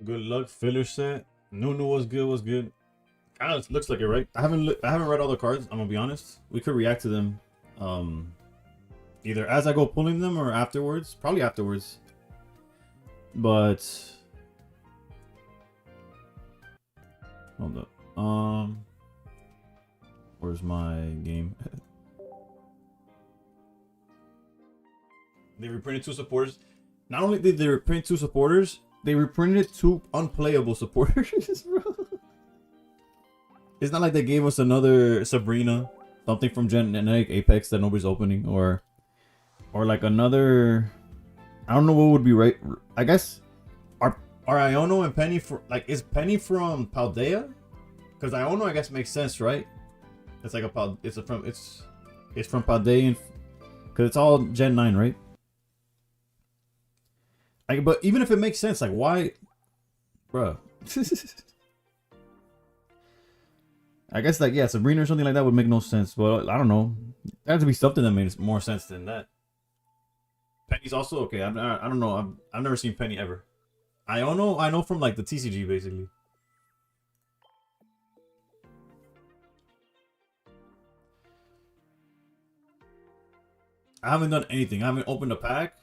Good luck. Filler set. Nunu was good. Was good. Kind of looks like it, right? I haven't read all the cards. I'm gonna be honest. We could react to them, either as I go pulling them or afterwards. Probably afterwards. But hold up. Where's my game? They reprinted 2 supporters. Not only did they reprint 2 supporters, they reprinted 2 unplayable supporters, bro. It's not like they gave us another Sabrina, something from Genetic Apex that nobody's opening, or like another. I don't know what would be right. I guess are Iono and Penny for like is Penny from Paldea? Because Iono I guess makes sense, right? It's like a it's from Paldea, because it's all Gen 9, right? Like, but even if it makes sense, like why, bruh? I guess like yeah, Sabrina or something like that would make no sense. But I don't know. There has to be something that makes more sense than that. Penny's also okay. I don't know. I've never seen Penny ever. I know from like the TCG basically. I haven't done anything. I haven't opened a pack.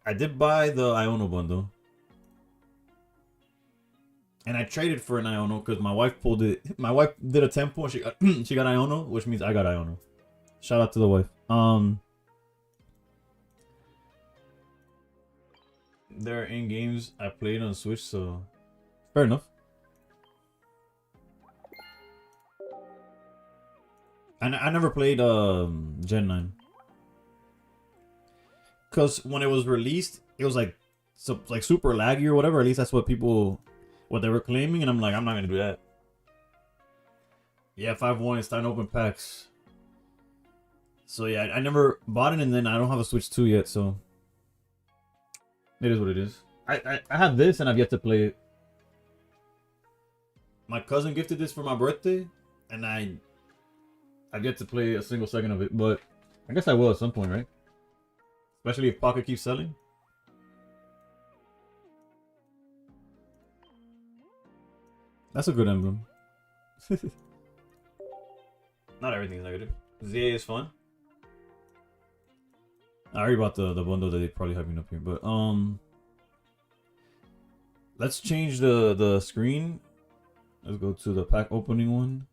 I did buy the Iono bundle. And I traded for an Iono because my wife pulled it. My wife did a tempo and she got she got Iono, which means I got Iono. Shout out to the wife. There are in games I played on Switch, so fair enough. I never played Gen 9. Because when it was released, it was like super laggy or whatever. At least that's what they were claiming, and I'm like, I'm not gonna do that. Yeah, 5-1, it's time to open packs. So yeah, I never bought it, and then I don't have a Switch 2 yet, so it is what it is. I have this, and I've yet to play it. My cousin gifted this for my birthday, and I've yet to play a single second of it, but I guess I will at some point, right? Especially if Pocket keeps selling. That's a good emblem. Not everything is negative. ZA is fun. I already bought the bundle that they probably having up here, but let's change the screen. Let's go to the pack opening one.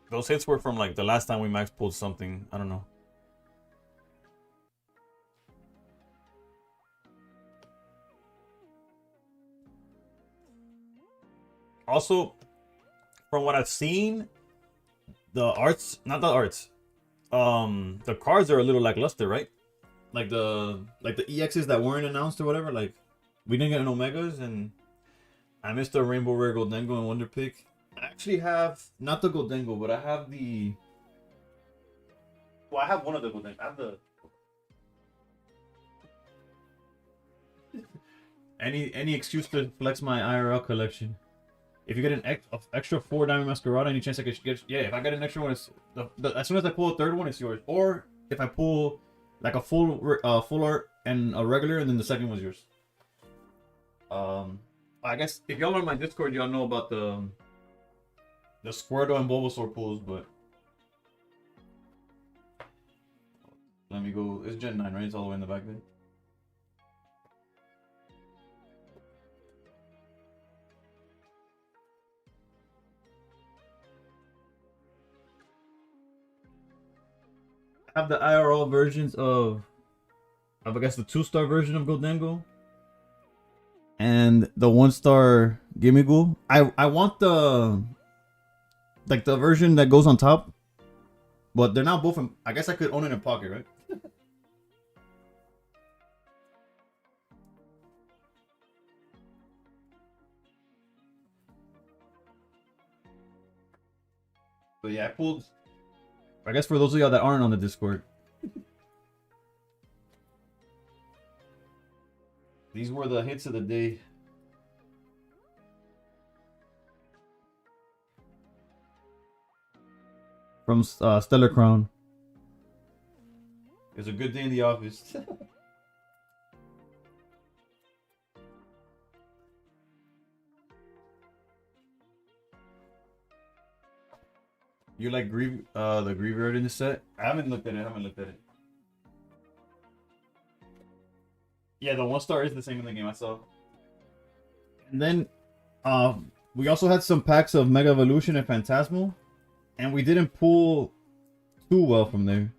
Those hits were from like the last time we max pulled something. I don't know. Also, from what I've seen, the cards are a little lackluster, right? Like the EXs that weren't announced or whatever. Like we didn't get an Omegas, and I missed a Rainbow Rare Goldengo and Wonder Pick. I actually have not the Goldengo, but I have the. Well, I have one of the Goldengo. I have the. Any excuse to flex my IRL collection. If you get an extra 4 Diamond Masquerada, any chance I could get? Yeah, if I get an extra one, it's as soon as I pull a third one, it's yours. Or if I pull like a full art and a regular, and then the second one's yours. I guess if y'all are on my Discord, y'all know about the Squirtle and Bulbasaur pulls, but let me go. It's Gen 9, right? It's all the way in the back there. I have the IRL versions of I guess the 2-star version of Goldengo and the 1-star Gimmighoul. I want the version that goes on top, but they're not both in. I guess I could own it in Pocket, right? But yeah, I pulled. I guess for those of y'all that aren't on the Discord, these were the hits of the day. From Stellar Crown. It's a good day in the office. You like the Graveyard in the set? I haven't looked at it. Yeah, the 1 star is the same in the game I saw. And then we also had some packs of Mega Evolution and Phantasmal. And we didn't pull too well from there.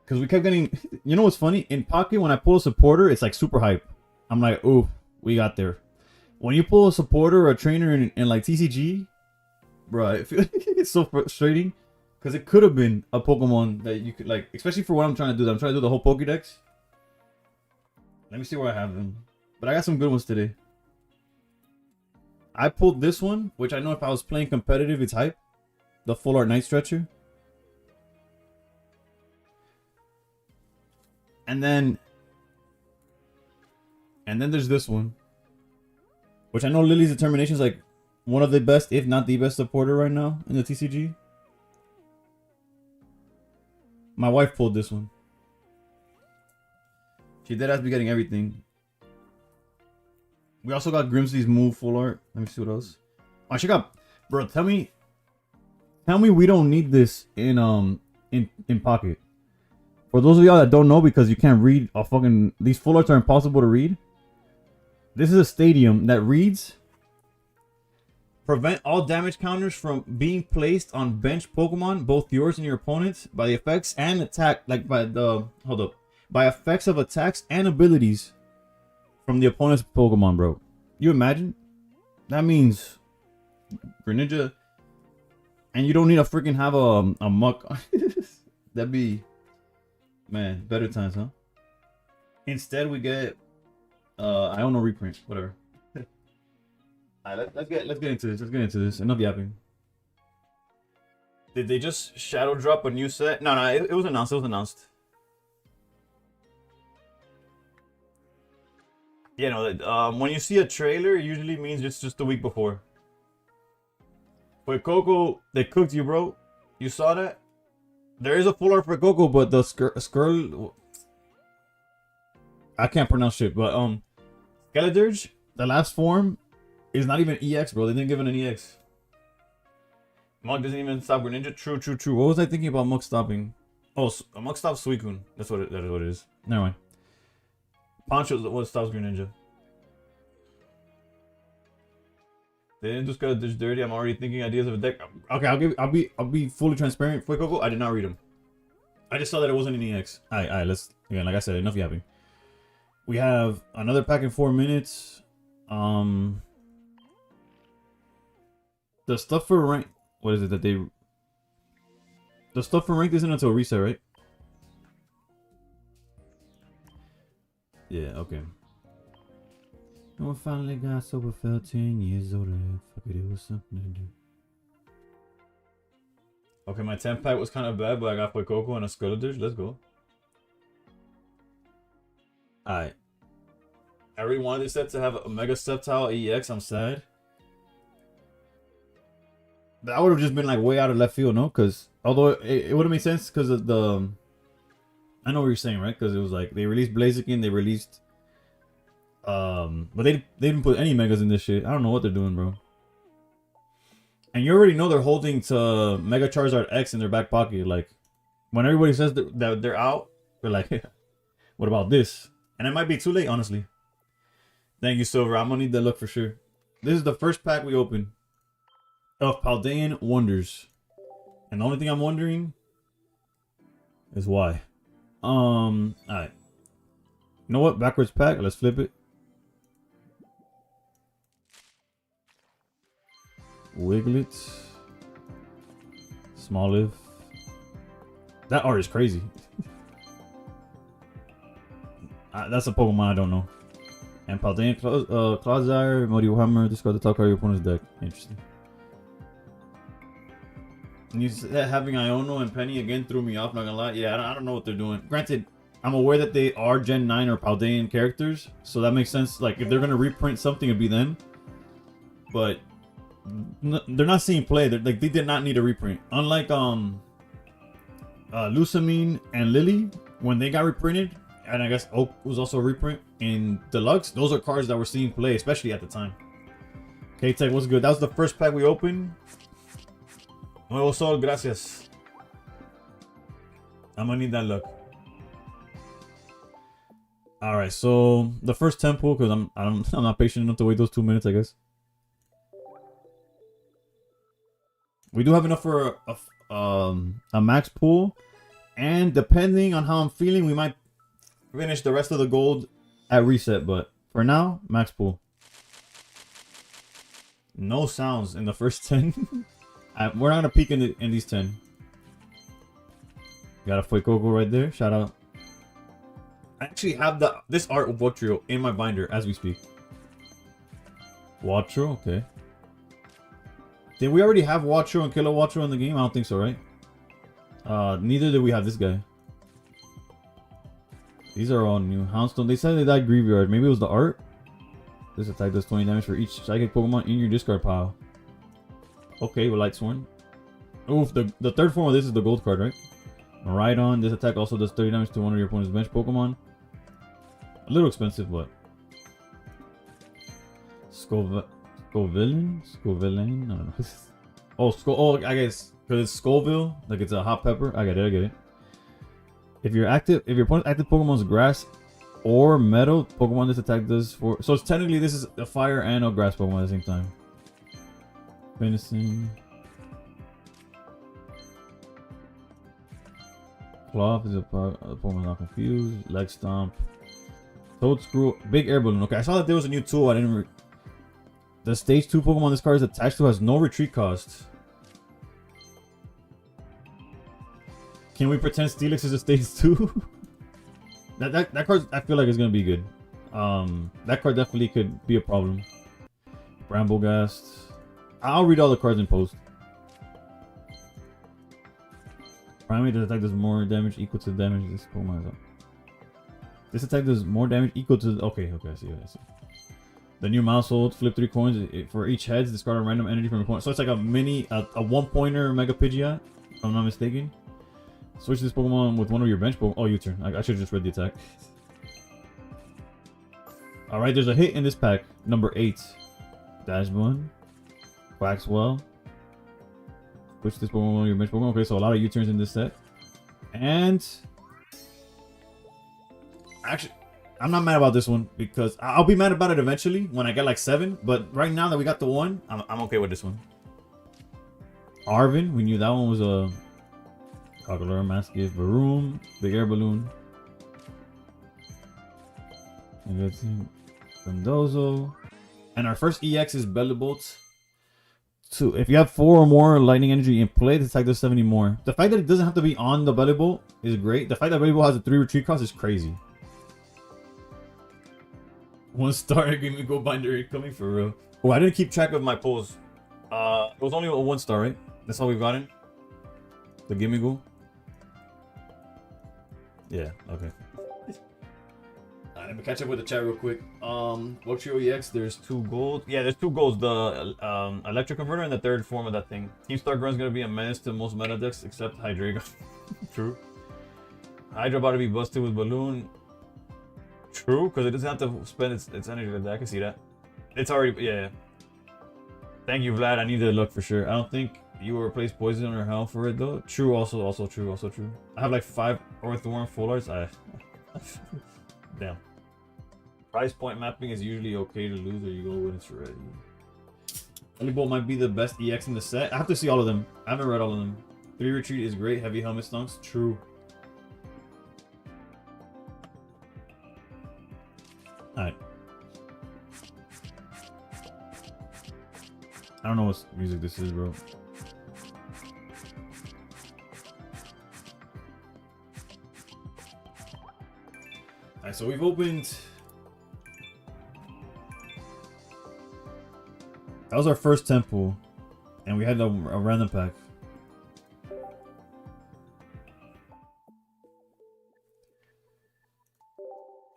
Because we kept getting... You know what's funny? In Pocket, when I pull a supporter, it's like super hype. I'm like, ooh, we got there. When you pull a supporter or a trainer in like TCG... Bro, it's so frustrating. Because it could have been a Pokemon that you could like... Especially for what I'm trying to do. I'm trying to do the whole Pokédex. Let me see where I have them. But I got some good ones today. I pulled this one, which I know if I was playing competitive, it's hype. The Full Art Night Stretcher. And then there's this one. Which I know Lily's Determination is like one of the best, if not the best supporter right now in the TCG. My wife pulled this one. She did have to be getting everything. We also got Grimsley's Move Full Art. Let me see what else. Oh, she got... Bro, tell me we don't need this in Pocket. For those of y'all that don't know, because you can't read a fucking... These Full Arts are impossible to read. This is a stadium that reads... Prevent all damage counters from being placed on bench Pokemon, both yours and your opponent's, by the effects and attack... Like, by the... Hold up. By effects of attacks and abilities from the opponent's Pokemon, bro. You imagine? That means Greninja, and you don't need to freaking have a muck. That'd be, man, better times, huh? Instead, we get I don't know, reprint, whatever. Alright, let's get into this. Let's get into this. Enough yapping. Did they just shadow drop a new set? No, it was announced. It was announced. You know, when you see a trailer, it usually means it's just the week before. But Coco, they cooked you, bro. You saw that? There is a full art for Coco, but the Skirl... I can't pronounce shit, but Skeledirge, the last form, is not even EX, bro. They didn't give it an EX. Mug doesn't even stop Greninja. True. What was I thinking about Mug stopping? Oh, Mug stops Suicune. That is what it is. Never mind. Poncho's what stops Greninja. They didn't do Skeledirge dirty. I'm already thinking ideas of a deck. Okay, I'll be fully transparent. For Coco, I did not read them. I just saw that it wasn't an EX. Alright, let's again, like I said, enough yapping. We have another pack in 4 minutes. The stuff for rank. What is it that they? The stuff for rank isn't until reset, right? Yeah, okay. No, I finally got sober, felt 10 years older. Fuck it, it was something to do. Okay, my 10 pack was kind of bad, but I got Coco and a Skeledirge. Let's go. Alright. I really wanted this set to have a Mega Sceptile EX. I'm sad. That would have just been like way out of left field, no? Because although it would have made sense because of the... I know what you're saying, right? Because it was like they released Blaziken, they released... But they didn't put any Megas in this shit. I don't know what they're doing, bro. And you already know they're holding to Mega Charizard X in their back pocket. Like, when everybody says that they're out, they're like, hey, what about this? And it might be too late, honestly. Thank you, Silver. I'm gonna need that look for sure. This is the first pack we opened of Paldean Wonders. And the only thing I'm wondering is why. Alright. You know what? Backwards pack. Let's flip it. Wiglet. Smoliv. That art is crazy. That's a Pokemon I don't know. And Paldean Clodsire, Modio Hammer, discard the top card of your opponent's deck. Interesting. And you said having Iono and Penny again threw me off, not gonna lie. Yeah, I don't know what they're doing. Granted, I'm aware that they are Gen 9 or Paldean characters, so that makes sense. Like, if they're gonna reprint something, it'd be them. But they're not seeing play. They're, like, they did not need a reprint. Unlike Lusamine and Lily, when they got reprinted, and I guess Oak was also a reprint in Deluxe, those are cards that we're seeing play, especially at the time. K-Tech, what's good? That was the first pack we opened. Nuevo Sol, gracias. I'm gonna need that luck. All right, so the first 10 pull, because I'm not patient enough to wait those 2 minutes, I guess. We do have enough for a max pull, and depending on how I'm feeling, we might finish the rest of the gold at reset. But for now, max pull. No sounds in the first 10. We're not gonna peek in these 10. Got a Fuecoco right there. Shout out. I actually have this art of Watrio in my binder as we speak. Watrio, okay. Did we already have Watrio and Killer Watrio in the game? I don't think so, right? Neither did we have this guy. These are all new. Houndstone. They said they died Graveyard. Maybe it was the art. This attack does 20 damage for each psychic Pokemon in your discard pile. Okay, with Light Sworn. Oof, the third form of this is the gold card, right? Miraidon. This attack also does 30 damage to one of your opponent's bench Pokemon. A little expensive, but... Scovillain? I don't know. Oh, I guess because it's Scoville, like it's a hot pepper. I get it. If your opponent's active Pokemon's grass or metal Pokemon, this attack does for. So it's technically this is a fire and a grass Pokemon at the same time. Venison. Cloth is a Pokemon not confused. Leg Stomp. Toad Screw. Big Air Balloon. Okay, I saw that there was a new tool. I didn't. The stage 2 Pokemon this card is attached to has no retreat cost. Can we pretend Steelix is a stage 2? that card I feel like is gonna be good. That card definitely could be a problem. Bramblegast. I'll read all the cards in post. Primate, this attack does more damage equal to the damage this Pokemon has. This attack does more damage equal to. Okay, I see. The new mouse hold, flip 3 coins. For each heads, discard a random energy from your opponent. So it's like a mini, a one-pointer Mega Pidgeot, if I'm not mistaken. Switch this Pokemon with one of your bench Pokemon. Oh, U-turn. I should have just read the attack. Alright, there's a hit in this pack. Number 8. Dashbun. Quaxwell. Switch this Pokemon with one of your bench Pokemon. Okay, so a lot of U-turns in this set. And... Actually... I'm not mad about this one because I'll be mad about it eventually when I get like 7. But right now that we got the 1, I'm okay with this one. Arvin, we knew that one was a Coggalure, Mastiff, Varoom, Big Air Balloon. And let's see, Dondozo. And our first EX is Bellibolt. So if you have 4 or more lightning energy in play, the attack does 70 more. The fact that it doesn't have to be on the Bellibolt is great. The fact that Bellibolt has a 3 retreat cost is crazy. 1 star, give me go binder coming for real. Oh, I didn't keep track of my pulls. It was only a 1 star, right? That's all we've gotten. The gimme go. Yeah, okay. Let me catch up with the chat real quick. Watrio EX, there's 2 gold. Yeah, there's 2 golds. The electric converter and the 3rd form of that thing. Team Star Grunt's gonna be a menace to most meta decks except Hydreigon. True. Hydra about to be busted with Balloon. True, because it doesn't have to spend its energy like that. I can see that. It's already, yeah. Thank you, Vlad. I need the luck for sure. I don't think you will replace Poison or Hell for it, though. True, also true. I have like 5 Orthworm full arts. Damn. Price point mapping is usually okay to lose or you go when it's ready. Bellibolt might be the best EX in the set. I have to see all of them. I haven't read all of them. 3 retreat is great. Heavy helmet stunks. True. Alright. I don't know what music this is, bro. Alright, so we've opened... That was our first temple. And we had a random pack.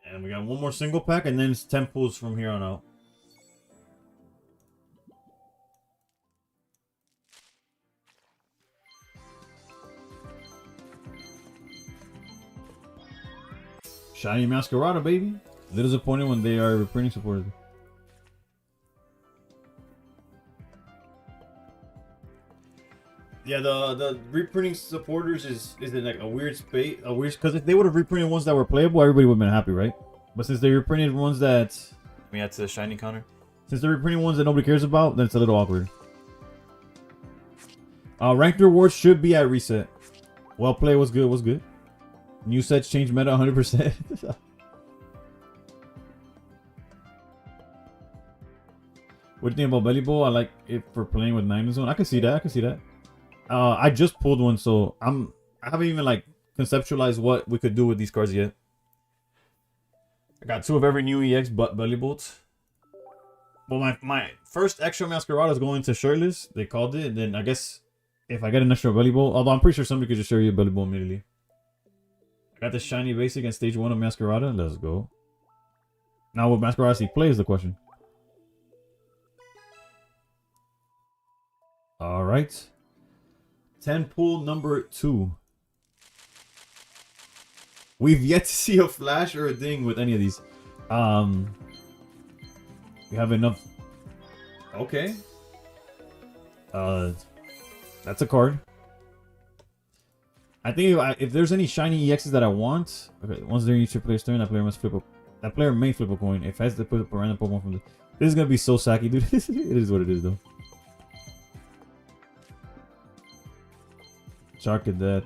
And we got 1 more single pack, and then it's temples from here on out. Shiny Masquerada, baby. A little disappointed when they are reprinting supporters. Yeah, the reprinting supporters is in like a weird space, because if they would have reprinted ones that were playable, everybody would have been happy, right? But since they reprinted ones that, I mean, that's the shiny counter. Since they're reprinting ones that nobody cares about, then it's a little awkward. Ranked rewards should be at reset. Well play was good, was good. New sets change meta 100%. What do you think about Belly Bowl? I like it for playing with Magnus Zone. I can see that. I can see that. I just pulled one, so I haven't even like conceptualized what we could do with these cards yet. I got 2 of every new EX but Belly Bolts. Well, my first extra Masquerada is going to Shirtless. They called it, and then I guess if I get an extra Belly Bolt, although I'm pretty sure somebody could just show you a Belly Bolt immediately. I got the shiny basic and stage 1 of Masquerada. Let's go. Now, what Masquerada he plays is the question. All right. 10 pool number 2. We've yet to see a flash or a ding with any of these. We have enough. Okay. That's a card. I think if there's any shiny EXs that I want, okay, once during each player's turn, that player must flip a. That player may flip a coin. If has to put up a random Pokemon from the. This is gonna be so sacky, dude. It is what it is, though. Shark Cadet.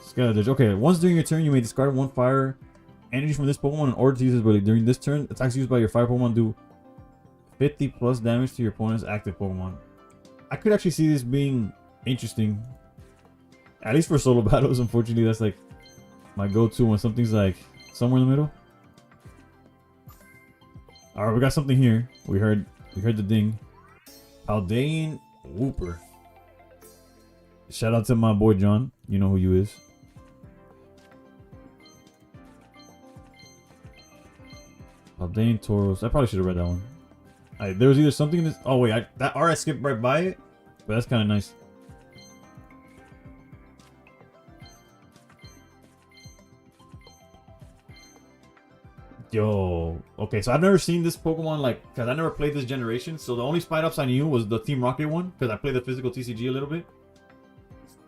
Scaladage. Okay, once during your turn, you may discard 1 fire energy from this Pokemon in order to use this ability. During this turn, attacks used by your fire Pokemon do 50 plus damage to your opponent's active Pokemon. I could actually see this being interesting. At least for solo battles, unfortunately, that's like my go-to when something's like somewhere in the middle. Alright, we got something here. We heard the ding. Paldean Wooper. Shout out to my boy John. You know who you is. Paldean Tauros. I probably should have read that one. Alright, there was either something in this. Oh wait, that R I skipped right by it, but that's kind of nice. Yo, okay, so I've never seen this Pokemon, like, because I never played this generation, so the only Spite Ups I knew was the Team Rocket one, because I played the physical TCG a little bit.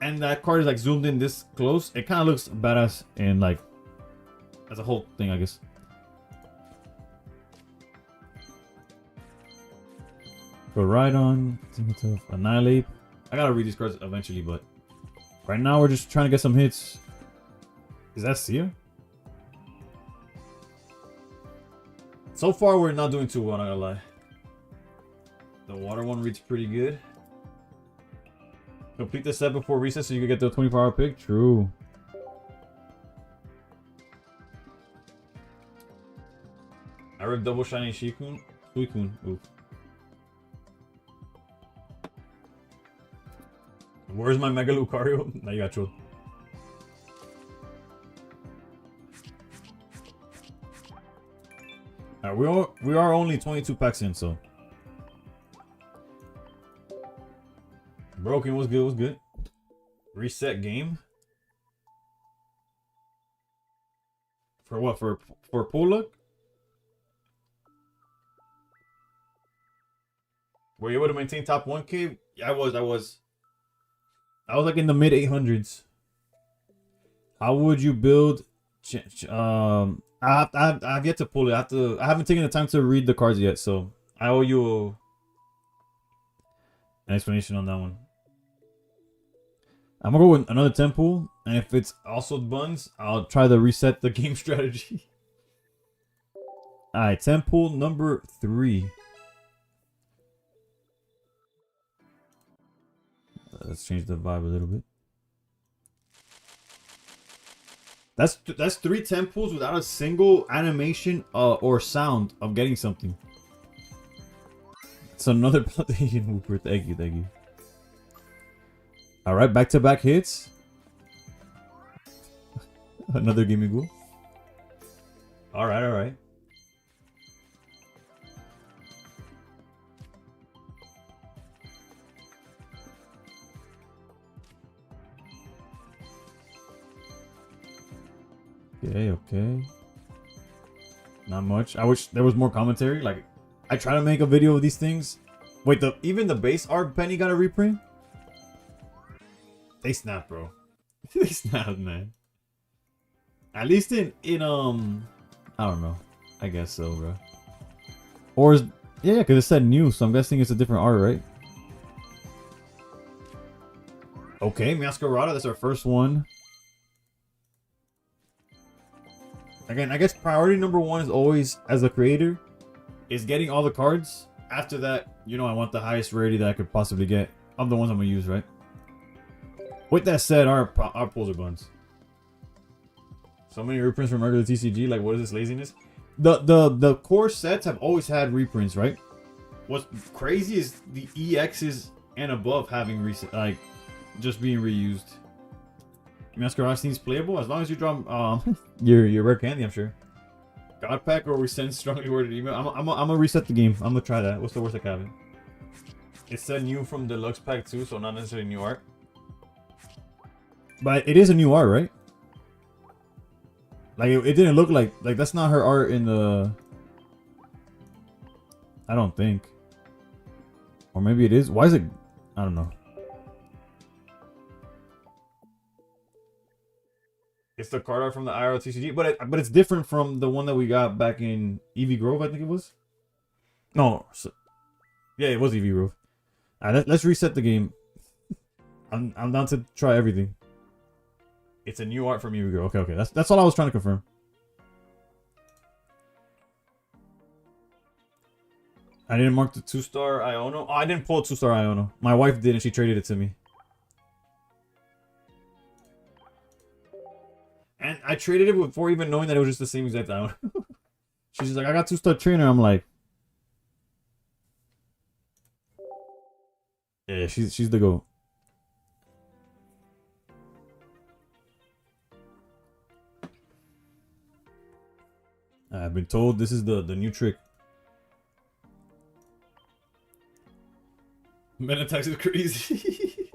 And that card is, like, zoomed in this close. It kind of looks badass, and, like, as a whole thing, I guess. Go Rhydon, Annihilate. I gotta read these cards eventually, but right now we're just trying to get some hits. Is that Sia? So far, we're not doing too well, not gonna lie. The water one reads pretty good. Complete the set before reset so you can get the 24-hour pick. True. I ripped double shiny Suicune. Oof. Where's my Mega Lucario? Now you got trolled. Alright, we are only 22 packs in, so. Broken was good, was good. Reset game. For what? For pool luck? Were you able to maintain top 1K? Yeah, I was like in the mid 800s. How would you build? I've yet to pull it. I haven't taken the time to read the cards yet, so I owe you an explanation on that one. I'm gonna go with another 10 pool, and if it's also buns, I'll try to reset the game strategy. Alright, 10 pool number 3. Let's change the vibe a little bit. That's 3 10 pools without a single animation or sound of getting something. It's another Paldean Wooper. Thank you, thank you. All right, back-to-back hits. Another Gimme Ghoul. All right, all right. Okay, okay. Not much. I wish there was more commentary. Like, I try to make a video of these things. Wait, even the base art Penny got a reprint? They snapped, bro. They snapped, man. At least in I don't know. I guess so, bro. Or yeah, because it said new, so I'm guessing it's a different art, right? Okay, Masquerada, that's our first one. Again, I guess priority number one is always, as a creator, is getting all the cards. After that, you know, I want the highest rarity that I could possibly get of the ones I'm gonna use, right? With that said, our pulls are buns. So many reprints from regular TCG. Like, what is this laziness? The core sets have always had reprints, right? What's crazy is the EXs and above having like just being reused. Masquerade seems playable as long as you draw your rare candy, I'm sure. God pack or we send strongly worded email. I'm gonna reset the game. I'm gonna try that. What's the worst that can happen? It said new from deluxe pack too, so not necessarily new art. But it is a new art, right? Like it didn't look like that's not her art in the. I don't think. Or maybe it is. Why is it? I don't know. It's the card art from the IRL TCG, but it's different from the one that we got back in EV Grove, I think it was. No, yeah, it was EV Grove. Alright, let's reset the game. I'm down to try everything. It's a new art from EV Grove. Okay, that's all I was trying to confirm. I didn't mark the 2-star Iono. Oh, I didn't pull a 2-star Iono. My wife did, and she traded it to me. And I traded it before even knowing that it was just the same exact Iono. She's just like, I got 2-star trainer. I'm like, yeah, she's the GOAT. I've been told this is the new trick. Menatax is crazy.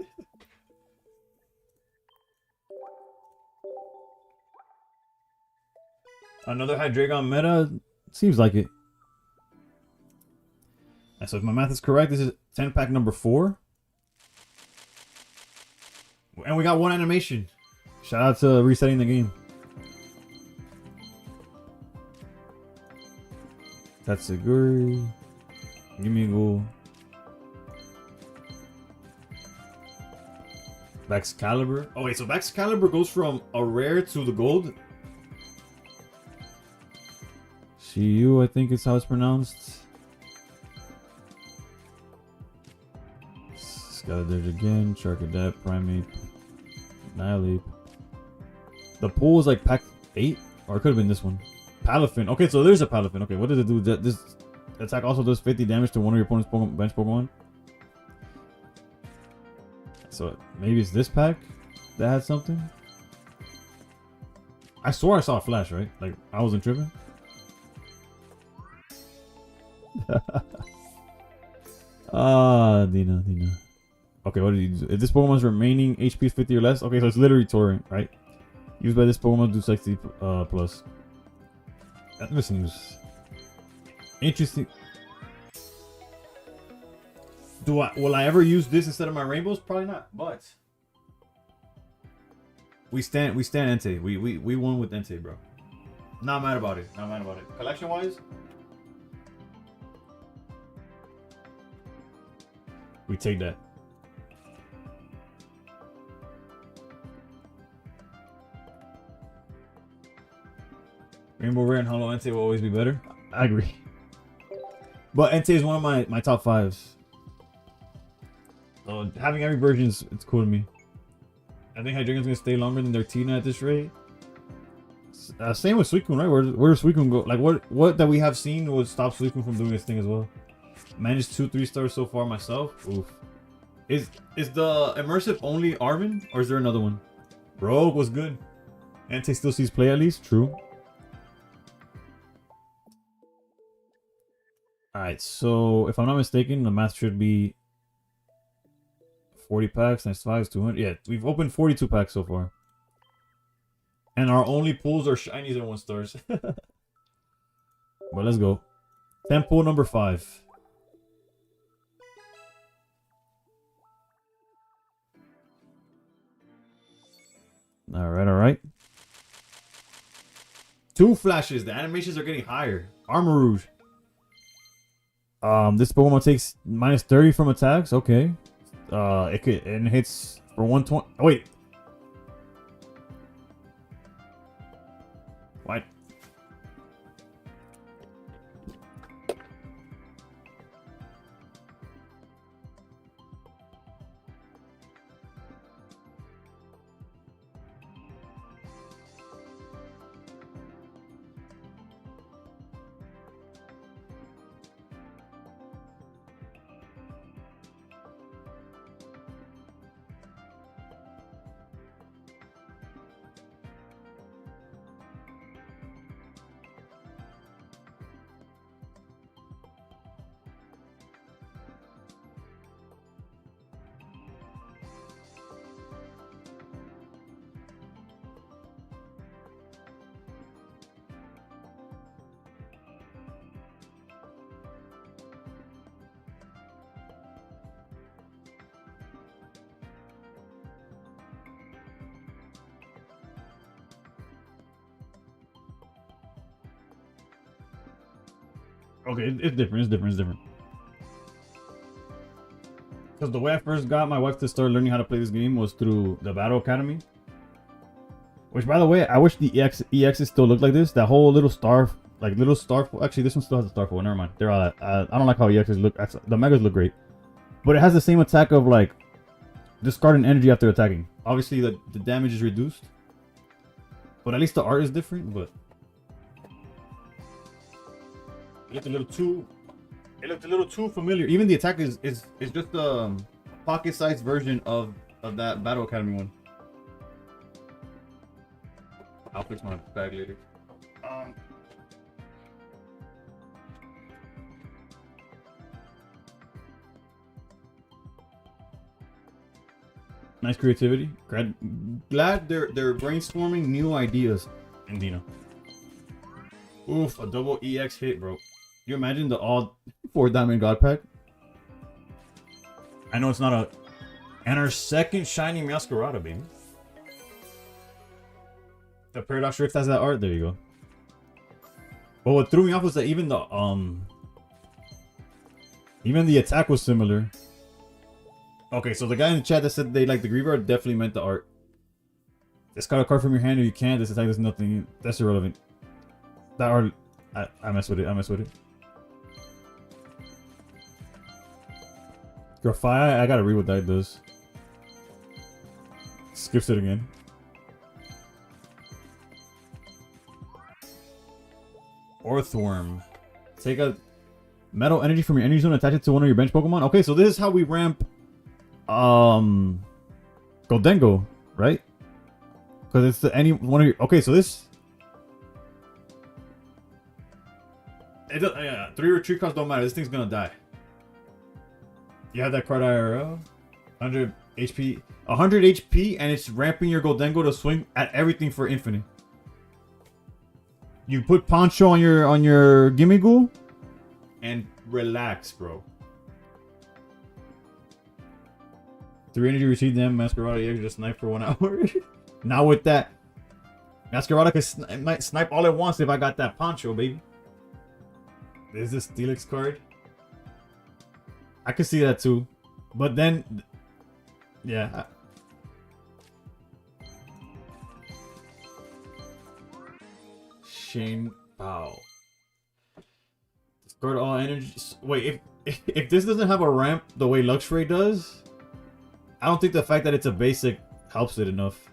Another Hydreigon meta? Seems like it. So if my math is correct, this is 10 pack number 4. And we got one animation. Shout out to resetting the game. Tatsuguri. Give me a goal. Excalibur. Oh wait, so Excalibur goes from a rare to the gold? Shiyu, I think is how it's pronounced. Skeletor again, Charcadet, Primeape, Nihileape. The pool is like pack 8? Or it could have been this one. Palafin. Okay, so there's a Palafin. Okay, what does it do? This attack also does 50 damage to one of your opponent's bench Pokemon. So maybe it's this pack that had something? I swore I saw a flash, right? Like, I wasn't tripping. Dina. Okay, what did you do? If this Pokemon's remaining HP is 50 or less, okay, so it's literally Torrent, right? Used by this Pokemon do 60 plus. That seems interesting. Will I ever use this instead of my rainbows? Probably not, but we stand Entei. We won with Entei, bro. Not mad about it. Not mad about it. Collection wise, we take that. Rainbow Rare and Hollow Entei will always be better. I agree. But Entei is one of my top 5s. So having every version is it's cool to me. I think Hydreigon's gonna stay longer than their Tina at this rate. Same with Suicune, right? Where does Suicune go? Like what that we have seen would stop Suicune from doing his thing as well. Managed 2 3-stars so far myself. Oof. Is the immersive only Armin or is there another one? Rogue was good. Entei still sees play at least. True. Alright, so if I'm not mistaken, the math should be 40 packs times 5 is 200. Yeah, we've opened 42 packs so far. And our only pulls are shinies and 1-stars. But let's go. Tempo number 5. Alright. 2 flashes. The animations are getting higher. Armor Rouge. This Pokemon takes minus 30 from attacks. Okay. It hits for 120. Oh, wait. What? Okay, it's different. It's different. Because the way I first got my wife to start learning how to play this game was through the Battle Academy. Which, by the way, I wish the EXs still looked like this. That whole little star, actually, this one still has a starfall. Never mind. They're all that. I don't like how EXs look. The Megas look great. But it has the same attack of, like, discarding energy after attacking. Obviously, the damage is reduced. But at least the art is different, but... It looked a little too familiar. Even the attack is just a pocket-sized version of that Battle Academy one. I'll fix my bag later. Nice creativity. Glad they're brainstorming new ideas in Dino. Oof, a double EX hit, bro. You imagine the all 4 diamond god pack? I know it's not a... And our second shiny Masquerada, baby. The Paradox Rift has that art. There you go. But what threw me off was that even the attack was similar. Okay, so the guy in the chat that said they like the Griever art definitely meant the art. Discard a card from your hand if you can't. This attack does nothing. That's irrelevant. That art... I mess with it. Graphite, I gotta read what that does. Skips it again. Orthworm. Take a metal energy from your energy zone, attach it to one of your bench Pokemon. Okay, so this is how we ramp Goldengo, right? Because it's any one of your... Okay, so this... Yeah, 3 retreat costs don't matter. This thing's gonna die. You have that card IRL. 100 HP. 100 HP, and it's ramping your Goldengo to swing at everything for infinite. You put Poncho on your Gimmighoul, and relax, bro. 3 energy, receive them. Masquerada, yeah, just snipe for 1 hour. Now with that, Masquerada might snipe all at once if I got that Poncho, baby. There's this Steelix card. I could see that too. But then... Yeah. Shane Bao. Discard all energy. Wait, if this doesn't have a ramp the way Luxray does, I don't think the fact that it's a basic helps it enough.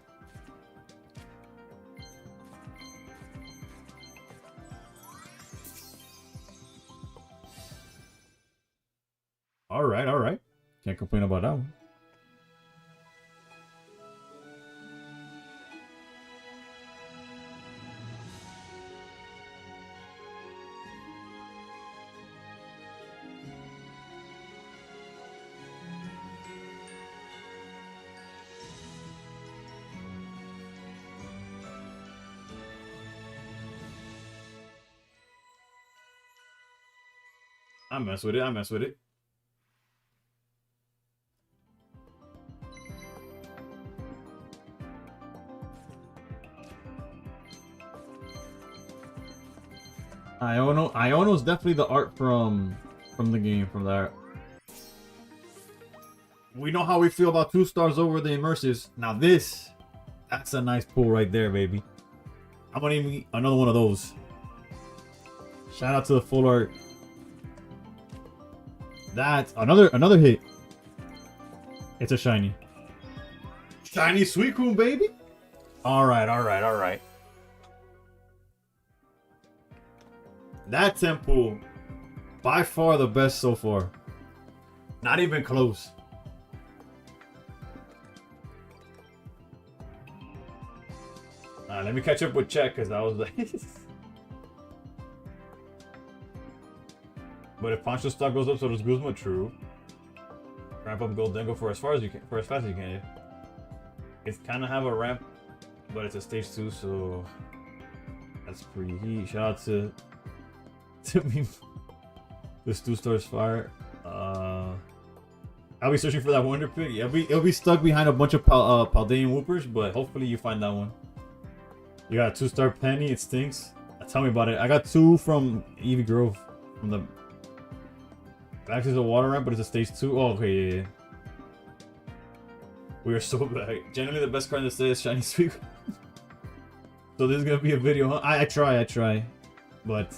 Alright. Can't complain about that one. I mess with it. I mess with it. Iono's definitely the art from the game, from the art. We know how we feel about 2 stars over the immersives. Now that's a nice pull right there, baby. I'm gonna even get another one of those. Shout out to the full art. That's another hit. It's a shiny. Shiny Suicune, baby. All right. That temple, by far the best so far. Not even close. Let me catch up with chat because I was like. But if Pancho stock goes up, so does Guzma. True. Ramp up Goldengo for as fast as you can. Yeah. It's kind of have a ramp, but it's a stage 2, so that's pretty heat. Shout out to me. This 2 stars fire. I'll be searching for that Wonder Pig. Yeah, it'll be stuck behind a bunch of Paldean Whoopers, but hopefully you find that one. You got a 2-star Penny. It stinks. Tell me about it. I got 2 from Eevee Grove. From the actually it's a water ramp, but it's a stage 2. Oh, okay, yeah. We are so bad. Generally, the best card in the set is Shiny Sweep. So this is gonna be a video, huh? I try. But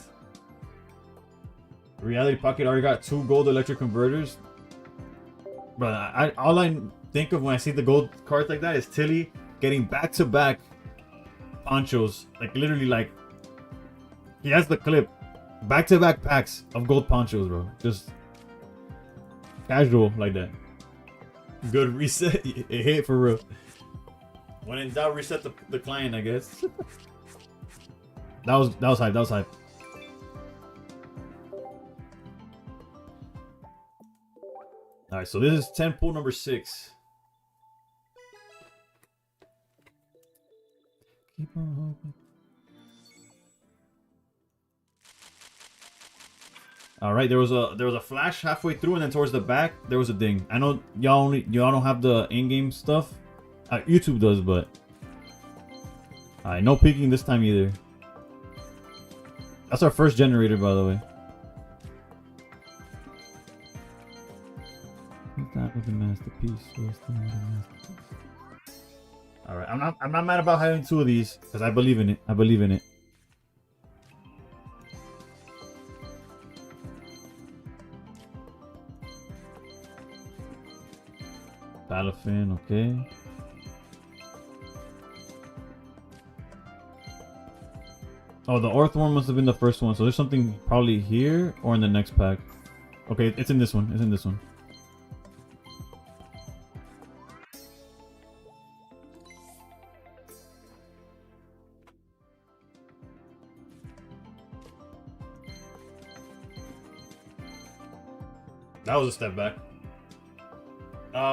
Reality Pocket already got 2 gold electric converters. But all I think of when I see the gold cards like that is Tilly getting back-to-back Ponchos. Like, literally, like, he has the clip. Back-to-back packs of gold Ponchos, bro. Just casual like that. Good reset. It hit for real. When in doubt, reset the client, I guess. That was hype. All right, so this is 10 pull number 6. Keep on hoping. All right, there was a flash halfway through, and then towards the back there was a ding. I know y'all don't have the in-game stuff. YouTube does, but all right, no peeking this time either. That's our first generator, by the way. That was a masterpiece. All right, I'm not mad about having 2 of these because I believe in it. Battlefin, okay. Oh, the Orthworm must have been the first one, so there's something probably here or in the next pack. Okay, it's in this one. That was a step back.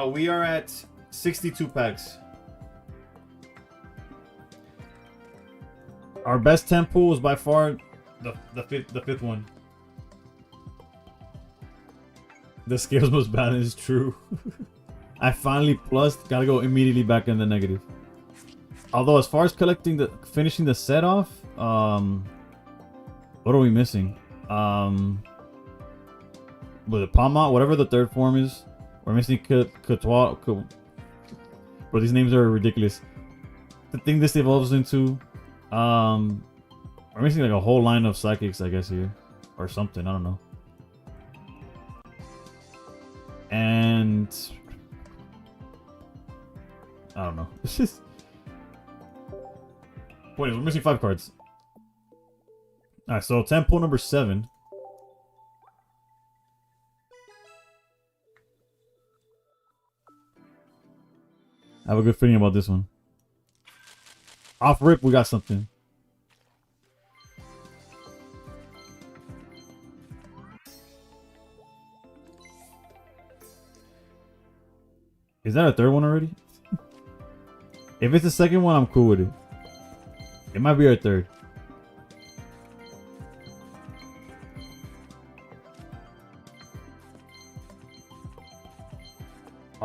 We are at 62 packs. Our best 10 pool is by far the fifth one. The scales was balanced, true. I finally plussed, gotta go immediately back in the negative. Although as far as finishing the set off, what are we missing? With the Palma, whatever the 3rd form is, we're missing Katoa. Bro, these names are ridiculous. The thing this evolves into, we're missing like a whole line of psychics, I guess, here, or something. I don't know. And I don't know. It's just wait, we're missing 5 cards. All right, so 10 pull number 7. I have a good feeling about this one. Off rip, we got something. Is that a 3rd one already? If it's the 2nd one, I'm cool with it. It might be our 3rd.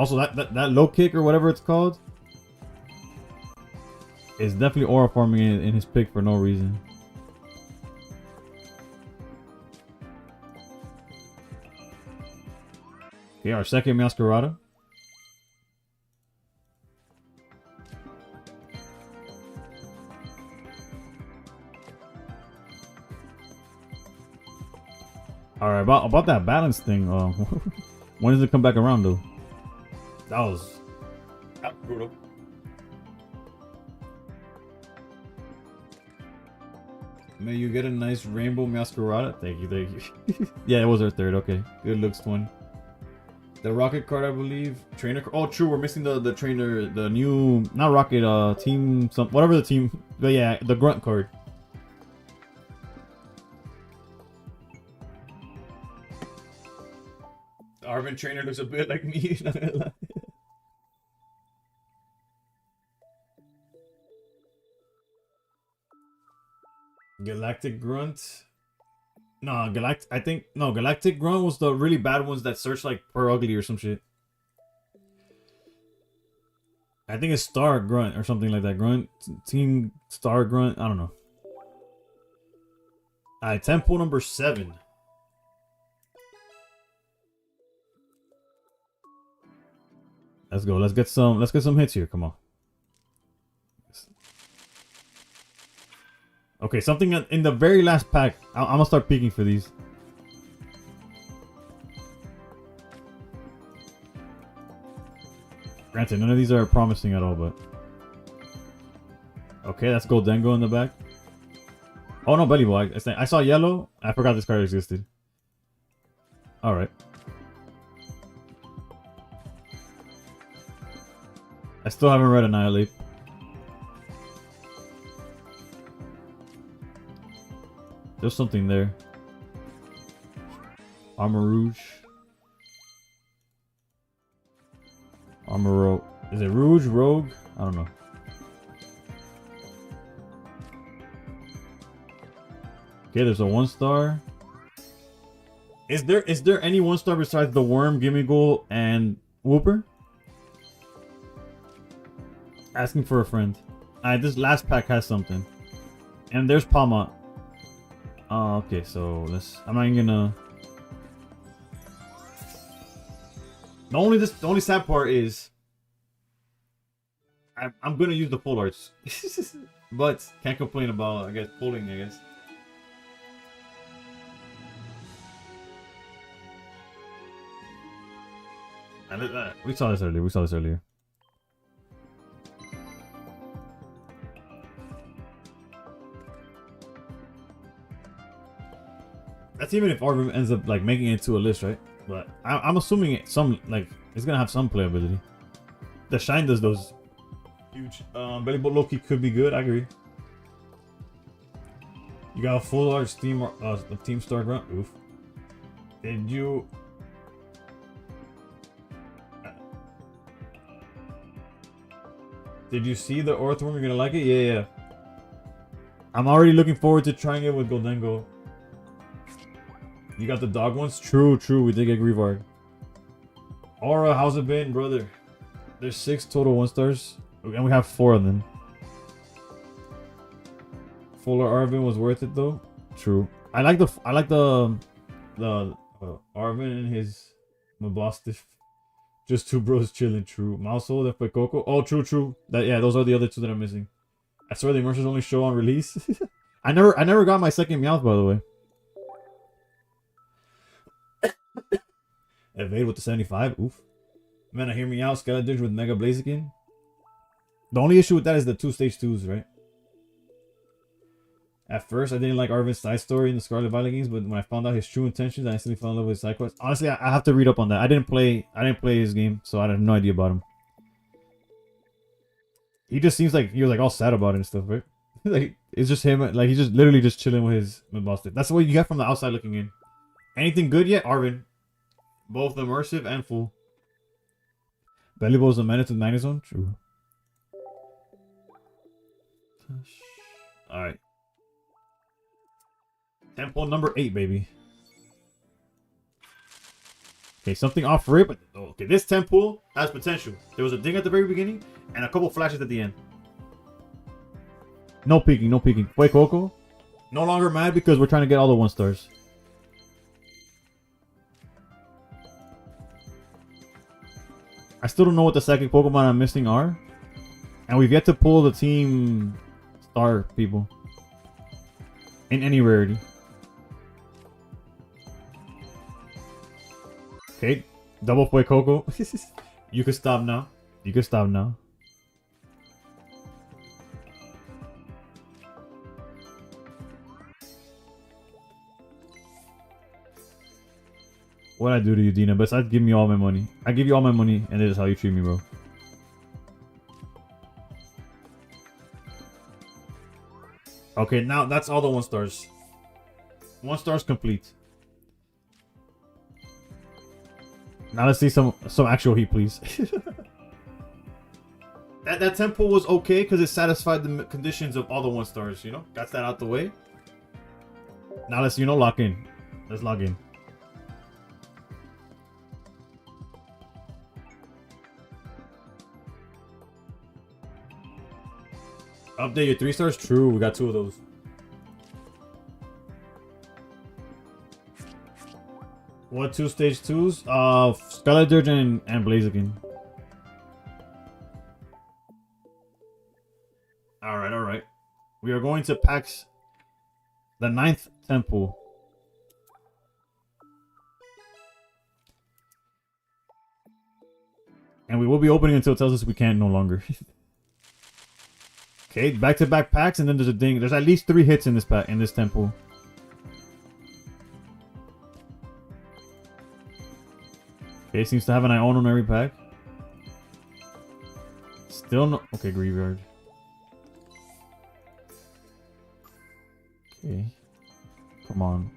Also, that low kick or whatever it's called is definitely aura farming in his pick for no reason. Okay, our second Masquerada. Alright, about that balance thing, when does it come back around though? That was brutal. May you get a nice rainbow Masquerada. Thank you, thank you. Yeah, it was our third, okay. Good looks, 20. The rocket card, I believe. Trainer. Oh, true. We're missing the trainer. The new, not rocket. Team. Some whatever the team. But yeah, the grunt card. The Arvin trainer looks a bit like me. Galactic grunt. No, I think no. Galactic grunt was the really bad ones that search like per ugly or some shit. I think it's Star Grunt or something like that. Grunt Team Star Grunt. I don't know. Alright, tempo number 7. Let's go. Let's get some hits here. Come on. Okay, something in the very last pack. I'm gonna start peeking for these. Granted, none of these are promising at all, but okay, that's Goldengo in the back. Oh no, Belly Boy. I saw yellow. I forgot this card existed. All right. I still haven't read Annihilate. There's something there. Armor Rouge. Armor Rogue. Is it Rouge? Rogue? I don't know. Okay, there's a 1-star. Is there any 1-star besides the Worm, Gimmighoul, and Whooper? Asking for a friend. Alright, this last pack has something. And there's Palma. Oh, okay, so I'm not even gonna. The only sad part is I'm gonna use the full arts, but can't complain about, I guess, pulling. I guess. We saw this earlier. That's even if Arvin ends up like making it to a list, right? But I'm assuming it's gonna have some playability. The Shine does those huge. Belly Boat Loki could be good. I agree. You got a full art Team Star Grunt. Oof. Did you? Did you see the Earthworm? You're gonna like it? Yeah. I'm already looking forward to trying it with Goldengo. You got the dog ones? True. We did get Grievard. Aura, how's it been, brother? There's 6 total 1-stars, and we have 4 of them. Fuller Arvin was worth it though. True. I like the Arvin and his Mabostiff. Just 2 bros chilling. True. Mousehold and Fuecoco. Oh, true. Those are the other 2 that I'm missing. I swear the immersions only show on release. I never got my second Meowth, by the way. Evade with the 75. Oof. Man, I hear me out. Skeleton with Mega Blaziken. The only issue with that is the 2 stage 2s, right? At first, I didn't like Arvin's side story in the Scarlet Violet games, but when I found out his true intentions, I instantly fell in love with his side quest. Honestly, I have to read up on that. I didn't play his game, so I have no idea about him. He just seems like he was like all sad about it and stuff, right? Like it's just him, like he's just literally just chilling with his Mabostiff. That's what you get from the outside looking in. Anything good yet, Arvin? Both immersive and full. Bellybow's a minute to 9 zone? True. Alright. Tempo number 8, baby. Okay, something off rip. But okay, this temple has potential. There was a ding at the very beginning and a couple flashes at the end. No peeking, no peeking. Wait, Coco. No longer mad because we're trying to get all the 1-stars. I still don't know what the psychic Pokemon I'm missing are. And we've yet to pull the team star people. In any rarity. Okay, double play Coco. You can stop now. You can stop now. What'd I do to you, Dina? Besides give me all my money. I give you all my money, and it is how you treat me, bro. Okay, now that's all the 1-stars. 1-stars complete. Now let's see some actual heat, please. that temple was okay because it satisfied the conditions of all the 1-stars, you know? Got that out the way. Now let's, lock in. Let's log in. Update your 3-stars? True, we got 2 of those. What 2 stage 2s? Scarlet Dirge and Blaziken. Alright. We are going to PAX the 9th temple. And we will be opening until it tells us we can't no longer. Okay, back-to-back packs, and then there's a ding. There's at least 3 hits in this pack, in this temple. Okay, seems to have an Iono on every pack. Still no... Okay, Graveyard. Okay. Come on.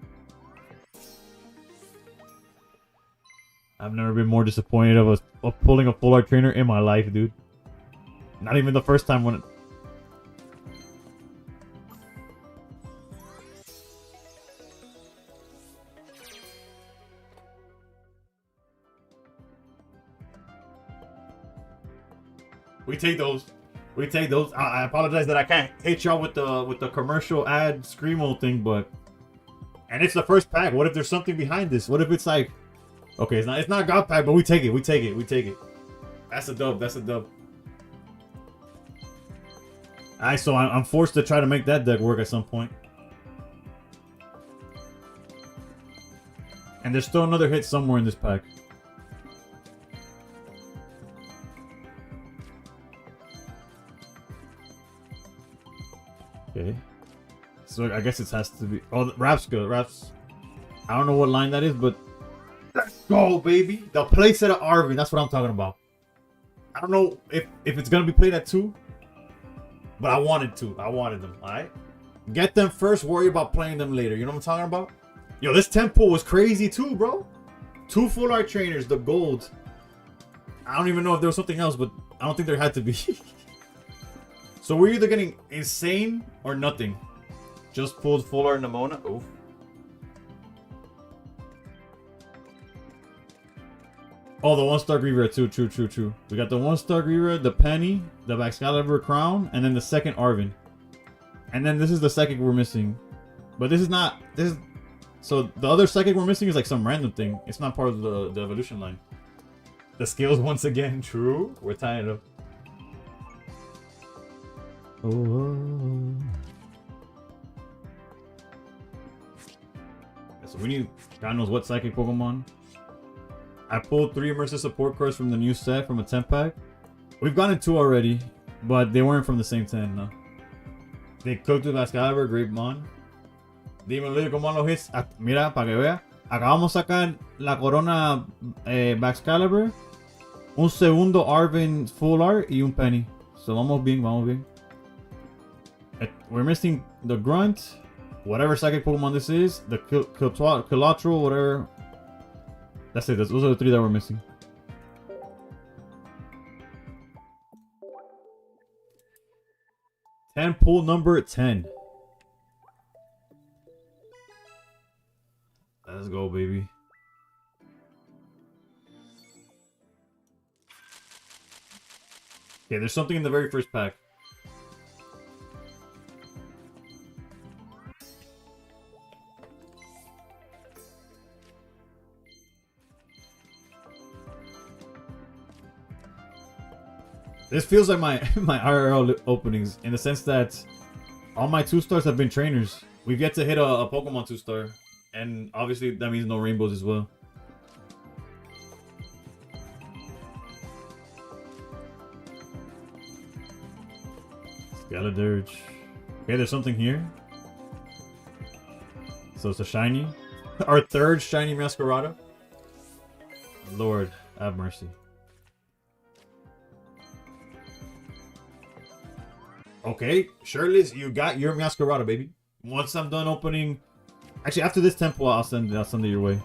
I've never been more disappointed of pulling a full art trainer in my life, dude. Not even the first time when... We take those. We take those. I apologize that I can't hit y'all with the commercial ad Screamo thing, but and it's the first pack. What if there's something behind this? What if it's like, okay, it's not God pack, but we take it. We take it. We take it. That's a dub. That's a dub. Alright, so I'm forced to try to make that deck work at some point. And there's still another hit somewhere in this pack. Okay. So I guess it has to be... Oh, Rapska. Raps. I don't know what line that is, but... Let's go, baby! The playset of Arvin. That's what I'm talking about. I don't know if it's going to be played at 2. But I wanted to. I wanted them, alright? Get them first, worry about playing them later. You know what I'm talking about? Yo, this tempo was crazy too, bro. 2 full art trainers, the gold. I don't even know if there was something else, but I don't think there had to be. So we're either getting insane or nothing. Just pulled full art Nimona. Oof. Oh, the 1-star Griever too. True. We got the 1-star Griever, the Penny, the Excalibur Crown, and then the second Arvin. And then this is the psychic we're missing. But this is not... So the other psychic we're missing is like some random thing. It's not part of the evolution line. The scales once again. True. We're tying it up. Oh. So we need God knows what psychic Pokemon. I pulled 3 immersive support cards from the new set from a 10 pack. We've gotten 2 already, but they weren't from the same 10, no. They cooked with Excalibur, Great Mon. Dime, Luis, ¿cómo lo hits? Mira, para que vea. Acabamos de sacar la corona Excalibur, un segundo Arvin Full Art y un Penny. So vamos bien, vamos bien. We're missing the Grunt, whatever psychic Pokemon this is, the Collateral, whatever. That's it. Those are the 3 that we're missing. Pull number 10. Let's go, baby. Okay, there's something in the very first pack. This feels like my my IRL openings in the sense that all my 2-stars have been trainers. We've yet to hit a Pokemon 2-star, and obviously that means no rainbows as well. Skeledirge. Okay, there's something here. So it's a shiny. Our third shiny Masquerada. Lord, have mercy. Okay, Shirtless, you got your Masquerada, baby. Once I'm done opening... Actually, after this temple, I'll send it your way.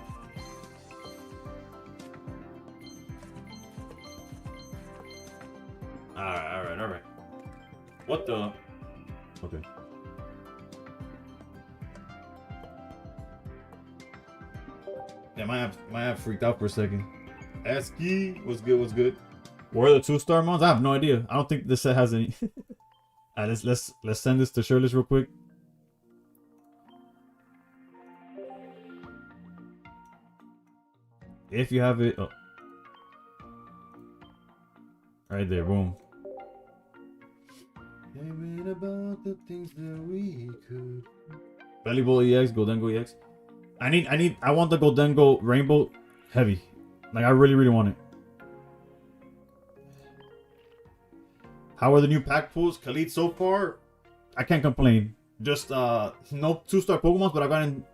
Alright. What the... Okay. Yeah, my app freaked out for a second. ASCII, what's good? Where are the 2-star mons? I have no idea. I don't think this set has any... Alright, let's send this to Shirtless real quick. If you have it, oh. Right there, boom. About the things that we could. Bellybolt EX, Goldengo EX. I want the Goldengo Rainbow heavy. Like I really want it. How are the new pack pulls? Khalid, so far, I can't complain. Just no 2-star Pokemon, but I've gotten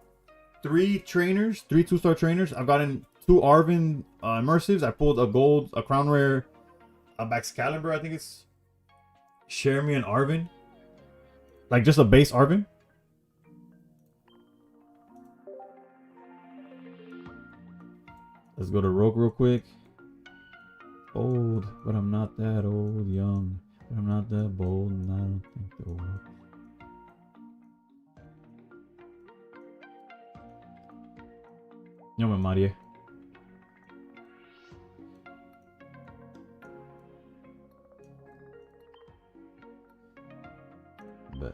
3 trainers, 3 2-star trainers. I've gotten 2 Arvin immersives. I pulled a gold, a crown rare, a Baxcalibur, I think it's Share Me and Arvin. Like just a base Arvin. Let's go to Rogue real quick. Old, but I'm not that old. Young, but I'm not that bold. And I don't think the old. No me Marie. Bet.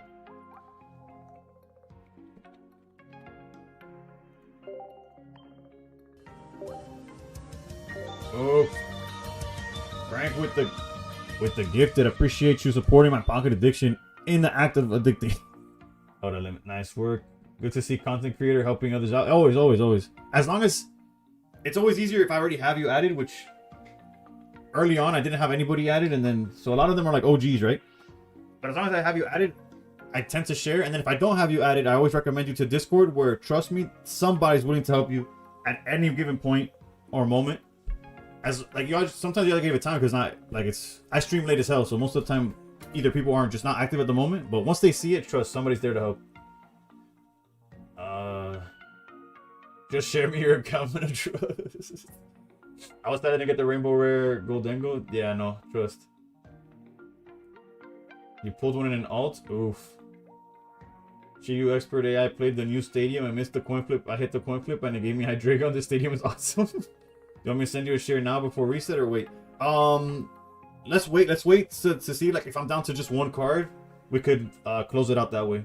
Oh, Frank with the gifted. Appreciate you supporting my pocket addiction in the act of addicting. Oh, the limit. Nice work. Good to see content creator helping others out. Always. As long as it's always easier if I already have you added, which early on I didn't have anybody added, and then so a lot of them are like OGs, right? But as long as I have you added, I tend to share. And then if I don't have you added, I always recommend you to Discord, where trust me, somebody's willing to help you at any given point or moment. As like you always, sometimes you gotta give it time because not like it's I stream late as hell, so most of the time either people aren't just not active at the moment, but once they see it, trust somebody's there to help. Just share me your account and trust. I was starting to get the Rainbow Rare Goldengo. Yeah, no, trust. You pulled one in an alt? Oof. GU Expert AI played the new stadium and missed the coin flip. I hit the coin flip and it gave me Hydreigon. The stadium is awesome. You want me to send you a share now before reset or wait? Let's wait to see like if I'm down to just one card, we could close it out that way.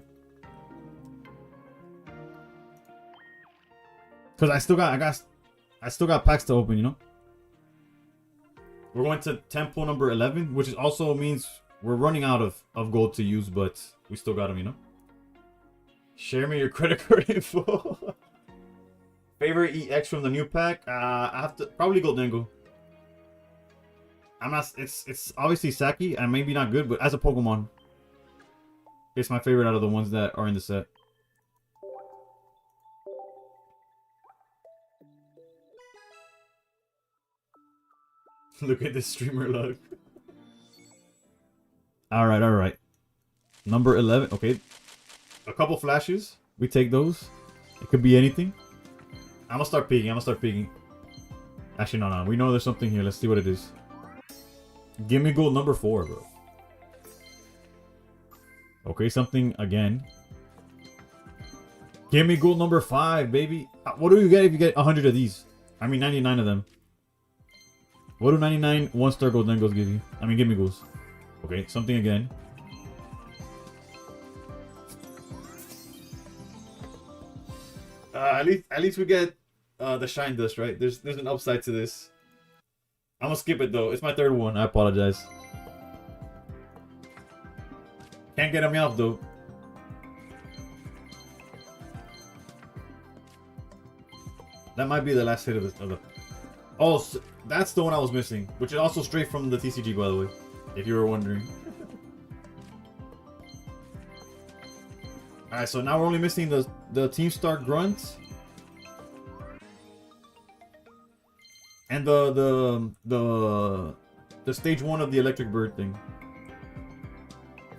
Cause I still got packs to open, you know. We're going to temple number 11, which is also means we're running out of gold to use, but we still got them, you know. Share me your credit card info. Favorite EX from the new pack? I have to probably Goldengo. I'm not. It's obviously Saki and maybe not good, but as a Pokemon, it's my favorite out of the ones that are in the set. Look at this streamer luck. Alright. Number 11. Okay. A couple flashes. We take those. It could be anything. I'm gonna start peeking. Actually, no. We know there's something here. Let's see what it is. Give me gold number 4, bro. Okay, something again. Give me gold number 5, baby. What do you get if you get 100 of these? I mean, 99 of them. What do 99 1-star golden goals give you? I mean, give me goals. Okay, something again. At least we get the shine dust, right? There's an upside to this. I'm gonna skip it though. It's my third one. I apologize. Can't get him off though. That might be the last hit of the. Oh, so that's the one I was missing, which is also straight from the TCG, by the way, if you were wondering. All right, so now we're only missing the Team Star Grunt and the stage 1 of the Electric Bird thing.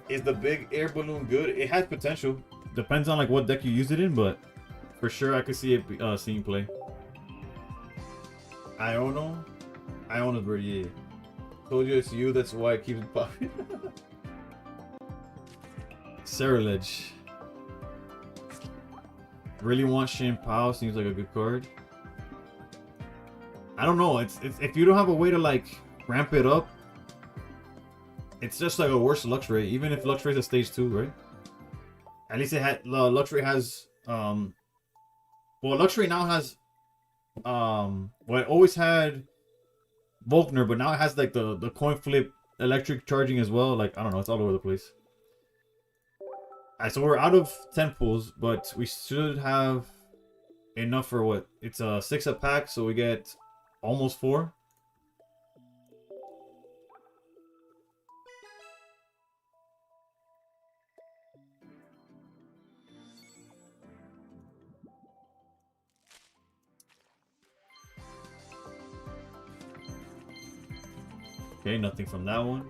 Is the big air balloon good? It has potential. Depends on like what deck you use it in, but for sure I could see it seeing play. Iono's bird, yeah. Told you it's you, that's why it keeps popping. Ceruledge. Really want Shin Pao, seems like a good card. I don't know, it's if you don't have a way to like ramp it up, it's just like a worse Luxray, even if Luxray's a stage 2, right? At least it had Luxray has well, Luxray now has well, it always had Volkner, but now it has like the coin flip electric charging as well. Like, I don't know, it's all over the place. Alright, so we're out of 10 pulls, but we should have enough for what? It's a 6 a pack, so we get almost 4. Okay, nothing from that one.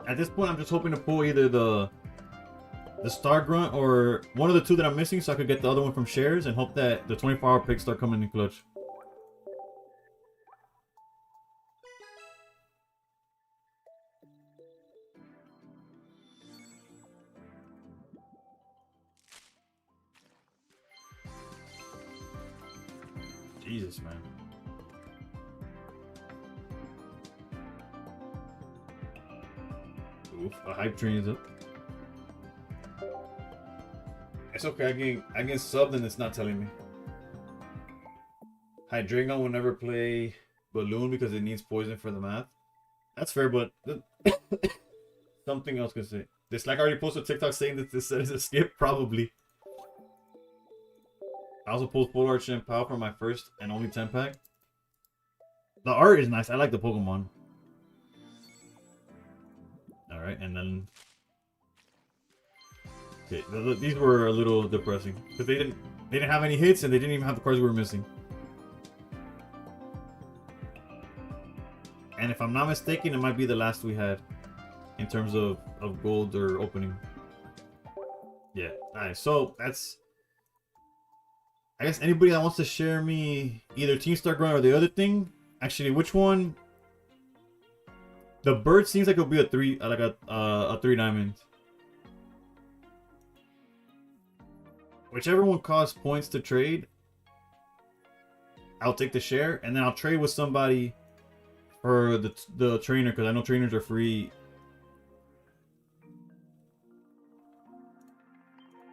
At this point, I'm just hoping to pull either the Star Grunt or one of the 2 that I'm missing, so I could get the other one from shares and hope that the 24-hour picks start coming in clutch. Jesus, man. Oof, a hype train is up. It's okay, I get subbed and it's not telling me. Hydreigon will never play Balloon because it needs poison for the math. That's fair, but something else could say. This like already posted a TikTok saying that this is a skip, probably. I also pulled Polar Arch and Pow from my first and only 10 pack. The art is nice. I like the Pokemon. Alright, and then... Okay, these were a little depressing. Because they didn't have any hits and they didn't even have the cards we were missing. And if I'm not mistaken, it might be the last we had. In terms of gold or opening. Yeah, alright, so that's... I guess anybody that wants to share me either Team Star Grunt or the other thing. Actually, which one? The bird seems like it'll be a 3, like a 3 diamond. Whichever one costs points to trade, I'll take the share, and then I'll trade with somebody for the trainer, because I know trainers are free.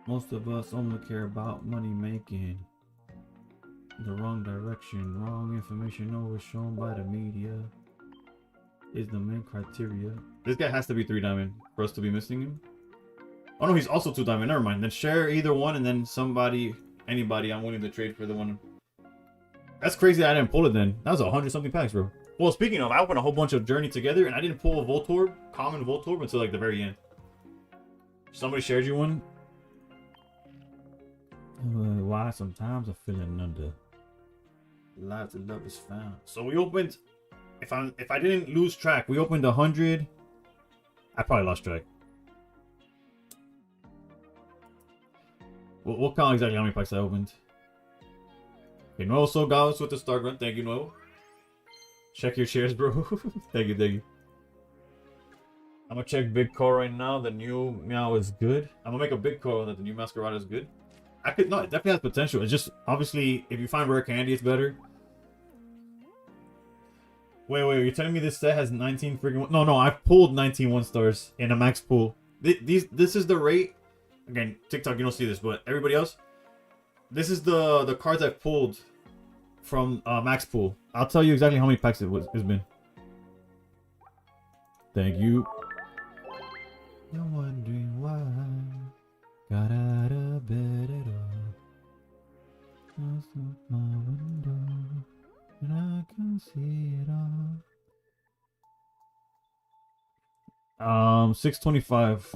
Most of us only care about money making. The wrong direction, wrong information always shown by the media is the main criteria. This guy has to be 3 diamond for us to be missing him. Oh no, he's also 2 diamond. Never mind. Then share either one, and then somebody, anybody, I'm willing to trade for the one. That's crazy that I didn't pull it then. That was 100 something packs, bro. Well, speaking of, I opened a whole bunch of Journey together, and I didn't pull a Voltorb, common Voltorb, until like the very end. Somebody shared you one? Why sometimes I'm feeling under. Lives of love is found. So we opened, if I didn't lose track, we opened 100. I probably lost track. We'll count exactly how many packs I opened. Okay, Noel so Gallus with the Star Grunt. Thank you, Noel. Check your shares, bro. Thank you, thank you. I'm gonna check Big Call right now. The new Meow is good. I'm gonna make a Big Call that the new Masquerade is good. I could no, it definitely has potential. It's just obviously if you find rare candy, it's better. Wait, you're telling me this set has 19 freaking no, I've pulled 19 1-stars in a max pool. This is the rate. Again, TikTok, you don't see this, but everybody else, this is the cards I've pulled from max pool. I'll tell you exactly how many packs it's been. Thank you. You're wondering why got out of bed at all. Just look my window and I can see it all. 625.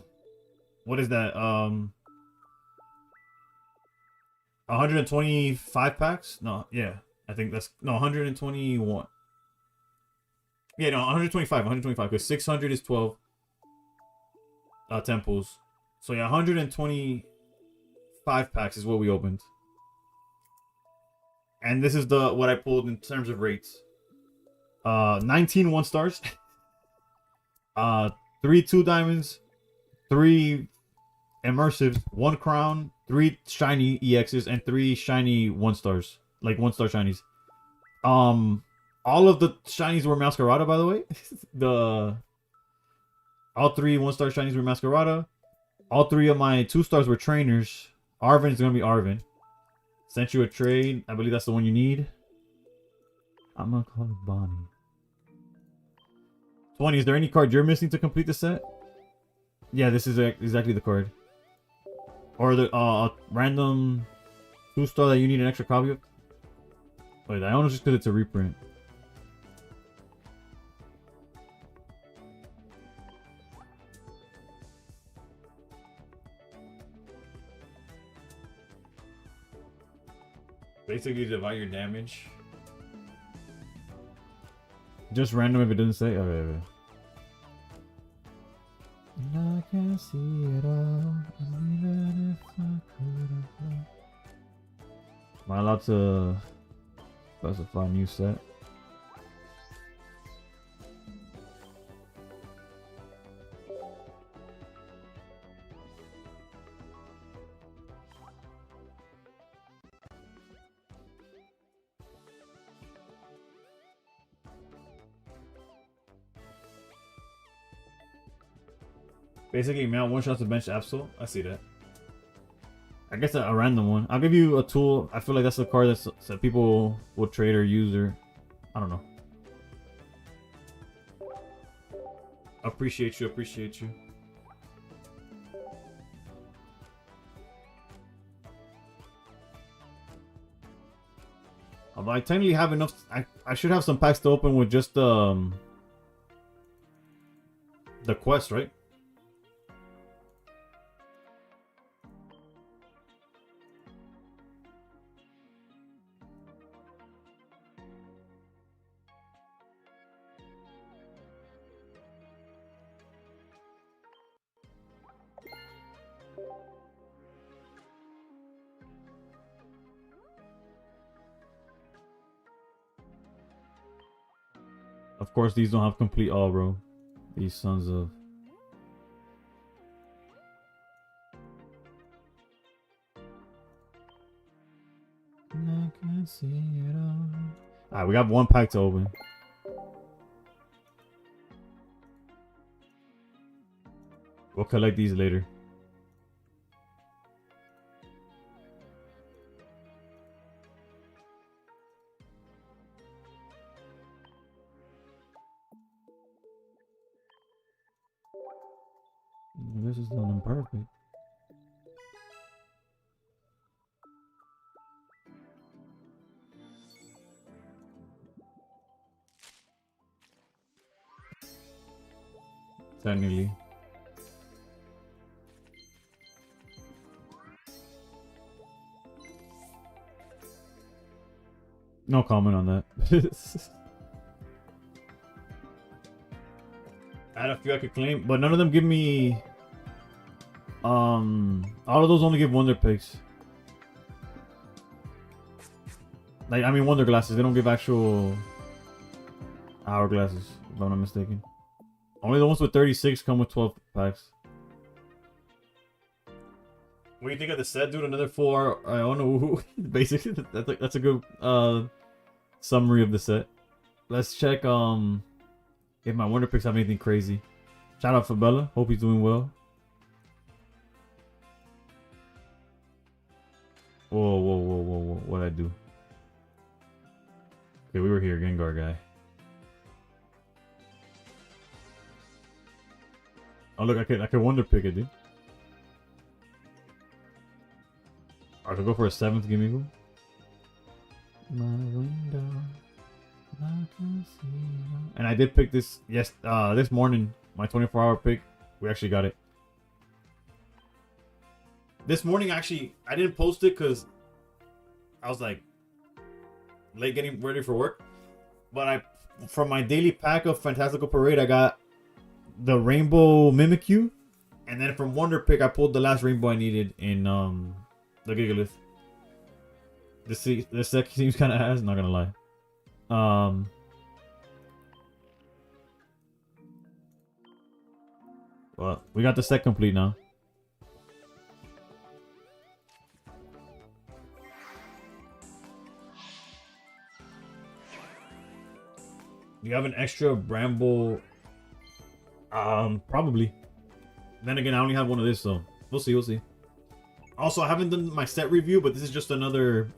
What is that? 125 packs? No, yeah. I think that's no 121. Yeah, no, 125 because 600 is 12 temples. So yeah, 125 packs is what we opened. And this is what I pulled in terms of rates. 19 1-stars. 3 2 diamonds, 3 immersives, 1 crown, 3 shiny EXs, and 3 shiny 1-stars. Like 1-star shinies. All of the shinies were Masquerada, by the way. All 3 1-star shinies were Masquerada. All 3 of my 2-stars were trainers. Arven is gonna be Arven. Sent you a trade. I believe that's the one you need. I'm gonna call it Bonnie. 20. Is there any card you're missing to complete the set? Yeah, this is exactly the card. Or the random 2-star that you need an extra copy of. Wait, I don't know just because it's a reprint. Basically, divide your damage. Just random if it doesn't say. Okay. And I can see it all. Even if I couldn't. Am I allowed to specify new set? Basically, man, one shot to bench Absol. I see that. I guess a random one. I'll give you a tool. I feel like that's a card that people will trade or use, or I don't know. Appreciate you. Although I technically have enough. I should have some packs to open with just the quest, right? Of course, these don't have complete all, bro. These sons of... I can see it all. Alright, we got one pack to open. We'll collect these later. This is done imperfect. Technically. No comment on that. I had a few I could claim, but none of them give me... all of those only give wonder picks. Like, I mean wonder glasses. They don't give actual hourglasses, if I'm not mistaken. Only the ones with 36 come with 12 packs. What do you think of the set, dude? Another full Iono. Basically, that's a good summary of the set. Let's check if my Wonder Picks have anything crazy. Shout out Fabella. Hope he's doing well. Whoa. What'd I do? Okay, we were here. Gengar guy. Oh look, I could Wonder Pick it, dude. I could go for a 7th Gimmighoul. My window. And I did pick this this morning, my 24-hour pick. We actually got it. This morning, actually, I didn't post it because I was like late getting ready for work. But from my daily pack of Fantastical Parade, I got the Rainbow Mimikyu. And then from Wonder Pick, I pulled the last rainbow I needed in the Gigalith. This deck seems kind of ass, not gonna lie. Well, we got the set complete now. Do you have an extra Bramble? Probably. Then again, I only have one of this, so we'll see. Also, I haven't done my set review, but this is just another.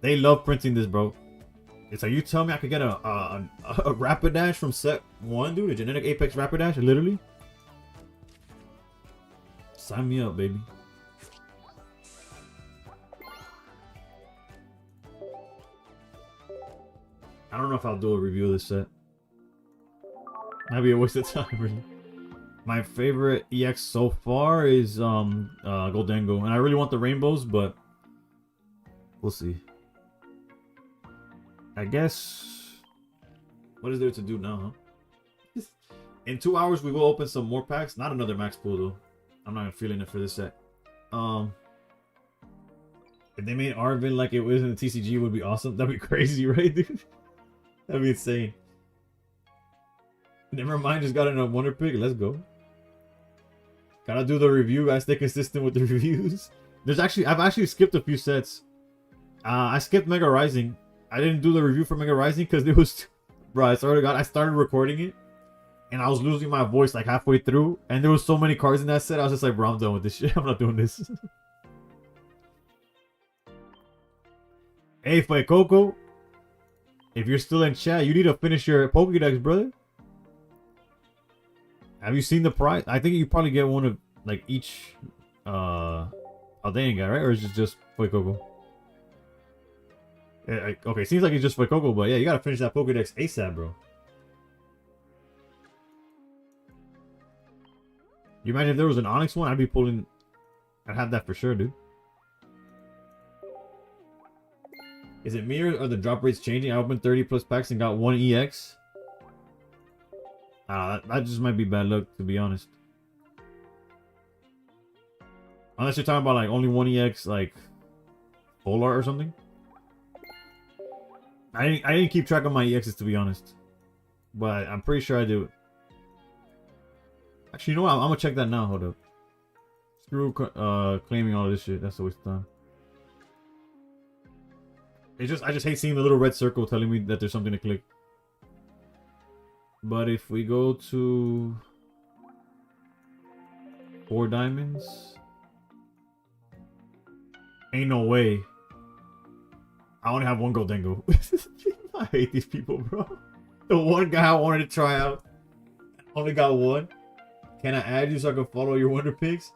They love printing this, bro. It's like, you tell me I could get a Rapidash from set 1, dude? A Genetic Apex Rapidash, literally? Sign me up, baby. I don't know if I'll do a review of this set. That'd be a waste of time, really. My favorite EX so far is Goldengo. And I really want the rainbows, but we'll see. I guess... What is there to do now, huh? In 2 hours, we will open some more packs. Not another max pool, though. I'm not feeling it for this set. If they made Arvin like it was in the TCG, it would be awesome. That'd be crazy, right, dude? That'd be insane. Never mind, just got in a Wonder Pick. Let's go. Gotta do the review, guys. Stay consistent with the reviews. I've actually skipped a few sets. I skipped Mega Rising. I didn't do the review for Mega Rising because it was... Bro, I started recording it. And I was losing my voice like halfway through. And there was so many cards in that set. I was just like, bro, I'm done with this shit. I'm not doing this. Hey, Coco. If you're still in chat, you need to finish your Pokédex, brother. Have you seen the price? I think you probably get one of like each Aldean guy, right? Or is it just Coco? Yeah, okay, seems like it's just Coco, but yeah, you gotta finish that Pokédex ASAP, bro. You imagine if there was an Onyx one, I'd be pulling. I'd have that for sure, dude. Is it me or the drop rates changing? I opened 30 plus packs and got 1 EX. That just might be bad luck, to be honest. Unless you're talking about like only 1 EX, like full art or something. I didn't keep track of my EXs, to be honest, but I'm pretty sure I do. Actually, you know what? I'm gonna check that now. Hold up. Screw claiming all this shit. That's a waste of time. I just hate seeing the little red circle telling me that there's something to click. But if we go to 4 diamonds, ain't no way. I only have 1 Goldengo. I hate these people, bro. The one guy I wanted to try out, only got 1. Can I add you so I can follow your Wonder Picks?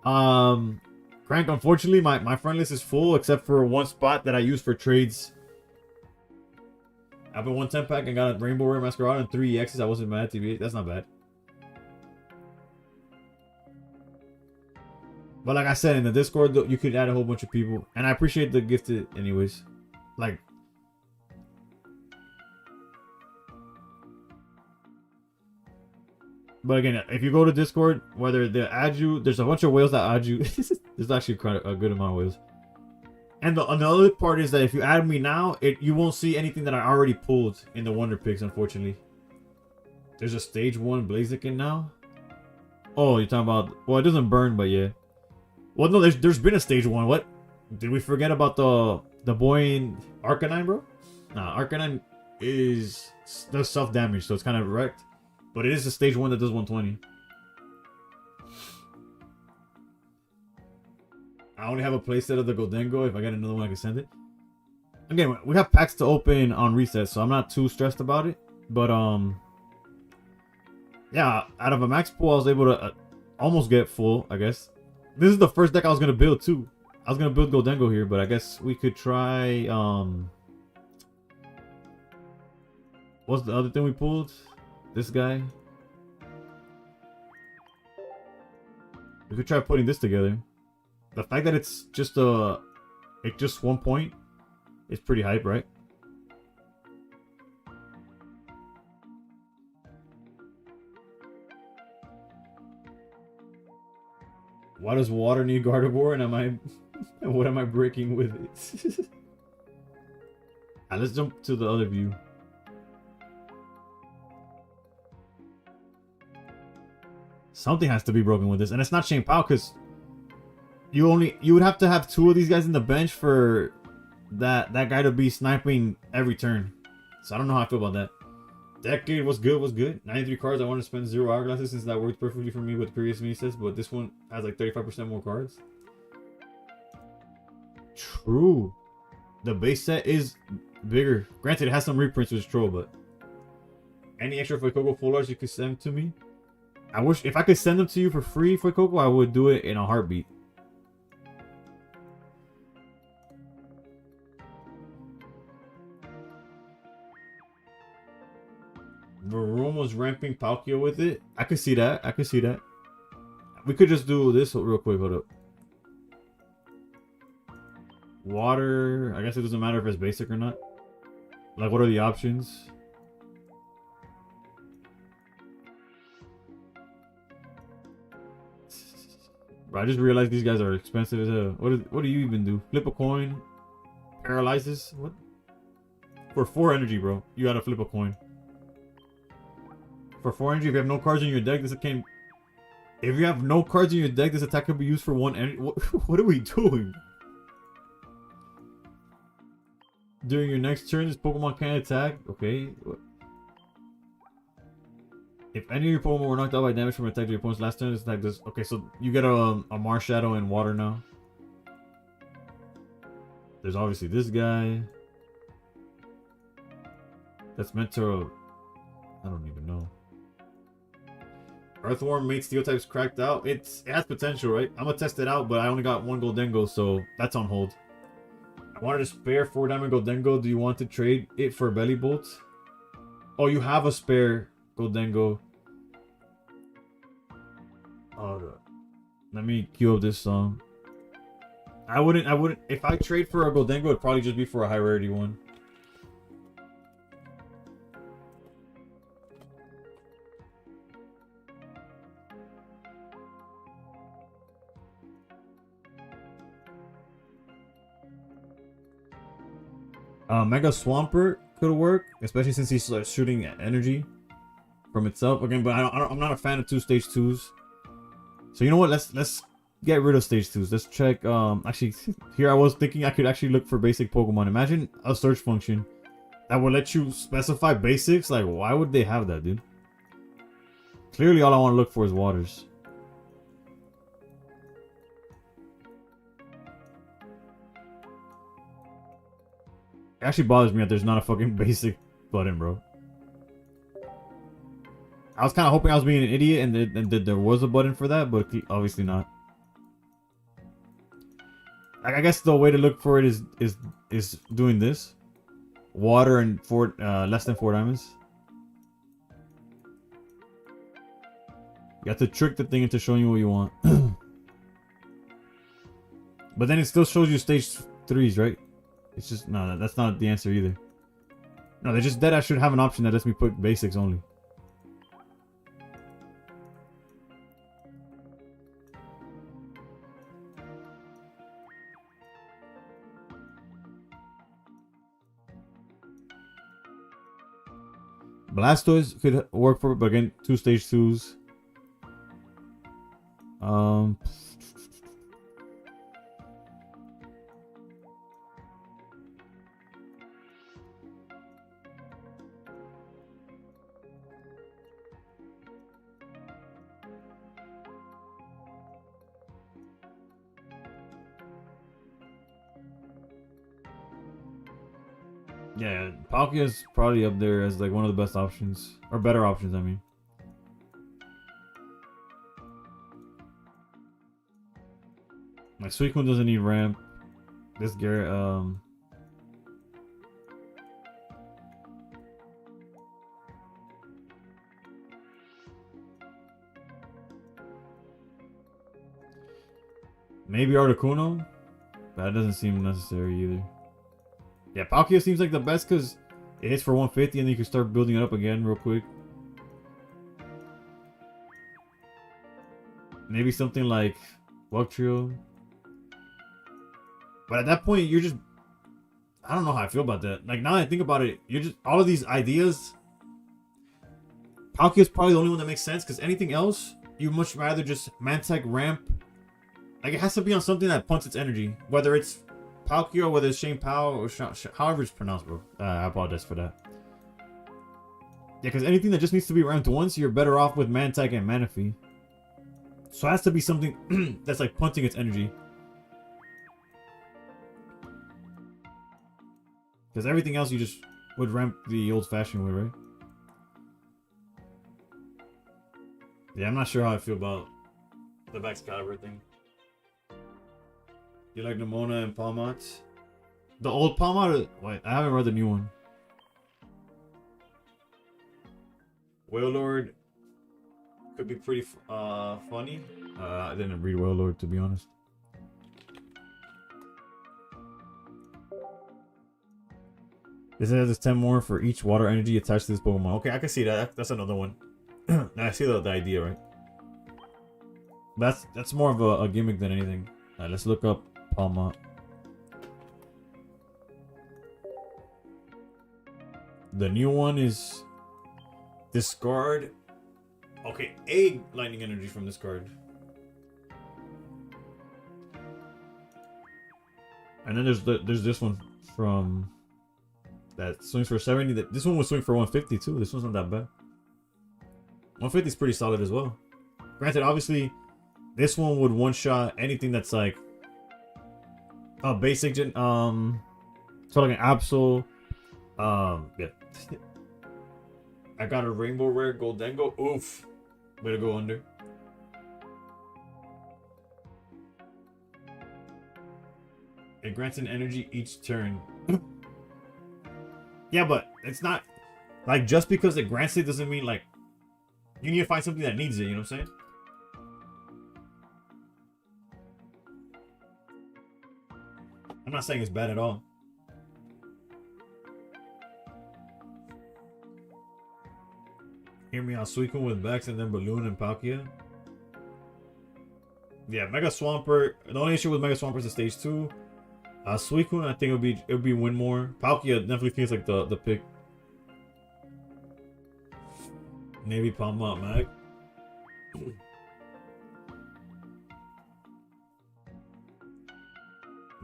Crank, unfortunately, my friend list is full except for 1 spot that I use for trades. I have a 110 pack and got a Rainbow Rare Masquerade and 3 EXs. I wasn't mad, TBH. That's not bad. But like I said, in the Discord, you could add a whole bunch of people. And I appreciate the gifted anyways. Like... But again, if you go to Discord, whether they add you, there's a bunch of whales that add you. There's actually quite a good amount of whales. And another part is that if you add me now, you won't see anything that I already pulled in the Wonder Picks, unfortunately. There's a stage 1 Blaziken now. Oh, you're talking about... Well, it doesn't burn, but yeah. Well, no, there's been a stage 1. What? Did we forget about the boy in Arcanine, bro? Nah, Arcanine does self damage, so it's kind of wrecked. But it is a stage 1 that does 120. I only have a playset of the Goldengo. If I get another one, I can send it. Again, we have packs to open on reset, so I'm not too stressed about it. But yeah, out of a max pool, I was able to almost get full, I guess. This is the first deck I was gonna build too. I was gonna build Goldengo here, but I guess we could try what's the other thing we pulled? This guy. We could try putting this together. The fact that it's just just 1 point is pretty hype, right? Why does water need Gardevoir, and what am I breaking with it? Alright, let's jump to the other view. Something has to be broken with this, and it's not Shane Pao, because you would have to have 2 of these guys in the bench for that guy to be sniping every turn. So I don't know how I feel about that. Decade was good. 93 cards. I want to spend 0 hourglasses since that worked perfectly for me with the previous mini sets, but this one has like 35% more cards. True. The base set is bigger. Granted, it has some reprints, which is troll, but any extra Fuecoco full arts you could send to me. I wish if I could send them to you for free, Fuecoco, I would do it in a heartbeat. Varun was ramping Palkia with it. I could see that. I could see that. We could just do this real quick. Hold up. Water. I guess it doesn't matter if it's basic or not. Like, what are the options? Bro, I just realized these guys are expensive as hell. What do you even do? Flip a coin? Paralyzes? What? For 4 energy, bro. You gotta flip a coin. For 4 energy, if you have no cards in your deck, this can... If you have no cards in your deck, this attack can be used for 1 energy. What are we doing? During your next turn, this Pokemon can attack. Okay. If any of your Pokemon were knocked out by damage from an attack to your opponent's last turn, this attack does... Okay, so you get a Marshadow and water now. There's obviously this guy. That's meant to... I don't even know. Earthworm made steel types cracked out. It has potential, right? I'm gonna test it out, but I only got 1 Goldengo, so that's on hold. I wanted to spare 4 Diamond Goldengo. Do you want to trade it for Belly Bolt? Oh, you have a spare Goldengo. Oh, let me queue up this song. I wouldn't. If I trade for a Goldengo, it'd probably just be for a high rarity one. Mega Swampert could work, especially since he's shooting energy from itself. Again, but I'm not a fan of 2 stage 2s. So you know what? Let's get rid of stage 2s. Let's check. Actually, here I was thinking I could actually look for basic Pokemon. Imagine a search function that would let you specify basics. Like, why would they have that, dude? Clearly, all I want to look for is waters. It actually bothers me that there's not a fucking basic button, bro. I was kind of hoping I was being an idiot and that there was a button for that, but obviously not. Like, I guess the way to look for it is doing this. Water and less than 4 diamonds. You have to trick the thing into showing you what you want. But then it still shows you stage 3s, right? It's just, no, that's not the answer either. No, they just dead. I should have an option that lets me put basics only. Blastoise could work for it, but again, 2 stage 2s. Yeah, Palkia's probably up there as like one of the best options. Or better options, I mean. Like Suicune doesn't need ramp. This Garrett, maybe Articuno? That doesn't seem necessary either. Yeah, Palkia seems like the best because it hits for 150 and then you can start building it up again real quick. Maybe something like Trio. But at that point, you're just... I don't know how I feel about that. Like, now that I think about it, you're just... All of these ideas... Palkia's probably the only one that makes sense because anything else, you'd much rather just Mantech ramp. Like, it has to be on something that punts its energy. Whether it's Palkia or whether it's Shane Pao or however it's pronounced, bro. I apologize for that. Yeah, because anything that just needs to be ramped once, you're better off with Mantech and Manaphy. So it has to be something that's like punting its energy. Because everything else you just would ramp the old-fashioned way, right? Yeah, I'm not sure how I feel about the Excalibur thing. You like Nemona and Palmot? The old Palmot? Wait, I haven't read the new one. Wailord could be pretty funny. I didn't read Wailord, to be honest. This has 10 more for each water energy attached to this Pokemon. Okay, I can see that. That's another one. I see the idea, right? That's more of a gimmick than anything. Alright, let's look up Palmot. The new one is discard. Okay, a lightning energy from this card. And then there's this one from that swings for 70. This one will swing for 150 too. This one's not that bad. 150 is pretty solid as well. Granted, obviously, this one would one-shot anything that's like a basic gen. So like an Absol. Yeah. I got a Rainbow Rare Goldengo. Oof. Way to go under. It grants an energy each turn. Yeah, but it's not like just because it grants it doesn't mean like you need to find something that needs it, you know what I'm saying? I'm not saying it's bad at all. Hear me out, Suicune with Vex and then Balloon and Palkia. Yeah, Mega Swampert. The only issue with Mega Swampert is the stage 2. Suicune, I think it would be win more. Palkia definitely feels like the pick. Maybe Palmot Mag.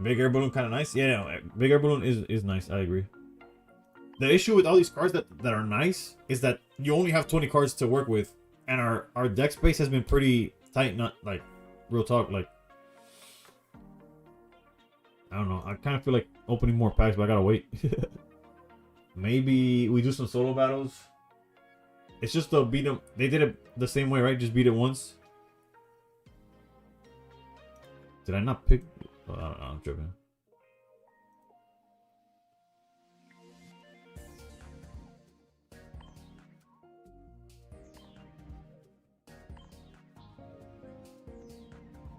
Big Air Balloon kind of nice. Yeah, no, Big Air Balloon is nice. I agree. The issue with all these cards that are nice is that you only have 20 cards to work with, and our deck space has been pretty tight. Not like real talk. Like I don't know. I kind of feel like opening more packs, but I gotta wait. Maybe we do some solo battles. It's just to beat them. They did it the same way, right? Just beat it once. Did I not pick? Oh, I'm tripping.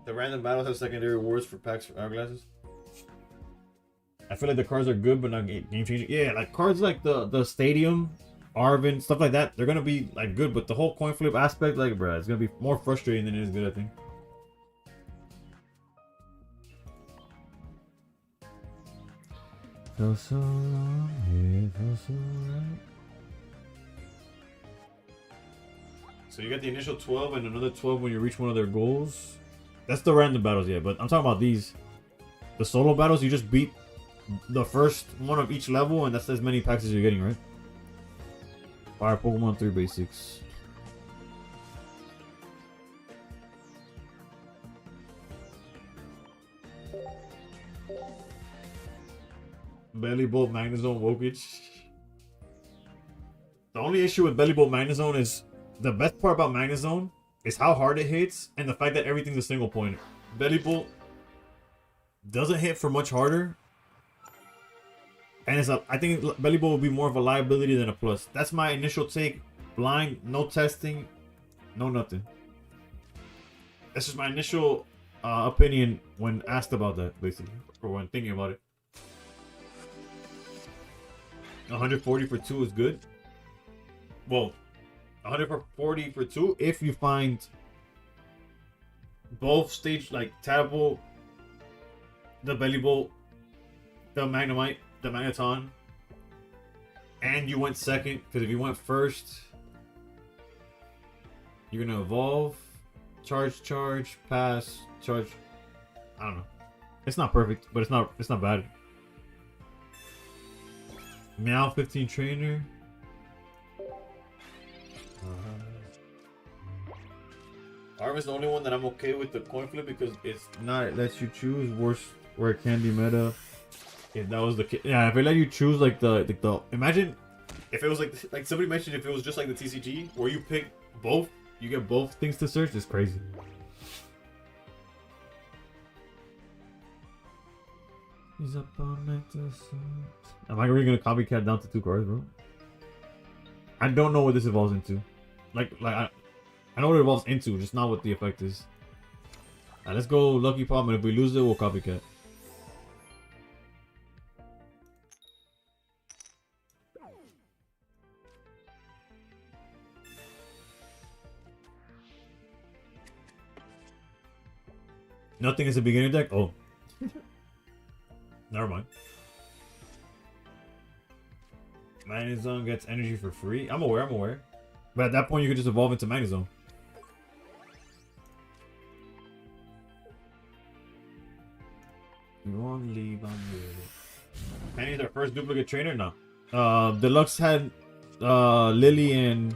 The random battles have secondary rewards for packs for hourglasses. I feel like the cards are good, but not game changing. Yeah, like cards like the Stadium, Arvin, stuff like that. They're gonna be like good, but the whole coin flip aspect, like, bro, it's gonna be more frustrating than it is good, I think. Feel so long, yeah, feel so right. So you got the initial 12 and another 12 when you reach one of their goals. That's the random battles, yeah. But I'm talking about these. The solo battles, you just beat the first one of each level, and that's as many packs as you're getting, right? Fire Pokemon 3 basics. Belly Bolt Magnezone Wokage. The only issue with Belly Bolt Magnezone is the best part about Magnezone is how hard it hits and the fact that everything's a single pointer. Belly Bolt doesn't hit for much harder. And I think Belly Bolt will be more of a liability than a plus. That's my initial take. Blind, no testing, no nothing. That's just my initial opinion when asked about that, basically, or when thinking about it. 140 for 2 is good. Well, 140 for 2 if you find both stage, like Tadpole, the Belly Bolt, the Magnemite, the Magneton, and you went second. Because if you went first, you're gonna evolve, charge, pass, charge. I don't know. It's not perfect, but it's not bad. Meow 15 trainer. Arm is the only one that I'm okay with the coin flip because it's not. It lets you choose worse where it can be meta. If that was the case, yeah. If it let you choose like the imagine if it was like somebody mentioned if it was just like the TCG where you pick both, you get both things to search. It's crazy. He's up on necklace. Am I really gonna copycat down to 2 cards, bro? I don't know what this evolves into. I know what it evolves into, just not what the effect is. Alright, let's go Lucky Pop, and if we lose it, we'll copycat. Nothing is a beginner deck? Oh. Never mind. Magnezone gets energy for free. I'm aware. But at that point, you could just evolve into Magnezone. You won't leave on you. Penny's our first duplicate trainer? No. Deluxe had Lily and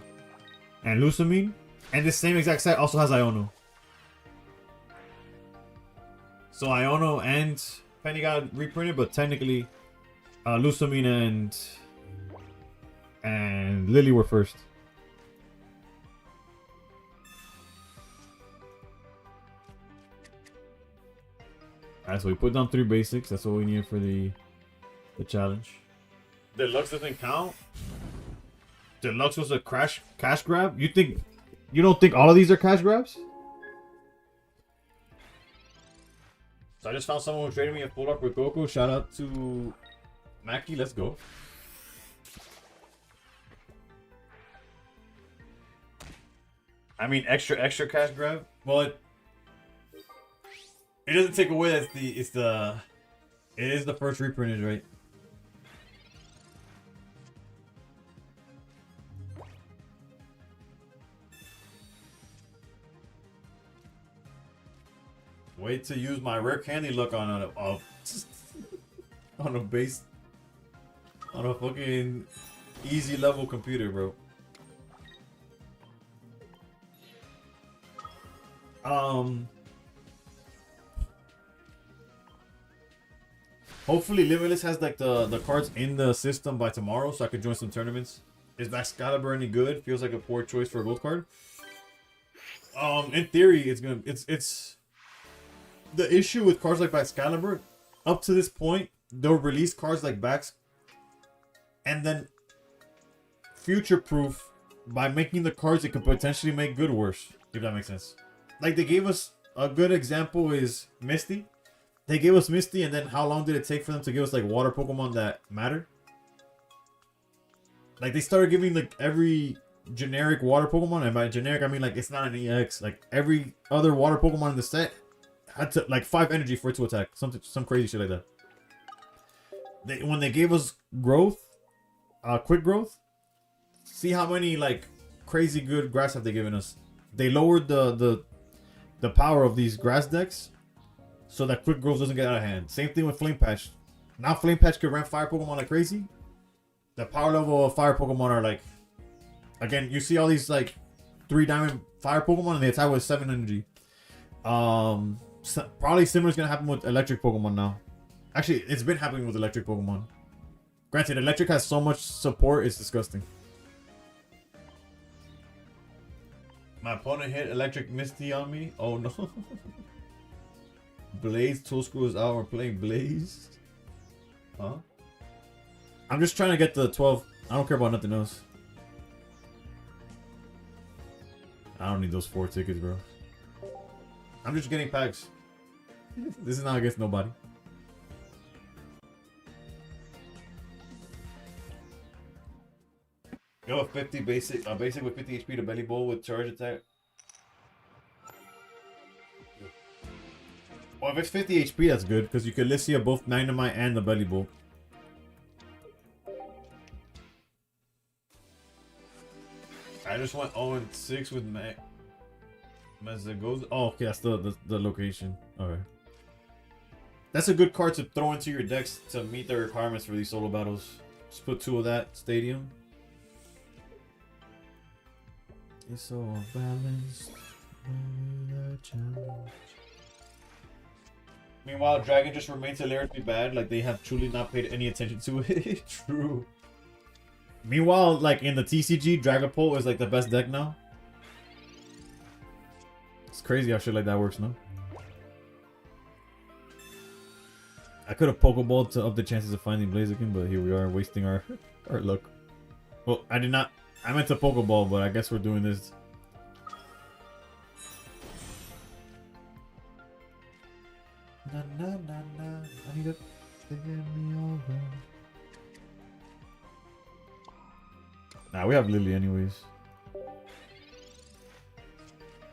Lusamine. And this same exact set also has Iono. So Iono and Penny got reprinted, but technically Lusamine and Lily were first. Alright, so we put down 3 basics. That's what we needed for the challenge. Deluxe doesn't count. Deluxe was a cash grab. You don't think all of these are cash grabs? So I just found someone who traded me a full up with Goku. Shout out to Mackie. Let's go. I mean, extra cash grab. Well, it doesn't take away that it is the first reprinted, right? Wait to use my rare candy luck on a on a fucking easy level computer, bro. Hopefully Limitless has like the cards in the system by tomorrow so I can join some tournaments. Is Excalibur any good? Feels like a poor choice for a gold card. In theory it's the issue with cards like Excalibur, up to this point, they'll release cards like Bax and then future-proof by making the cards it could potentially make good worse, if that makes sense. Like they gave us a good example is Misty. They gave us Misty, and then how long did it take for them to give us like water Pokemon that matter? Like they started giving like every generic water Pokemon, and by generic I mean like it's not an EX. Like every other water Pokemon in the set had to like 5 energy for it to attack. Some crazy shit like that. When they gave us growth, quick growth, see how many like crazy good grass have they given us? They lowered the power of these grass decks so that quick growth doesn't get out of hand. Same thing with Flame Patch. Now Flame Patch could ramp fire Pokemon like crazy. The power level of fire Pokemon are like, again, you see all these like 3 diamond fire Pokemon and they attack with 7 energy. Probably similar is gonna happen with electric Pokemon now. Actually, it's been happening with electric Pokemon. Granted, electric has so much support, it's disgusting. My opponent hit electric Misty on me. Oh no. Blaze, tool screws out. We're playing Blaze. Huh? I'm just trying to get the 12. I don't care about nothing else. I don't need those 4 tickets, bro. I'm just getting packs. This is not against nobody. Go a 50 basic, basic with 50 HP to belly bowl with charge attack. Well, if it's 50 HP, that's good because you can Lissia both Dynamite and the belly bowl. I just went 0-6 with Mac. Goes. Oh, okay, that's the location. Alright. That's a good card to throw into your decks to meet the requirements for these solo battles. Just put 2 of that stadium. It's all balanced. Meanwhile, Dragon just remains hilariously bad, like they have truly not paid any attention to it. True. Meanwhile, like in the TCG, Dragapult is like the best deck now. It's crazy how shit like that works, no? I could have Pokeballed to up the chances of finding Blaziken, but here we are wasting our luck. Well, I did not. I meant to Pokeball, but I guess we're doing this. Na na na na. I need to get me over. Nah, we have Lily anyways.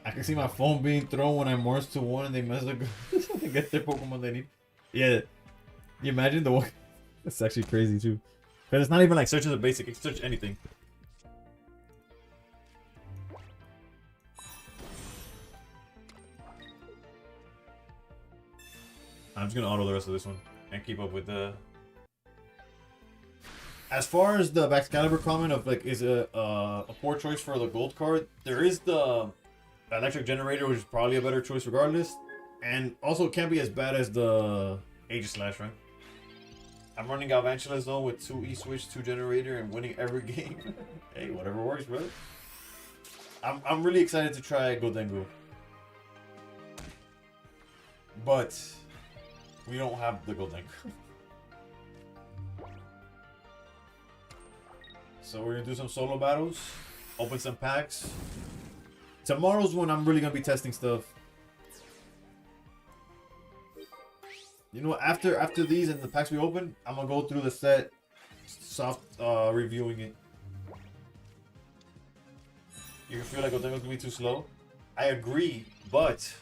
I can see my phone being thrown when I morse to 1 and they mess up and get their Pokemon they need. Yeah. You imagine the one? That's actually crazy too. Because it's not even like search as a basic, it can search anything. I'm just gonna auto the rest of this one and keep up with the. As far as the Excalibur comment of like, is a poor choice for the gold card, there is the electric generator, which is probably a better choice regardless, and also it can't be as bad as the Aegislash, right? I'm running Galvantula though with 2 E-Switch, 2 generator, and winning every game. Hey, whatever works, bro. I'm really excited to try Goldengo, but we don't have the Goldengo. So we're gonna do some solo battles, open some packs. Tomorrow's when I'm really gonna be testing stuff. You know, after these and the packs we open, I'm gonna go through the set, soft reviewing it. You feel like Goldengo's gonna be too slow? I agree, but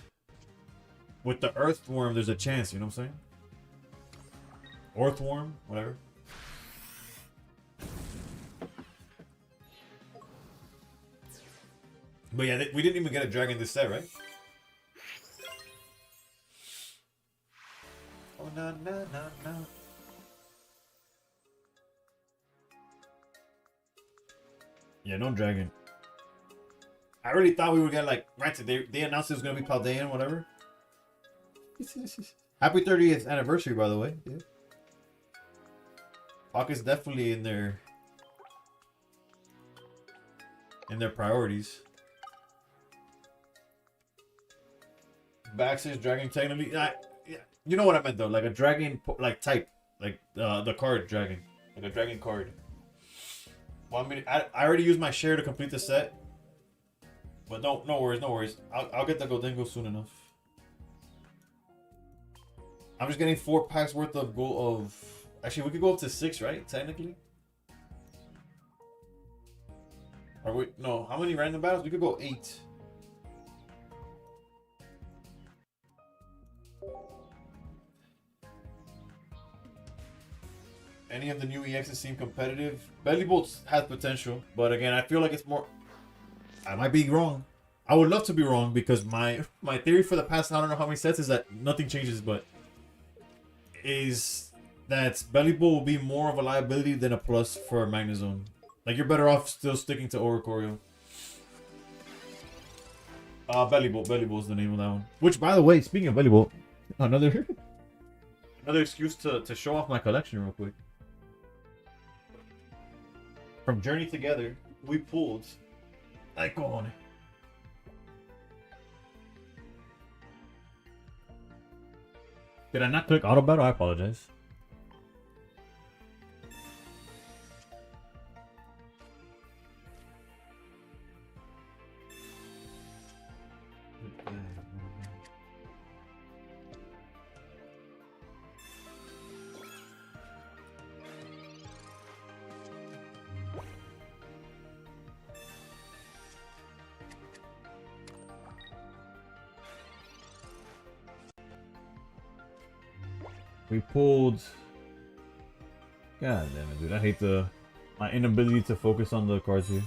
with the Earthworm, there's a chance. You know what I'm saying? Earthworm, whatever. But yeah, we didn't even get a dragon this set, right? Oh, no, no, no, no. Yeah, no dragon. I really thought we would get like, granted, they announced it was going to be Paldean, whatever. Happy 30th anniversary, by the way. Yeah. Pocket's definitely in their priorities. Backstage dragon technically, you know what I meant though, like a dragon like type, like the card dragon, like a dragon card. Well, I mean, I already used my share to complete the set, but no worries. I'll get the Goldengo soon enough. I'm just getting 4 packs worth of gold of. Actually, we could go up to 6, right? Technically. Or wait, no. How many random battles? We could go 8. Any of the new EXs seem competitive. Bellybolts has potential, but again, I feel like it's more. I might be wrong. I would love to be wrong because my theory for the past I don't know how many sets is that nothing changes, but is that Bellybolt will be more of a liability than a plus for Magnezone. Like you're better off still sticking to Oricorio. Bellybolt is the name of that one. Which, by the way, speaking of Bellybolt, another excuse to show off my collection real quick. from Journey Together, we pulled. Ay, cojones. Did I not click auto battle? I apologize. We pulled. God damn it, dude! I hate my inability to focus on the cards here.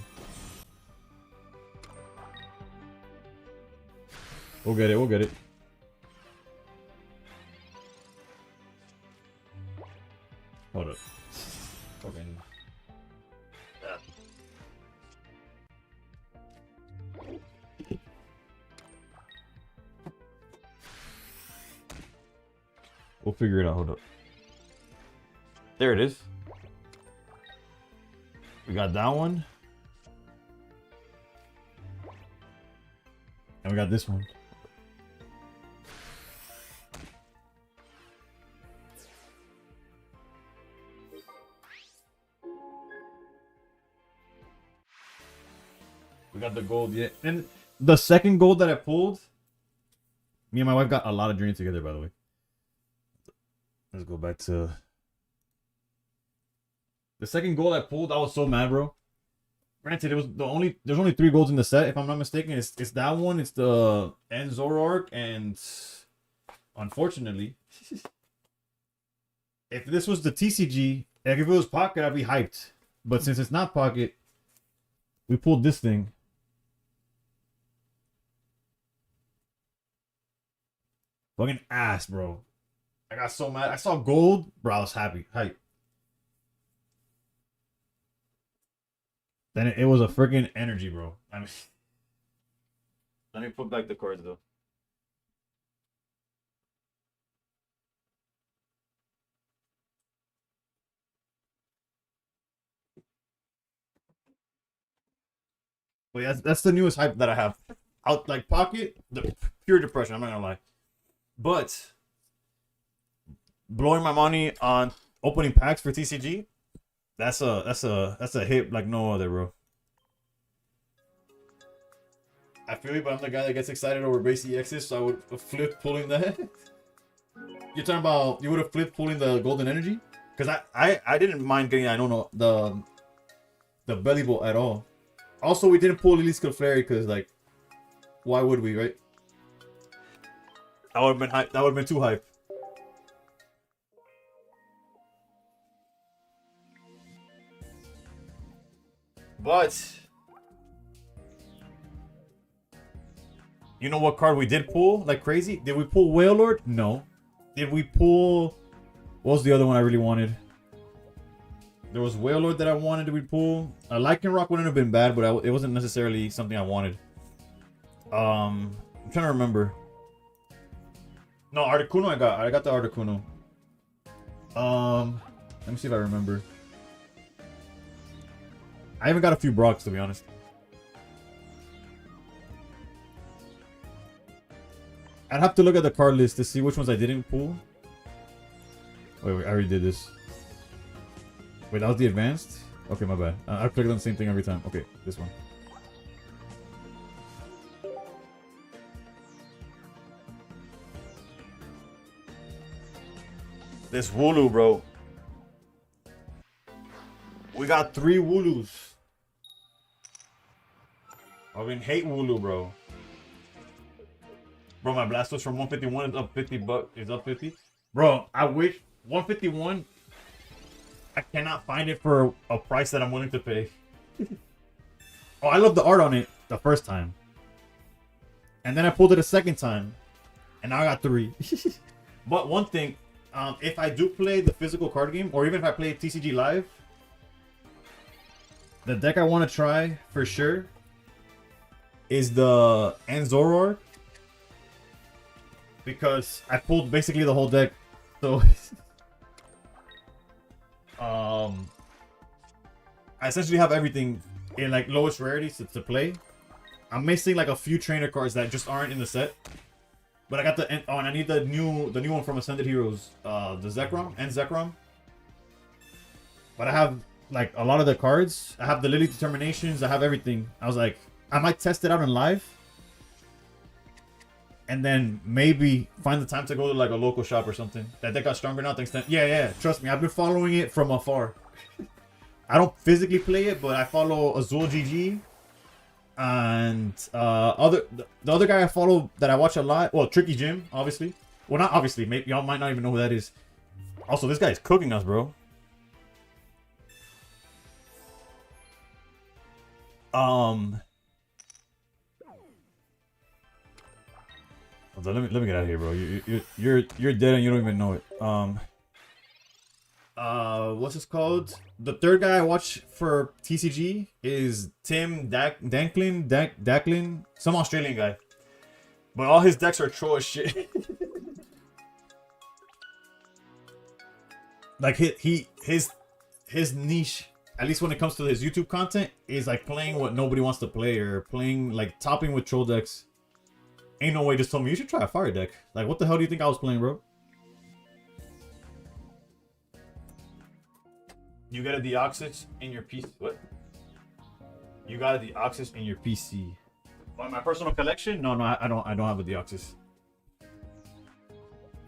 We'll get it. We'll get it. Hold up. Okay. We'll figure it out. Hold up. There it is. We got that one. And we got this one. We got the gold, yeah. And the second gold that I pulled, me and my wife got a lot of Journey Together, by the way. Let's go back to the second gold I pulled. I was so mad, bro. Granted, it was there's only 3 golds in the set, if I'm not mistaken. It's that one, it's the End Zoroark, and unfortunately, if this was the TCG, like if it was pocket, I'd be hyped. But since it's not pocket, we pulled this thing. Fucking ass, bro. I got so mad. I saw gold, bro. I was happy. Hype. Then it was a freaking energy, bro. I mean, let me put back the cards, though. But yeah, that's the newest hype that I have. Out like pocket, the pure depression. I'm not gonna lie, but blowing my money on opening packs for TCG, that's a hit like no other, bro. I feel you, but I'm the guy that gets excited over base EXs, so I would flip pulling that. You're talking about you would have flipped pulling the golden energy? Because I didn't mind getting the belly bolt at all. Also, we didn't pull Lily's Clefairy because like, why would we, right? That would have been hype. That would have been too hype. But you know what card we did pull like crazy? Did we pull Whale Lord? No. Did we pull? What was the other one I really wanted? There was Whale Lord that I wanted. Did we pull? Lycanroc wouldn't have been bad, but it wasn't necessarily something I wanted. I'm trying to remember. No, Articuno I got the Articuno. Let me see if I remember. I even got a few Brocks, to be honest. I'd have to look at the card list to see which ones I didn't pull. Wait, I already did this. Wait, that was the advanced? Okay, my bad. I clicked on the same thing every time. Okay, this one. This Wooloo, bro. We got 3 Wooloos. I mean, hate Wooloo, bro. Bro, my Blastoise from 151 is up 50 bucks. Is up 50. Bro, I wish 151. I cannot find it for a price that I'm willing to pay. Oh, I love the art on it the first time. And then I pulled it a second time. And now I got 3. But one thing, if I do play the physical card game, or even if I play TCG Live, the deck I want to try for sure is the Anzoror, because I pulled basically the whole deck. So I essentially have everything in like lowest rarity to play. I'm missing like a few trainer cards that just aren't in the set. But I got the and I need the new one from Ascended Heroes, the Zekrom and Zekrom. But I have like a lot of the cards. I have the Lily Determinations. I have everything. I was like, I might test it out in live, and then maybe find the time to go to like a local shop or something. That deck got stronger now thanks to yeah. Trust me, I've been following it from afar. I don't physically play it, but I follow Azul GG. And the other guy I follow that I watch a lot, well, Tricky Jim, obviously. Well, not obviously, maybe y'all might not even know who that is. Also, this guy is cooking us, bro. Let me get out of here, bro. You're dead and you don't even know it. What's this called? The third guy I watch for TCG is Tim Dacklin, some Australian guy. But all his decks are troll as shit. Like his niche, at least when it comes to his YouTube content, is like playing what nobody wants to play or playing like topping with troll decks. Ain't no way just told me you should try a fire deck. Like what the hell do you think I was playing, bro? You got a Deoxys in your PC. What? You got a Deoxys in your PC. On my personal collection? No, I don't have a Deoxys.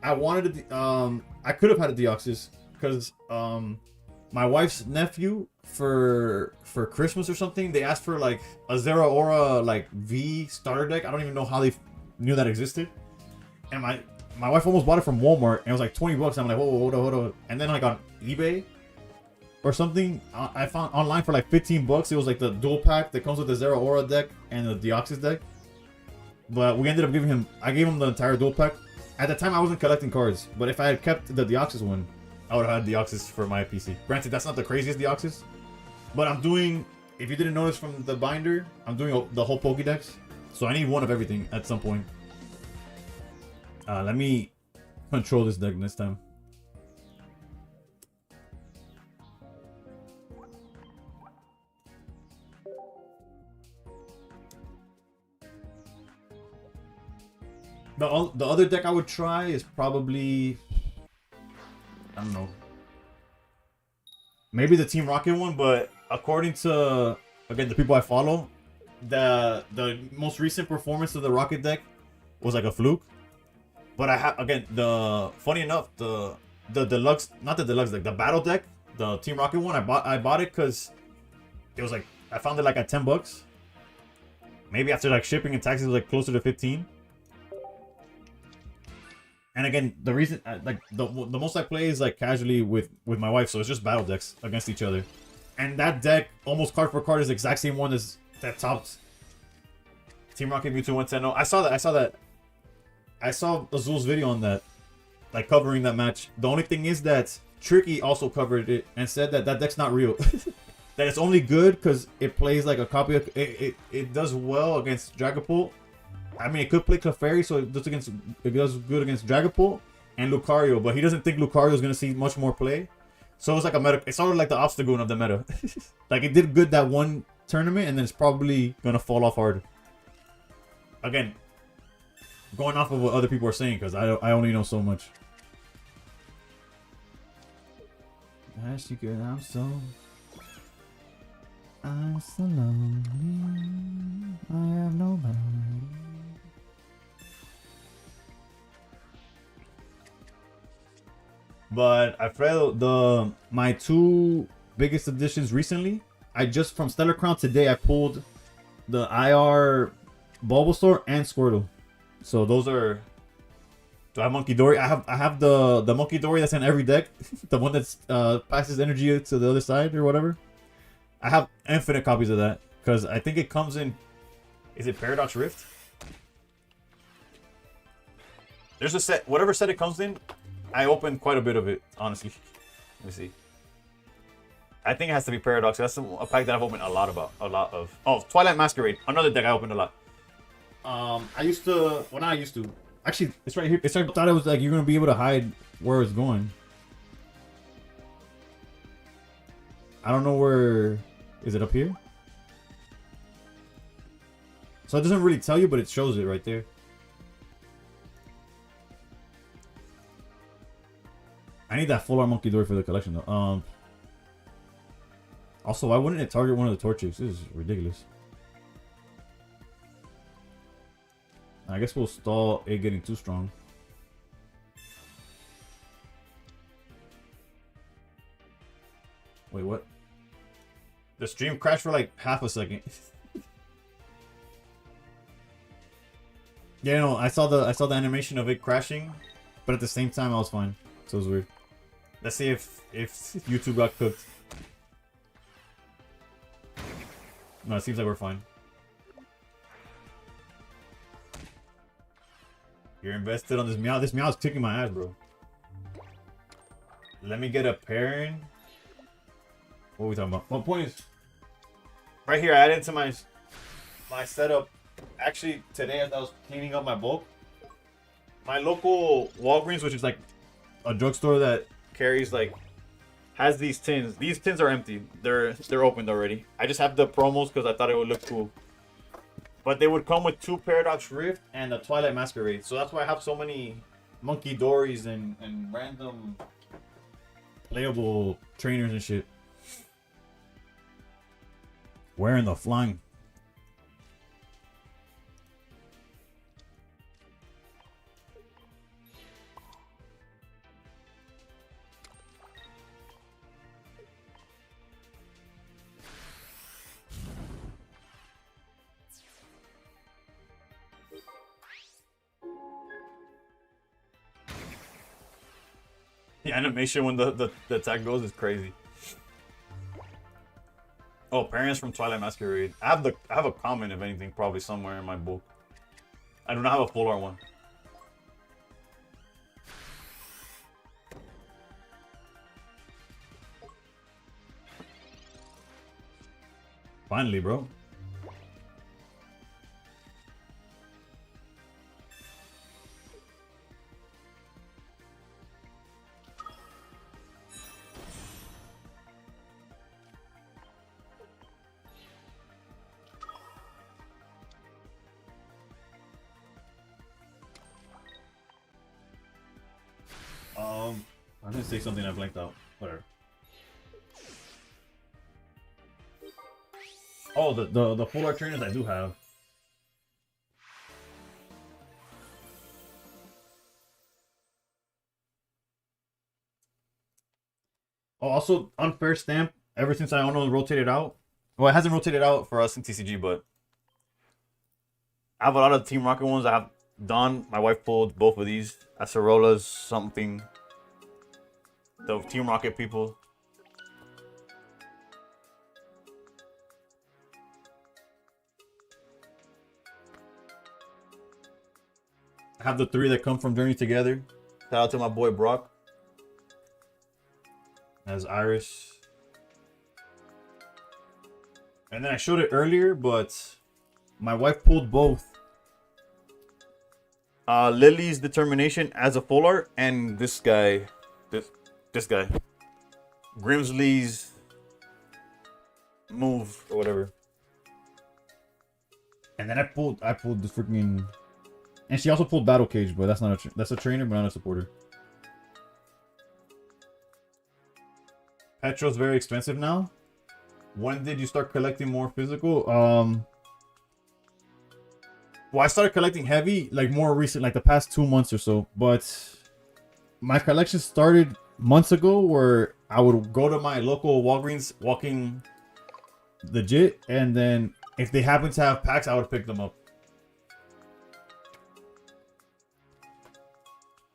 I wanted I could have had a Deoxys because my wife's nephew for Christmas or something, they asked for like a Zera Aura like V starter deck. I don't even know how they knew that existed. And my wife almost bought it from Walmart and it was like 20 bucks. I'm like, whoa, hold on. And then like on eBay or something, I found online for like 15 bucks. It was like the dual pack that comes with the Zera Aura deck and the Deoxys deck. But we ended up I gave him the entire dual pack. At the time, I wasn't collecting cards, but if I had kept the Deoxys one, I would have had Deoxys for my PC. Granted, that's not the craziest Deoxys, but I'm doing, if you didn't notice from the binder, I'm doing the whole Pokédex. So I need one of everything at some point. Let me control this deck next time. The other deck I would try is probably, I don't know, maybe the Team Rocket one, but according to, again, the people I follow, the most recent performance of the Rocket deck was like a fluke. But I have, again, funny enough, the deluxe, not the deluxe deck, the battle deck, the Team Rocket one, I bought it because it was like, I found it like at 10 bucks. Maybe after like shipping and taxes, like closer to 15. And again, the reason, like the most I play is like casually with my wife, so it's just battle decks against each other. And that deck, almost card for card, is the exact same one as that topped Team Rocket Mewtwo 110. I saw that. I saw Azul's video on that, like covering that match. The only thing is that Tricky also covered it and said that that deck's not real. That it's only good because it plays like a copy of it does well against Dragapult. I mean, it could play Clefairy, so it does good against Dragapult and Lucario, but he doesn't think Lucario is gonna see much more play. So it's like a meta. It's sort of like the Obstagoon of the meta. Like it did good that one tournament, and then it's probably gonna fall off hard. Again, going off of what other people are saying, because I only know so much. I'm so lonely. I have nobody. But Alfredo, my two biggest additions recently, from Stellar Crown today, I pulled the IR Bulbasaur and Squirtle. So those are. Do I have Monkey Dory? I have the Monkey Dory that's in every deck, the one that's passes energy to the other side or whatever. I have infinite copies of that because I think it comes in. Is it Paradox Rift? There's a set, whatever set it comes in. I opened quite a bit of it, honestly. Let me see. I think it has to be Paradox. That's a pack that I've opened a lot of. Oh, Twilight Masquerade, another deck I opened a lot. I used to. Well, not I used to. Actually, it's right here. I thought it was like you're gonna be able to hide where it's going. I don't know where. Is it up here? So it doesn't really tell you, but it shows it right there. I need that full art monkey dory for the collection though. Also, why wouldn't it target one of the torches? This is ridiculous. I guess we'll stall it getting too strong. Wait, what? The stream crashed for like half a second. Yeah, no, I saw the animation of it crashing, but at the same time I was fine. So it was weird. Let's see if YouTube got cooked. No, it seems like we're fine. You're invested on this meow. This meow is kicking my ass, bro. Let me get a pairing. What are we talking about? What point is... Right here, I added to my setup. Actually, today as I was cleaning up my bulk, my local Walgreens, which is like a drugstore that carries like, has these tins. These tins are empty. They're opened already. I just have the promos because I thought it would look cool. But they would come with 2 Paradox Rift and a Twilight Masquerade. So that's why I have so many Monkey Dories and random playable trainers and shit. Where in the flying? The animation when the attack goes is crazy. Oh, parents from Twilight Masquerade. I have a comment, if anything, probably somewhere in my book. I do not have a full art one. Finally, bro. I'm gonna say something I blanked out. Whatever. Oh, the full art trainers I do have. Oh, also unfair stamp. Ever since I own it rotated out. Well, it hasn't rotated out for us in TCG, but I have a lot of Team Rocket ones. I have Dawn. My wife pulled both of these. Acerolas, something. The Team Rocket people. I have the 3 that come from Journey Together. Shout out to my boy Brock. As Iris. And then I showed it earlier, but my wife pulled both. Lily's Determination as a full art, and this guy. This guy. Grimsley's Move or whatever. And then I pulled the freaking, and she also pulled Battle Cage, but that's not that's a trainer, but not a supporter. Petro's very expensive now. When did you start collecting more physical? Well, I started collecting heavy like more recent, like the past 2 months or so. But my collection started months ago, where I would go to my local Walgreens walking legit, and then if they happen to have packs, I would pick them up.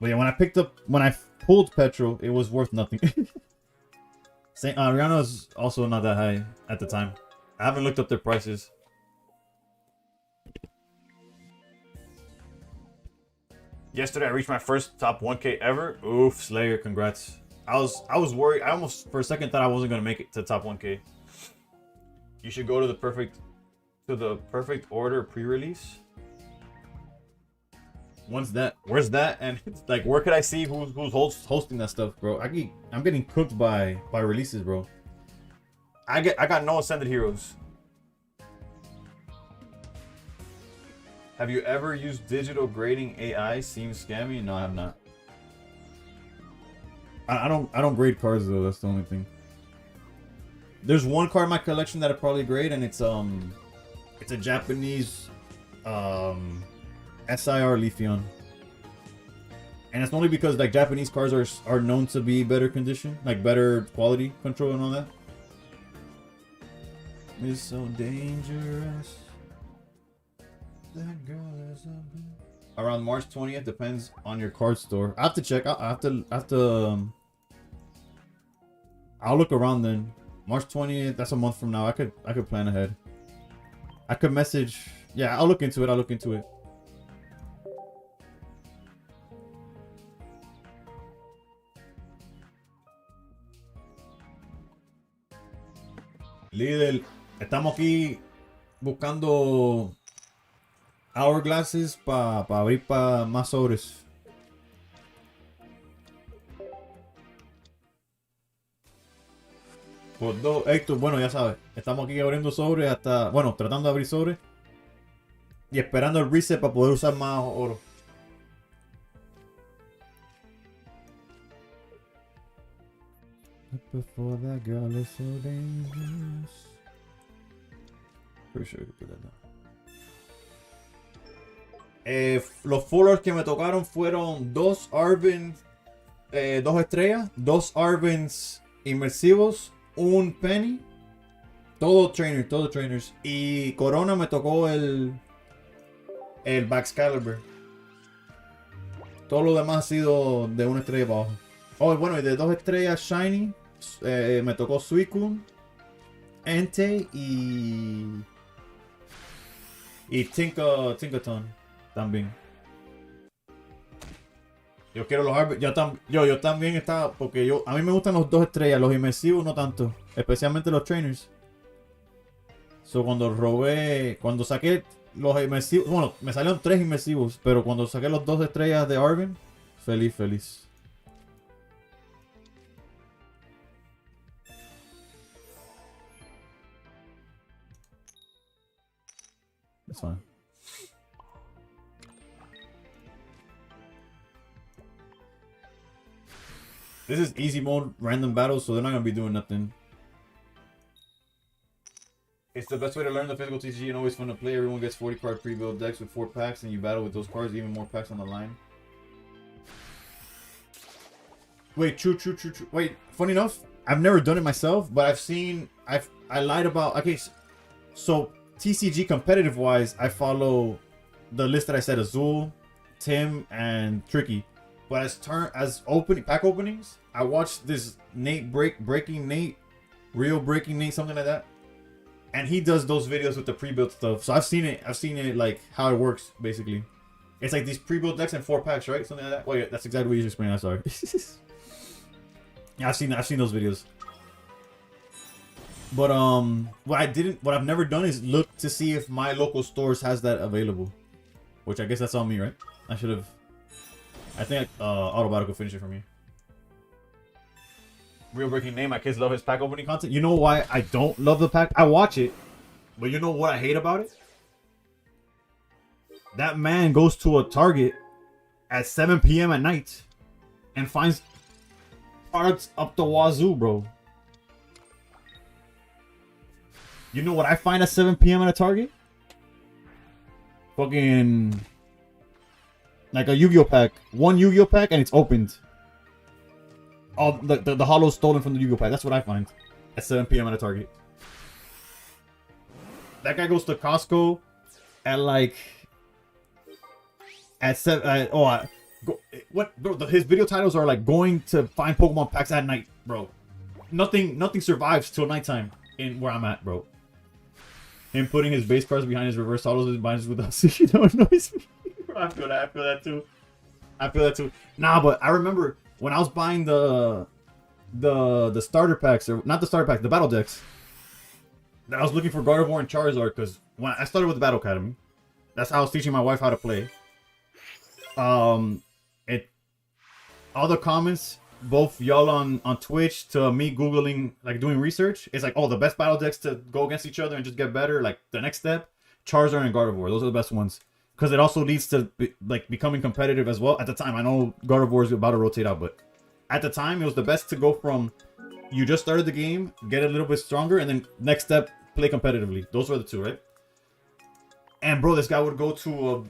But yeah, when I pulled Petro, it was worth nothing. Rihanna is also not that high at the time. I haven't looked up their prices. Yesterday I reached my first top 1K ever. Oof, Slayer, congrats. I was worried. I almost for a second thought I wasn't gonna make it to top 1K. You should go to the perfect order pre-release. When's that? Where's that? And it's like, where could I see who's hosting that stuff, bro? I'm getting cooked by releases, bro. I got no ascended heroes. Have you ever used digital grading AI? Seems scammy. No, I have not. I don't grade cards though. That's the only thing. There's one card in my collection that I probably grade, and it's a Japanese SIR Leafeon. And it's only because like Japanese cards are known to be better condition, like better quality control and all that. It's so dangerous. That girl is a... Around March 20th, depends on your card store. I have to check. I have to. I'll look around then. March 20th. That's a month from now. I could plan ahead. I could message. Yeah, I'll look into it. I'll look into it. Líder, estamos aquí buscando hourglasses para abrir para más sobres. Por dos, Héctor, bueno, ya sabes, estamos aquí abriendo sobres hasta, bueno, tratando de abrir sobres y esperando el reset para poder usar más oro. Before that girl is so dangerous. Pretty sure I could put that down. Los full que me tocaron fueron dos Arvins, 2 estrellas, 2 Arvins inmersivos, un Penny, todo trainers. Y Corona me tocó el Baxcalibur. Todo lo demás ha sido de 1 estrella para abajo. Oh, bueno, y de 2 estrellas Shiny, me tocó Suicune, Entei y Tinkaton también. Yo quiero los Arvin. Yo también estaba, porque a mí me gustan los 2 estrellas, los inmersivos no tanto, especialmente los trainers. So cuando saqué los inmersivos, bueno, me salieron 3 inmersivos, pero cuando saqué los 2 estrellas de Arvin, feliz. That's fine. This is easy mode, random battles, so they're not gonna be doing nothing. It's the best way to learn the physical TCG and always fun to play. Everyone gets 40 card pre-built decks with 4 packs, and you battle with those cards, even more packs on the line. Wait, true. Wait, funny enough, I've never done it myself, but I lied about. Okay, so TCG competitive wise, I follow the list that I said: Azul, Tim, and Tricky. But as pack openings, I watched this Breaking Nate, something like that, and he does those videos with the pre-built stuff. So I've seen it like how it works basically. It's like these pre-built decks and 4 packs, right? Something like that. Wait, that's exactly what you just explained. I'm sorry. Yeah, I've seen those videos. But what I've never done is look to see if my local stores has that available, which I guess that's on me, right? I should have. I think Autobot could finish it for me. Real breaking name. My kids love his pack opening content. You know why I don't love the pack? I watch it, but you know what I hate about it? That man goes to a Target at 7 p.m. at night and finds cards up the wazoo, bro. You know what I find at 7 p.m. at a Target? Fucking like a Yu-Gi-Oh pack. One Yu-Gi-Oh pack and it's opened. All the hollows stolen from the Yu-Gi-Oh pack. That's what I find at 7 p.m. at a Target. That guy goes to Costco at like at 7. What? Bro, his video titles are like going to find Pokemon packs at night, bro. Nothing survives till nighttime in where I'm at, bro. Him putting his base cards behind his reverse hollows and binds with us. You know, annoys me. I feel that too. Nah, but I remember when I was buying the starter packs, or not the starter packs, the battle decks. That I was looking for Gardevoir and Charizard because when I started with the Battle Academy, that's how I was teaching my wife how to play. All the comments both y'all on Twitch to me googling, like doing research, it's like, oh, the best battle decks to go against each other and just get better. Like the next step, Charizard and Gardevoir. Those are the best ones because it also leads to becoming competitive as well. At the time, I know Gardevoir is about to rotate out, but at the time, it was the best to go from you just started the game, get a little bit stronger, and then next step, play competitively. Those were the two, right? And bro, this guy would go to a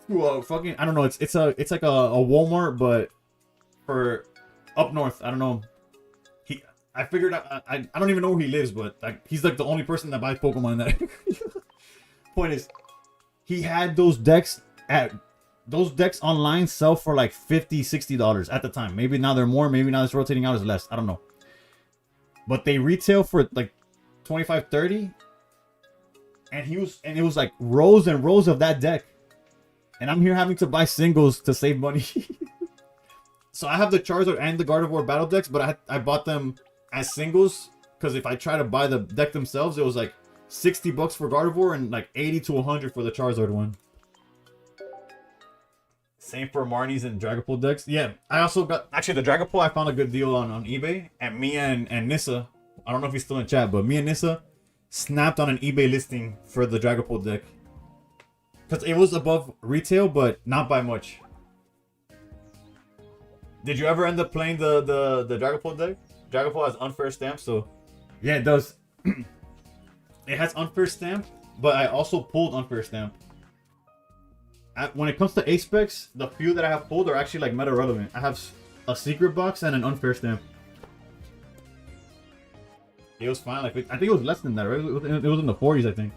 to a fucking, I don't know, it's like a Walmart, but for up north. I don't know. I figured out, I don't even know where he lives, but like he's like the only person that buys Pokemon in that area. Point is, he had those decks online sell for like $50-$60 at the time. Maybe now they're more, maybe now it's rotating out as less. I don't know. But they retail for like $25-$30. And it was like rows and rows of that deck. And I'm here having to buy singles to save money. So I have the Charizard and the Gardevoir battle decks, but I bought them as singles because if I try to buy the deck themselves, it was like $60 for Gardevoir and like 80 to 100 for the Charizard one. Same for Marnie's and Dragapult decks. Yeah, I also got, actually the Dragapult I found a good deal on eBay, and me and Nissa, I don't know if he's still in chat, but me and Nissa snapped on an eBay listing for the Dragapult deck. Because it was above retail, but not by much. Did you ever end up playing the Dragapult deck? Dragapult has unfair stamp, so yeah, it does. It has unfair stamp, but I also pulled unfair stamp. When it comes to A-Specs, the few that I have pulled are actually like meta relevant. I have a secret box and an unfair stamp. It was fine. Like I think it was less than that, right? It was in the 40s, I think.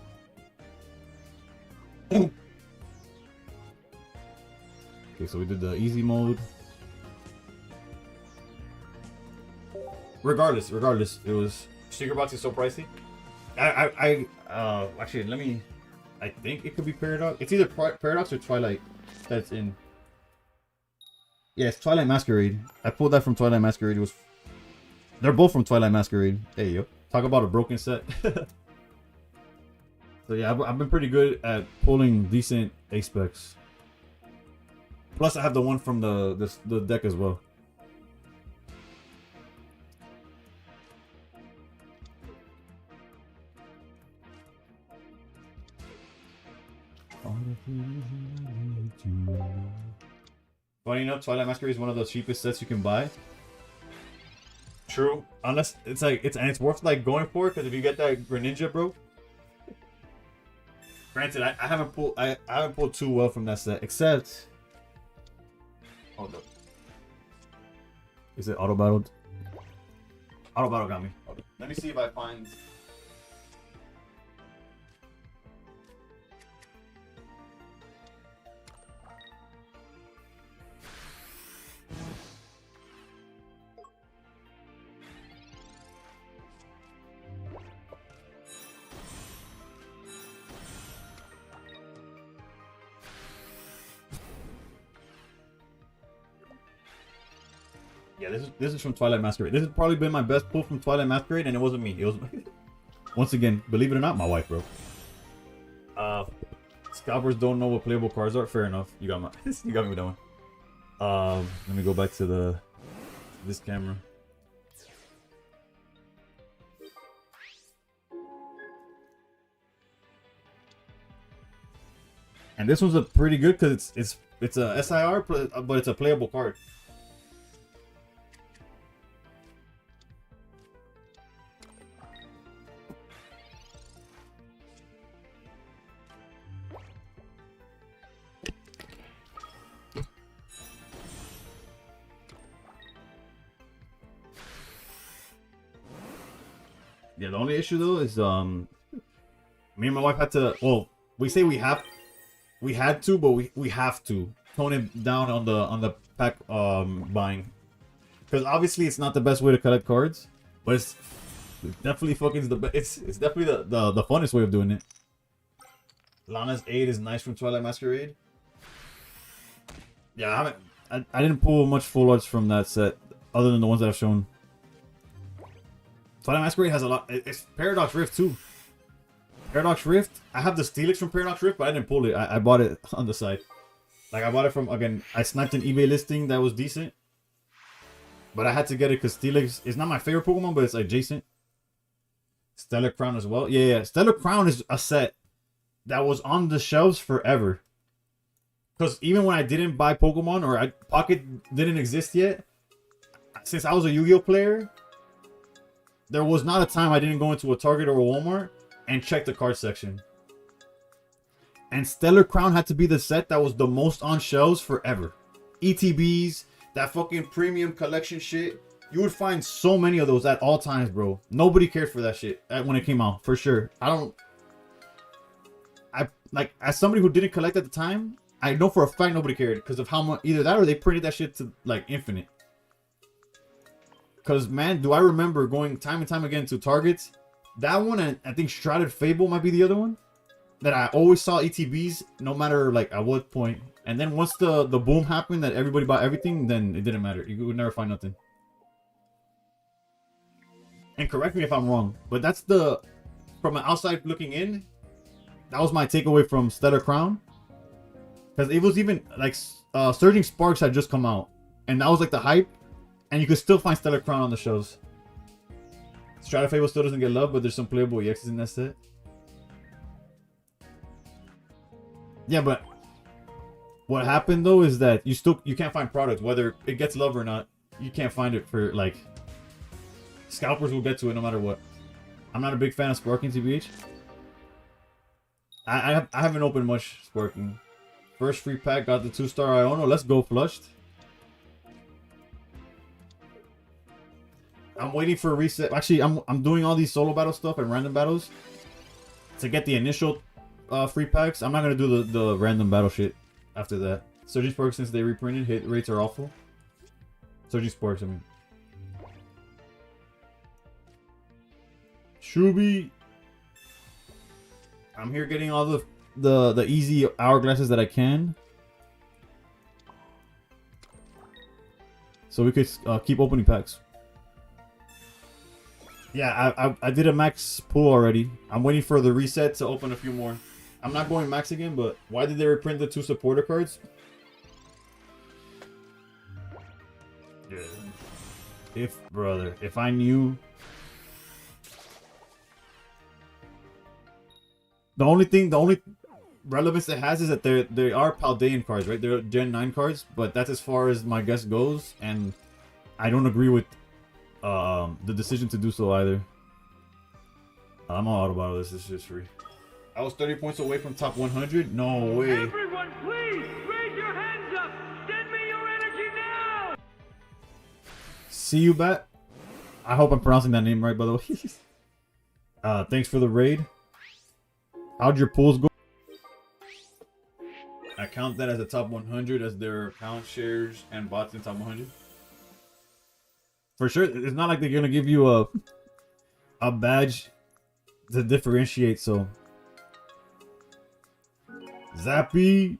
Okay, so we did the easy mode. Regardless, it was secret box is so pricey. Actually, let me. I think it could be Paradox. It's either Paradox or Twilight that's in. Yeah, it's Twilight Masquerade. I pulled that from Twilight Masquerade. It was. They're both from Twilight Masquerade. Hey, yo. Talk about a broken set. So yeah, I've been pretty good at pulling decent A-Specs. Plus, I have the one from the deck as well. Funny enough, Twilight Masquerade is one of the cheapest sets you can buy. True, unless it's like it's worth like going for it because if you get that Greninja, bro. Granted, I haven't pulled too well from that set, except. Hold up. Is it auto battled? Auto battle got me. Let me see if I find. Yeah, this is from Twilight Masquerade. This has probably been my best pull from Twilight Masquerade, and it wasn't me. It was once again, believe it or not, my wife, bro. Scalpers don't know what playable cards are. Fair enough. You got me with that one. Let me go back to this camera. And this one's a pretty good because it's a SIR, but it's a playable card. Yeah, the only issue though is me and my wife had to, well, we say we had to, but we have to tone it down on the pack buying. Because obviously it's not the best way to collect cards, but it's definitely fucking it's definitely the funnest way of doing it. Lana's 8 is nice from Twilight Masquerade. Yeah, I didn't pull much full arts from that set other than the ones that I've shown. Twilight Masquerade has a lot. It's Paradox Rift too. Paradox Rift. I have the Steelix from Paradox Rift, but I didn't pull it. I bought it on the side. Like I bought it from, again, I sniped an eBay listing that was decent. But I had to get it because Steelix is not my favorite Pokemon, but it's adjacent. Stellar Crown as well. Yeah. Stellar Crown is a set that was on the shelves forever. Because even when I didn't buy Pokemon or Pocket didn't exist yet, since I was a Yu-Gi-Oh player, there was not a time I didn't go into a Target or a Walmart and check the card section. And Stellar Crown had to be the set that was the most on shelves forever. ETBs, that fucking premium collection shit. You would find so many of those at all times, bro. Nobody cared for that shit when it came out, for sure. Like, as somebody who didn't collect at the time, I know for a fact nobody cared because of how much, either that or they printed that shit to like infinite. Because, man, do I remember going time and time again to Targets. That one, and I think Shrouded Fable might be the other one. That I always saw ETBs no matter like at what point. And then once the boom happened that everybody bought everything, then it didn't matter. You would never find nothing. And correct me if I'm wrong, but that's from an outside looking in, that was my takeaway from Stellar Crown. Because it was even like Surging Sparks had just come out. And that was like the hype. And you could still find Stellar Crown on the shows. Stratafable still doesn't get love, but there's some playable EXs in that set. Yeah, but what happened though is that you can't find products, whether it gets love or not. You can't find it for like scalpers will get to it no matter what. I'm not a big fan of Sparking, TBH. I haven't opened much Sparking. First free pack got the 2-star Iono. Let's go flushed. I'm waiting for a reset. Actually, I'm doing all these solo battle stuff and random battles to get the initial free packs. I'm not gonna do the random battle shit after that. Surging Sparks, since they reprinted, hit rates are awful. Surging Sparks, I mean. Shubi. I'm here getting all the easy hourglasses that I can. So we could keep opening packs. Yeah, I did a max pull already. I'm waiting for the reset to open a few more. I'm not going max again, but why did they reprint the 2 supporter cards? Yeah. If I knew. The only relevance it has is that they are Paldean cards, right? They're Gen 9 cards, but that's as far as my guess goes, and I don't agree with the decision to do so either. I'm all out about this. This is just free. I was 30 points away from top 100. No way. Everyone, please raise your hands up. Send me your energy now. See you, Bat. I hope I'm pronouncing that name right, by the way. Thanks for the raid. How'd your pools go? I count that as a top 100 as their account shares and bots in top 100. For sure, it's not like they're gonna give you a badge to differentiate. So, Zappy,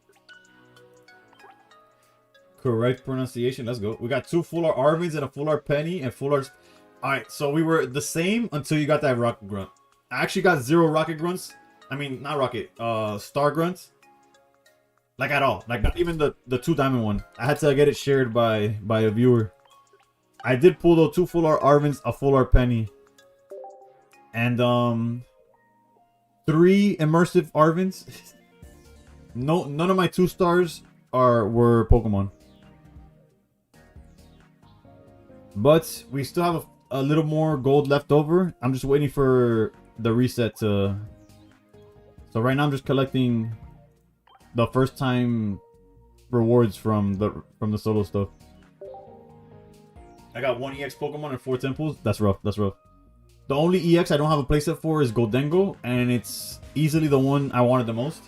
correct pronunciation. Let's go. We got 2 full art Arvins and a full art Penny and full art. All right, so we were the same until you got that Rocket Grunt. I actually got 0 Rocket Grunts. I mean, not Rocket, Star Grunts. Like at all. Like not even the 2 diamond one. I had to get it shared by a viewer. I did pull though 2 full art Arvins, a full art Penny, and 3 immersive Arvins. No, none of my 2 stars were Pokemon. But we still have a little more gold left over. I'm just waiting for the reset to. So right now I'm just collecting the first time rewards from the solo stuff. I got 1 EX Pokemon and 4 temples. That's rough. That's rough. The only EX I don't have a playset for is Goldengo, and it's easily the one I wanted the most.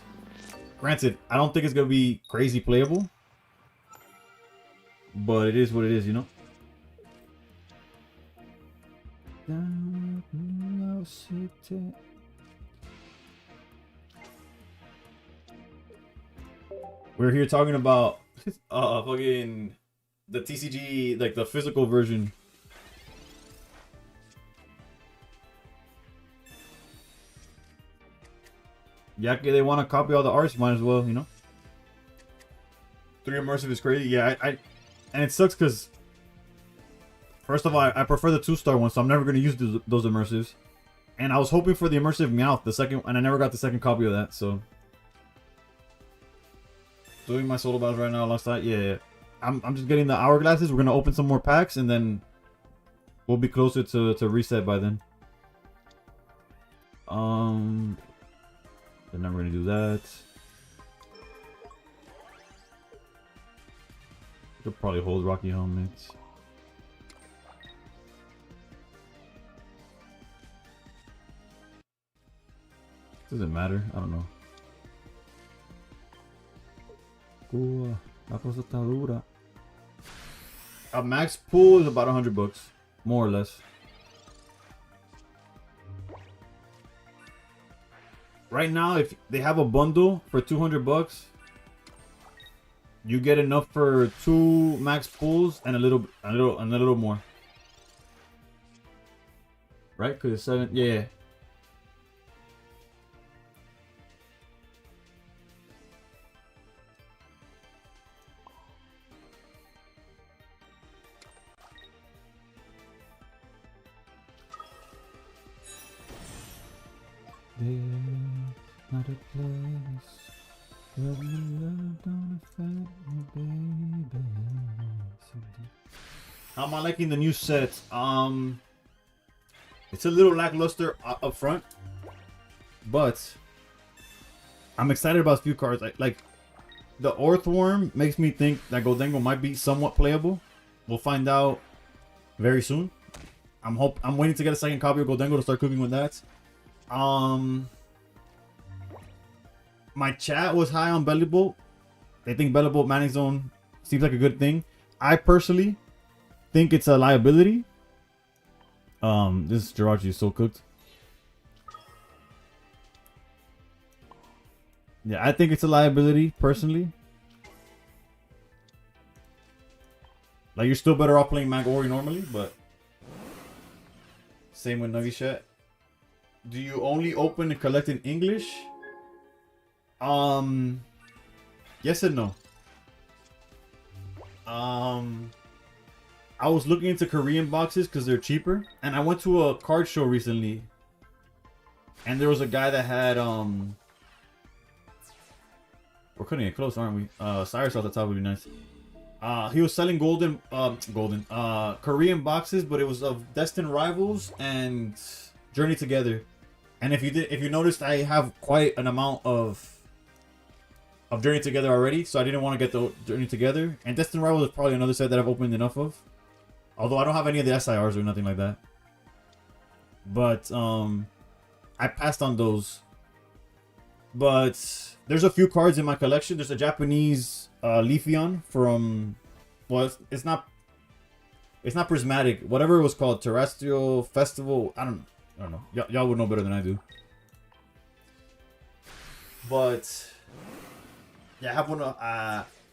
Granted, I don't think it's gonna be crazy playable, but it is what it is, you know. We're here talking about fucking the TCG, like the physical version. Yeah, they want to copy all the arts, might as well, you know. 3 immersive is crazy. Yeah, and it sucks because First of all, I prefer the 2-star one, so I'm never gonna use those immersives. And I was hoping for the immersive Meowth, the second, and I never got the second copy of that. So doing my solo battles right now alongside. Yeah. I'm just getting the hourglasses. We're gonna open some more packs, and then we'll be closer to reset by then. Then we're gonna do that. Could probably hold Rocky Helmets. Doesn't matter. I don't know. La cosa está dura. A max pool is about $100, more or less. Right now, if they have a bundle for $200, you get enough for 2 max pools and a little more. Right? Cause it's 7. Yeah. Not a place where love don't affect me, baby. How am I liking the new set? It's a little lackluster up front, but I'm excited about a few cards. Like the Earthworm makes me think that Goldengo might be somewhat playable. We'll find out very soon. I'm waiting to get a second copy of Goldengo to start cooking with that. My chat was high on Bellybolt. They think Bellybolt Manning Zone seems like a good thing. I personally think it's a liability. This Jirachi is so cooked. Yeah, I think it's a liability personally. Like, you're still better off playing Magori normally, but same with Nuggy Chat. Do you only open and collect in English? Yes and no. I was looking into Korean boxes because they're cheaper, and I went to a card show recently, and there was a guy that had we're cutting it close, aren't we? Cyrus off the top would be nice. He was selling Korean boxes, but it was of Destined Rivals and Journey Together. And if you noticed, I have quite an amount of Journey Together already, so I didn't want to get the Journey Together. And Destined Rivals is probably another set that I've opened enough of. Although I don't have any of the SIRs or nothing like that. But I passed on those. But there's a few cards in my collection. There's a Japanese Leafeon from, well, it's not prismatic. Whatever it was called, Terrestrial Festival. I don't know. Y'all would know better than I do. But yeah, I have one.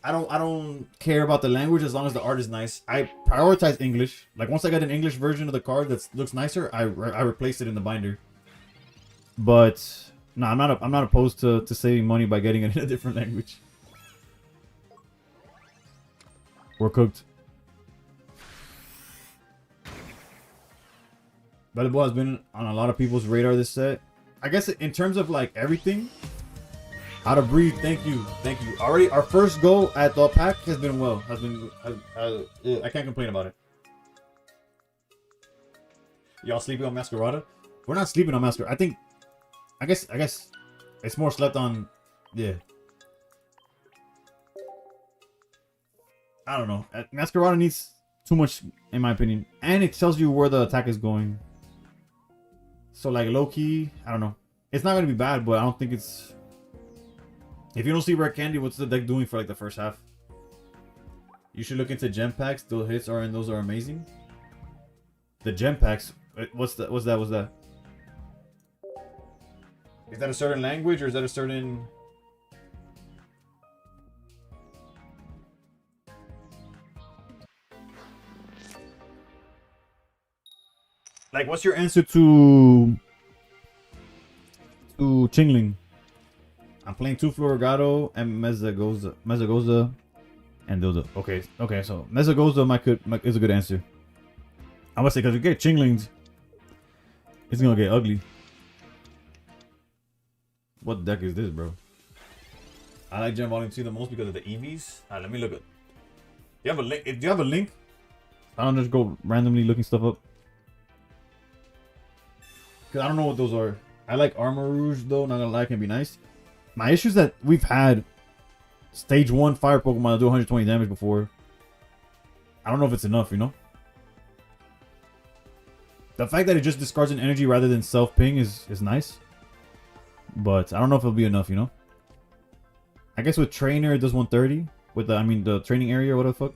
I don't care about the language as long as the art is nice. I prioritize English. Like, once I get an English version of the card that looks nicer, I replace it in the binder. But no, I'm not opposed to saving money by getting it in a different language. We're cooked. Bellybolt has been on a lot of people's radar this set. I guess in terms of like everything. How to breathe, thank you. Already, our first go at the pack has been well. I can't complain about it. Y'all sleeping on Masquerada? We're not sleeping on Masquerada. I guess it's more slept on. Yeah. I don't know. Masquerada needs too much, in my opinion, and it tells you where the attack is going. So like low key, I don't know. It's not gonna be bad, but I don't think it's. If you don't see Rare Candy, what's the deck doing for like the first half? You should look into gem packs. Those hits are and those are amazing. The gem packs. What's that? Is that a certain language or is that a certain? Like, what's your answer to Chingling? I'm playing 2 Florigato and Mezagoza and Dildo. Okay, so Mezagoza is a good answer. I'm gonna say because we get Chinglings, it's gonna get ugly. What deck is this, bro? I like Gen Volume 2 the most because of the EVs. Alright, let me look at. Do you have a link? Do you have a link? I don't just go randomly looking stuff up. Cause I don't know what those are. I like Armor Rouge though, not gonna lie, can be nice. My issue is that we've had Stage 1 Fire Pokemon that do 120 damage before. I don't know if it's enough, you know? The fact that it just discards an energy rather than self-ping is nice. But I don't know if it'll be enough, you know? I guess with Trainer it does 130. With the, I mean, the training area, what the fuck?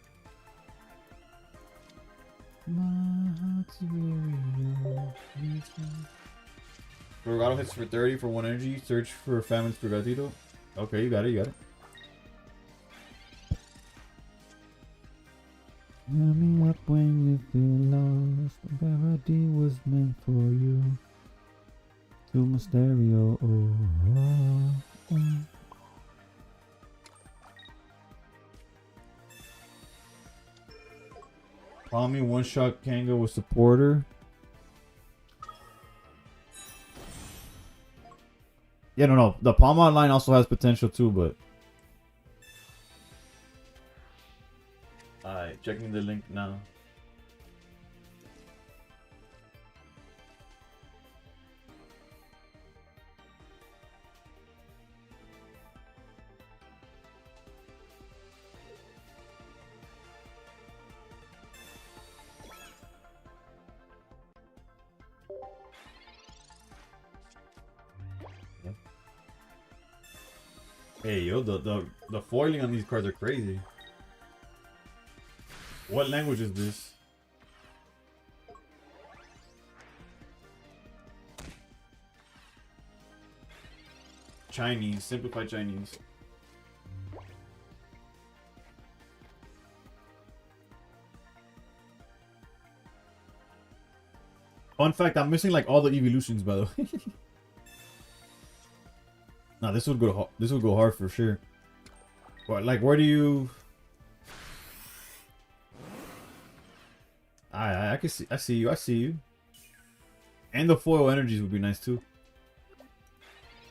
Regalo hits for 30 for 1 energy. Search for Famine's Prigatito. Okay, you got it, you got it. Tell me up when you feel lost. Gravity was meant for you. To my stereo. Palmy one-shot Kanga with supporter. Yeah, no. The Palma line also has potential too, but... Alright, checking the link now. Hey yo, the foiling on these cards are crazy. What language is this? Chinese, simplified Chinese. Fun fact, I'm missing like all the evolutions, by the way. Nah, this would go hard for sure. But like, where do you? I can see. I see you. And the foil energies would be nice too.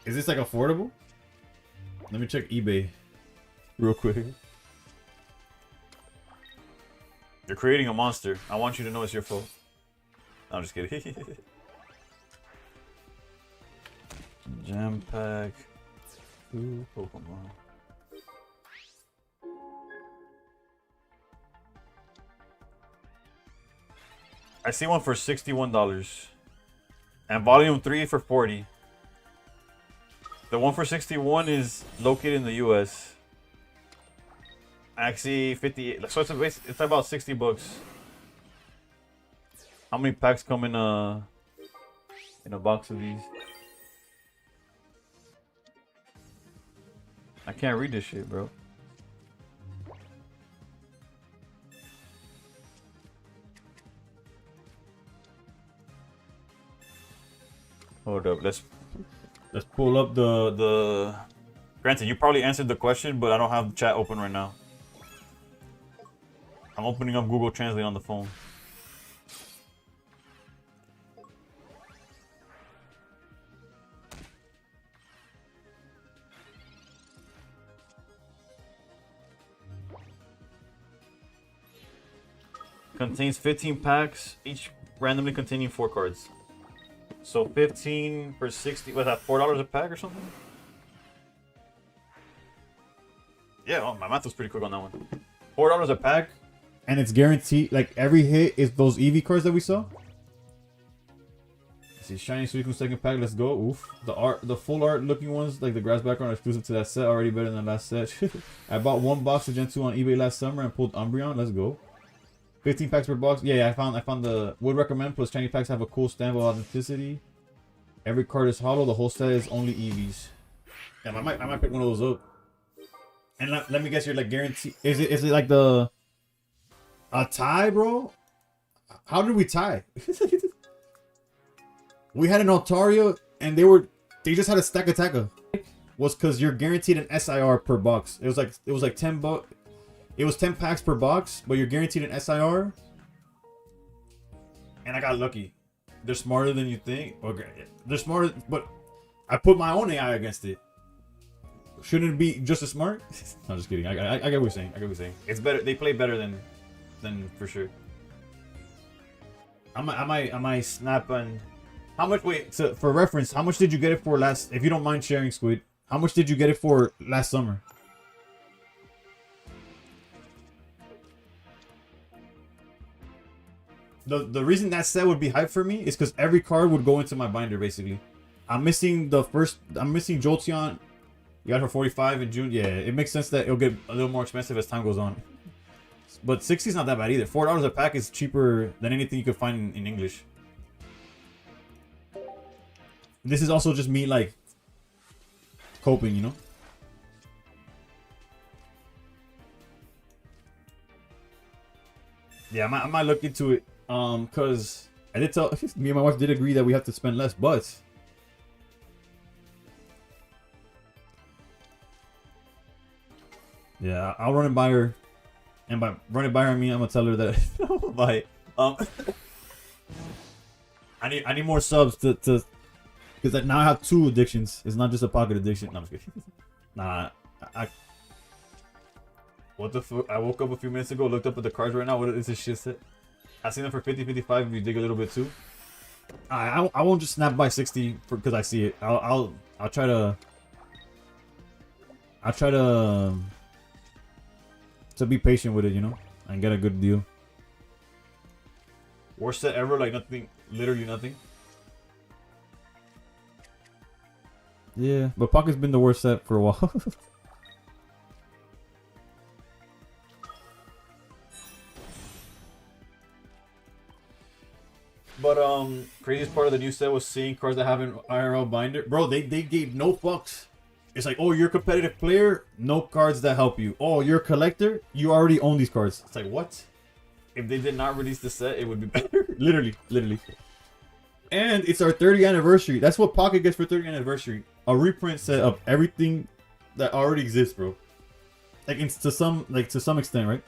Is this like affordable? Let me check eBay real quick. You're creating a monster. I want you to know it's your fault. No, I'm just kidding. Jam pack. 2 Pokemon. I see one for $61. And volume 3 for $40. The one for 61 is located in the US. Actually 58. So it's about 60 bucks. How many packs come in a box of these? I can't read this shit, bro. Hold up, let's pull up the. Granted, you probably answered the question, but I don't have chat open right now. I'm opening up Google Translate on the phone. Contains 15 packs, each randomly containing 4 cards. So 15 for 60. Was that $4 a pack or something? Yeah, well, my math was pretty quick on that one. $4 a pack, and it's guaranteed. Like every hit is those EV cards that we saw. Let's see, shiny Suicune second pack. Let's go. Oof. The full art looking ones, like the grass background, are exclusive to that set. Already better than the last set. I bought 1 box of Gen 2 on eBay last summer and pulled Umbreon. Let's go. 15 packs per box. Yeah, I found the would recommend plus shiny packs have a cool stamp of authenticity. Every card is hollow. The whole set is only EVs. Yeah, I might pick one of those up. And let me guess, you're like guaranteed. Is it like a tie, bro? How did we tie? We had an Altaria and they just had a stack attacker. Was because you're guaranteed an SIR per box. It was like 10 bucks. It was 10 packs per box, but you're guaranteed an SIR. and I got lucky. They're smarter than you think. Okay, they're smarter, but I put my own AI against it. Shouldn't it be just as smart? I'm just kidding. I get what you're saying. I get what you're saying. It's better. They play better than for sure. I might snap and how much? Wait, so for reference, how much did you get it for last? If you don't mind sharing, Squid, how much did you get it for last summer? The reason that set would be hype for me is because every card would go into my binder basically. I'm missing Jolteon. You got it for 45 in June. Yeah, it makes sense that it'll get a little more expensive as time goes on. But 60 is not that bad either. $4 a pack is cheaper than anything you could find in English. This is also just me like coping, you know? Yeah, I might look into it. Cause I did tell me and my wife did agree that we have to spend less, but yeah, I'll run it by her. And by run it by her, I mean I'm gonna tell her that I'll buy it. I need more subs to because now I have 2 addictions. It's not just a pocket addiction. No, I'm just kidding. Nah, what the fuck? I woke up a few minutes ago, looked up at the cards right now. What is this shit set? I seen them for 50, 55 if you dig a little bit too. I won't just snap by 60 because I see it. I'll try to be patient with it, you know, and get a good deal. Worst set ever, like nothing, literally nothing. Yeah, but Pocket's been the worst set for a while. But craziest part of the new set was seeing cards that have an IRL binder. Bro, they gave no fucks. It's like, oh, you're a competitive player, no cards that help you. Oh, you're a collector, you already own these cards. It's like, what? If they did not release the set, it would be better. Literally. And it's our 30th anniversary. That's what Pocket gets for 30th anniversary. A reprint set of everything that already exists, bro. Like to some extent, right?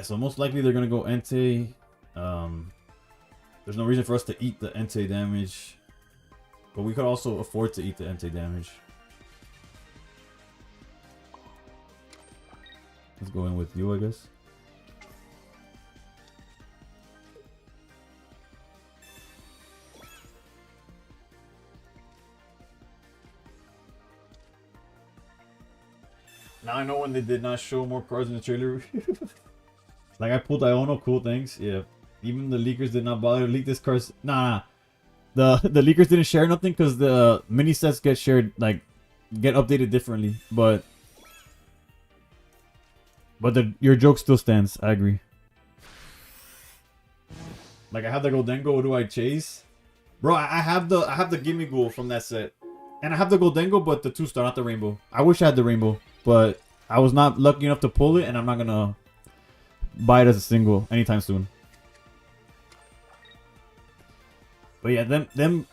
So most likely they're gonna go Entei. There's no reason for us to eat the Entei damage, but we could also afford to eat the Entei damage. Let's go in with you, I guess. Now I know when they did not show more cards in the trailer. Like I pulled Iono, cool, thanks. Yeah. Even the leakers did not bother to leak this cards. Nah. The leakers didn't share nothing because the mini sets get shared, like, get updated differently. But your joke still stands. I agree. Like I have the Goldengo. What do I chase? Bro, I have the Gimme Ghoul from that set, and I have the Goldengo, but the 2-star, not the Rainbow. I wish I had the Rainbow, but I was not lucky enough to pull it, and I'm not gonna buy it as a single anytime soon. But yeah, them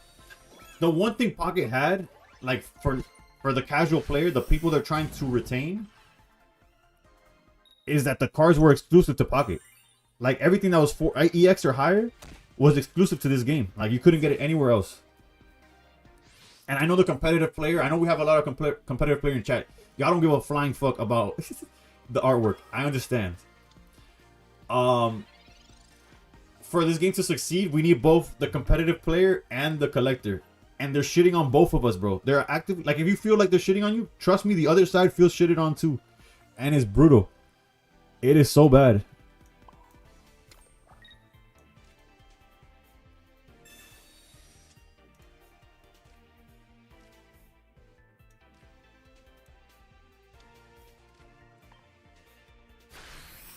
the one thing Pocket had, like for the casual player, the people they're trying to retain, is that the cards were exclusive to Pocket. Like everything that was for EX or higher was exclusive to this game. Like you couldn't get it anywhere else. And I know the competitive player, I know we have a lot of competitive player in chat. Y'all don't give a flying fuck about the artwork. I understand. For this game to succeed, we need both the competitive player and the collector. And they're shitting on both of us, bro. They're active. Like, if you feel like they're shitting on you, trust me, the other side feels shitted on too. And it's brutal. It is so bad.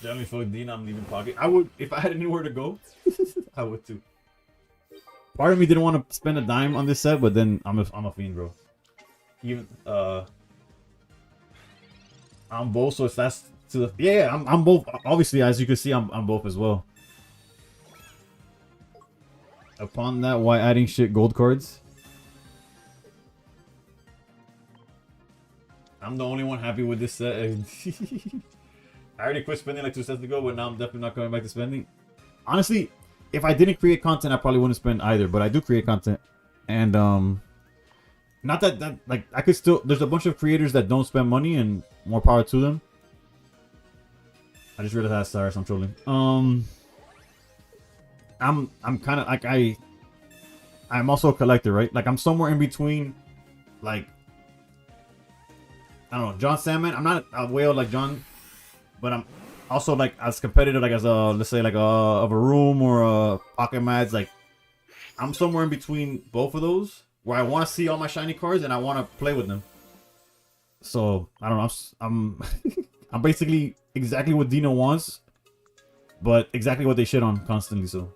Generally, fuck Dean, I'm leaving Pocket. I would, if I had anywhere to go, I would too. Part of me didn't want to spend a dime on this set, but then I'm a fiend, bro. Even I'm both, so it's that's to the yeah. I'm both. Obviously, as you can see, I'm both as well. Upon that, why adding shit gold cards? I'm the only one happy with this set. I already quit spending like 2 cents ago, but now I'm definitely not coming back to spending. Honestly, if I didn't create content, I probably wouldn't spend either. But I do create content, and not that like I could still. There's a bunch of creators that don't spend money, and more power to them. I just realized that. Sorry, I'm trolling. I'm kind of like I'm also a collector, right? Like I'm somewhere in between, like I don't know, John Salmon. I'm not a whale like John, but I'm also like as competitive like as a, let's say like of a room or a pocket mads. Like I'm somewhere in between both of those where I want to see all my shiny cards and I want to play with them. So I don't know. I'm I'm basically exactly what Dino wants, but exactly what they shit on constantly. So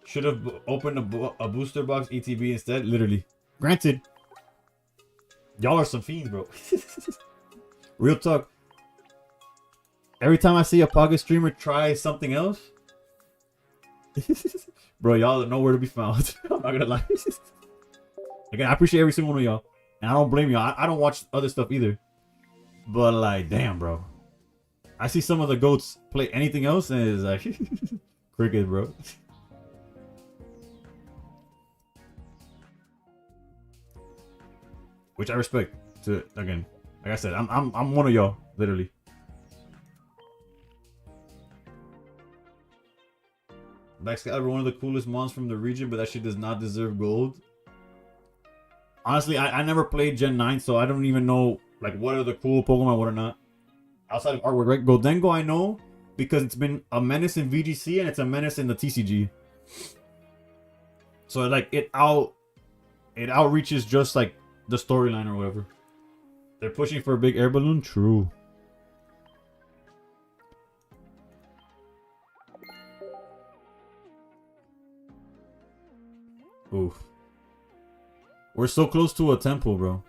should have opened a booster box ETB instead. Literally, granted, y'all are some fiends, bro. Real talk. Every time I see a pocket streamer try something else, bro, y'all are nowhere to be found. I'm not gonna lie. Again, I appreciate every single one of y'all, and I don't blame y'all. I don't watch other stuff either. But like, damn, bro. I see some of the goats play anything else, and it's like cricket, bro. Which I respect. To again, like I said, I'm one of y'all, literally. Backscabber, one of the coolest mons from the region, but that shit does not deserve gold. Honestly, I never played Gen 9, so I don't even know like what are the cool Pokemon, what are not. Outside of artwork, right? Goldengo I know because it's been a menace in VGC and it's a menace in the TCG. So like it outreaches just like the storyline or whatever. They're pushing for a big air balloon. True. Oof. We're so close to a temple, bro.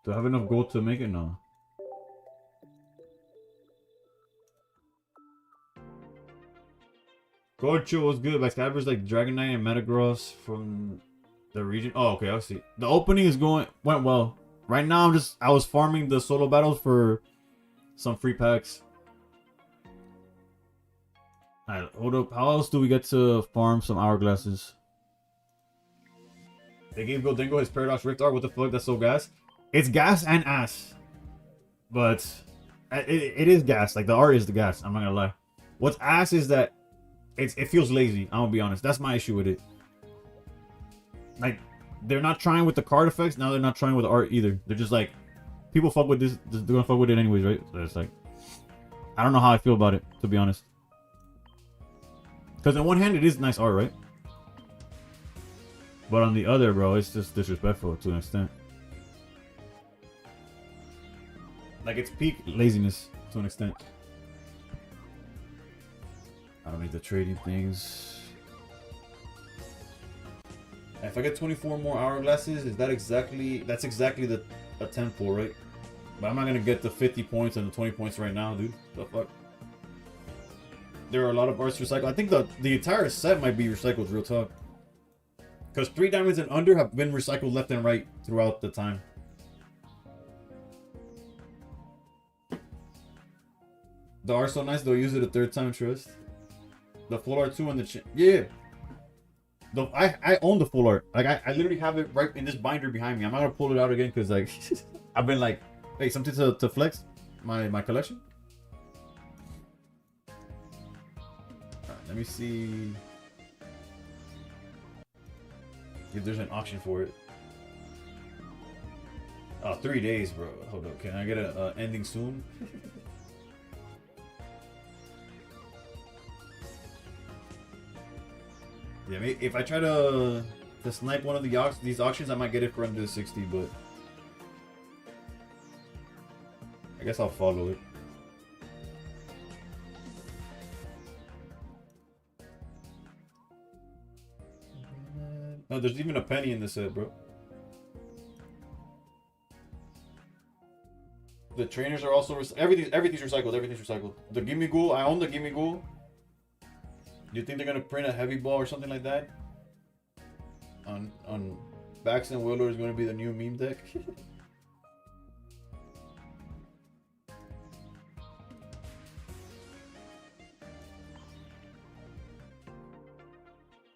Do I have enough gold to make it now? Gorcho was good. Backscabbers like Dragonite and Metagross from the region. Oh, okay, I see. The opening went well. Right now, I was farming the solo battles for some free packs. Alright, hold up. How else do we get to farm some hourglasses? They gave Goldengo his Paradox Rift art. What the fuck? That's so gas. It's gas and ass. But it is gas. Like the art is the gas. I'm not gonna lie. What's ass is that it feels lazy. I'm gonna be honest. That's my issue with it. Like they're not trying with the card effects. Now they're not trying with the art either. They're just like people fuck with this. They're gonna fuck with it anyways, right? So it's like I don't know how I feel about it, to be honest. Because on one hand, it is nice art, right? But on the other, bro, it's just disrespectful to an extent. Like, it's peak laziness to an extent. I don't need the trading things. If I get 24 more hourglasses, is that exactly... That's exactly a 10 pull, right? But I'm not going to get the 50 points and the 20 points right now, dude. The fuck? There are a lot of arts recycled. I think the entire set might be recycled, real talk. Because 3 diamonds and under have been recycled left and right throughout the time. The art's so nice, they'll use it a 3rd time, trust. The full art too and the... Yeah. I own the full art. Like, I literally have it right in this binder behind me. I'm not going to pull it out again because, like, I've been like, hey, something to flex my collection. Let me see if there's an auction for it. Oh, 3 days, bro. Hold up. Can I get a ending soon? Yeah, maybe if I try to snipe one of these auctions, I might get it for under 60, but I guess I'll follow it. No, there's even a penny in this set, bro. The trainers are also everything's recycled. Everything's recycled. The Gimme Ghoul, I own the Gimme Ghoul. Do you think they're gonna print a heavy ball or something like that? On Baxton Wheeler is gonna be the new meme deck.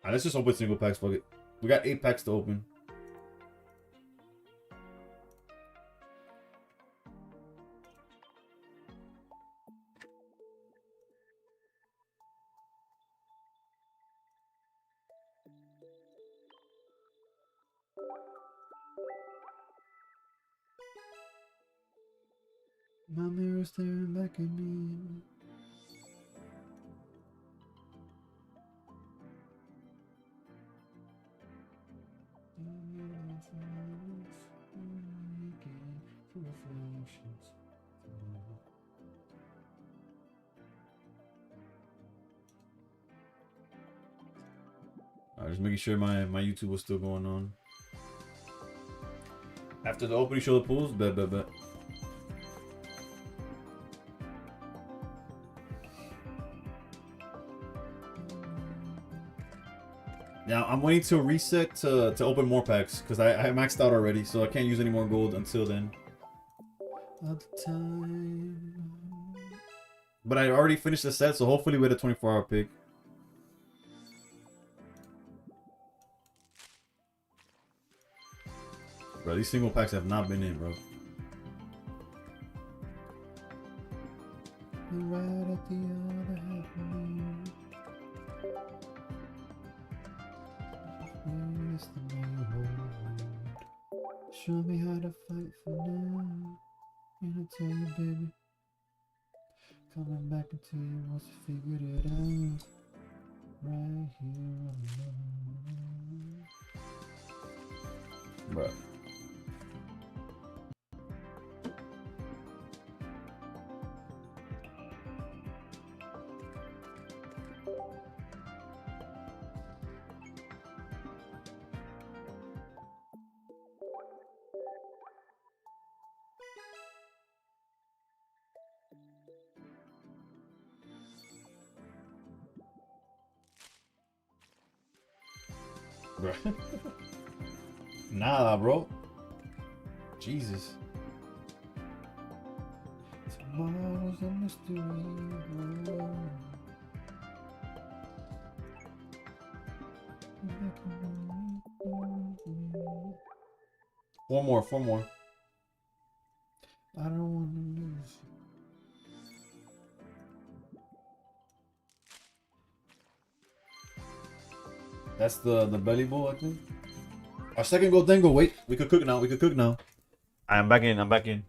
Alright, let's just open single packs, fuck it. We got 8 packs to open. My mirror staring back at me. Alright, just making sure my YouTube was still going on. After the opening, show the pools. Bet. Now I'm waiting to reset to open more packs because I maxed out already, so I can't use any more gold until then. All the time. But I already finished the set, so hopefully we had a 24-hour pick. Bro, these single packs have not been in, bro. Right at the other half of me. It's the neighborhood. Show me how to fight for now. And I tell you, baby, coming back until you once you figured it out. Right here alone. Bruh. Bruh. Nada, bro. Jesus. Tomorrow's a mystery. Four more. I don't want to lose. That's the belly bowl, I think. Our second gold dango. Wait, we could cook now. I'm back in.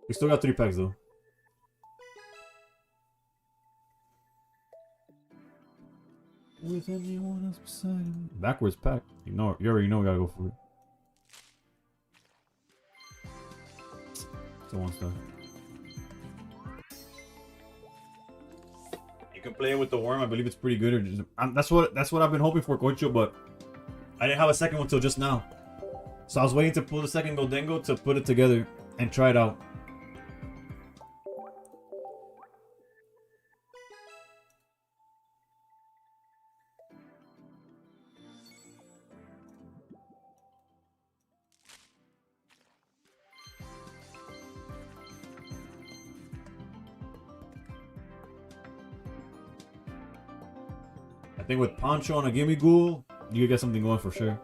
We still got 3 packs though. With anyone else beside him. Backwards pack. You already know we gotta go for it. Still one star. You can play it with the worm. I believe it's pretty good. Or just, that's what I've been hoping for, Cocho. But I didn't have a second one till just now. So I was waiting to pull the second Goldengo to put it together and try it out. I think with Pancho on a Gimme Ghoul, you get something going for sure.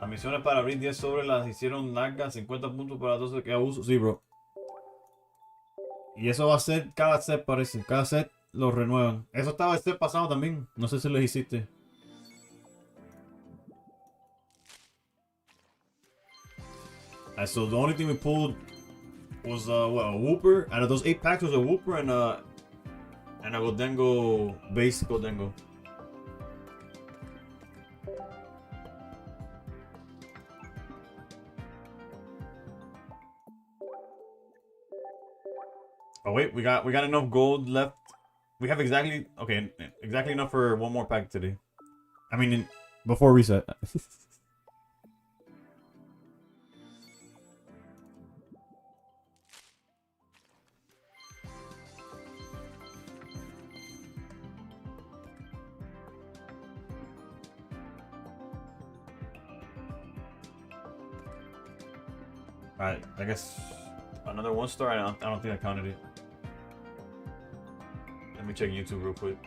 Las misiones para abrir 10 sobres las hicieron largas, 50 puntos para 12 que abuso. Sí, bro. Y eso va a ser cada set, parece. Cada set lo renuevan. Eso estaba el set pasado también. No sé si lo hiciste. So the only thing we pulled was what, a Whooper. Out of those 8 packs was a Whooper and a Goldengo, base Goldengo. Oh wait, we got enough gold left We have exactly enough for one more pack today. I mean, before reset. Alright, I guess another 1-star. I don't think I counted it. Let me check YouTube real quick.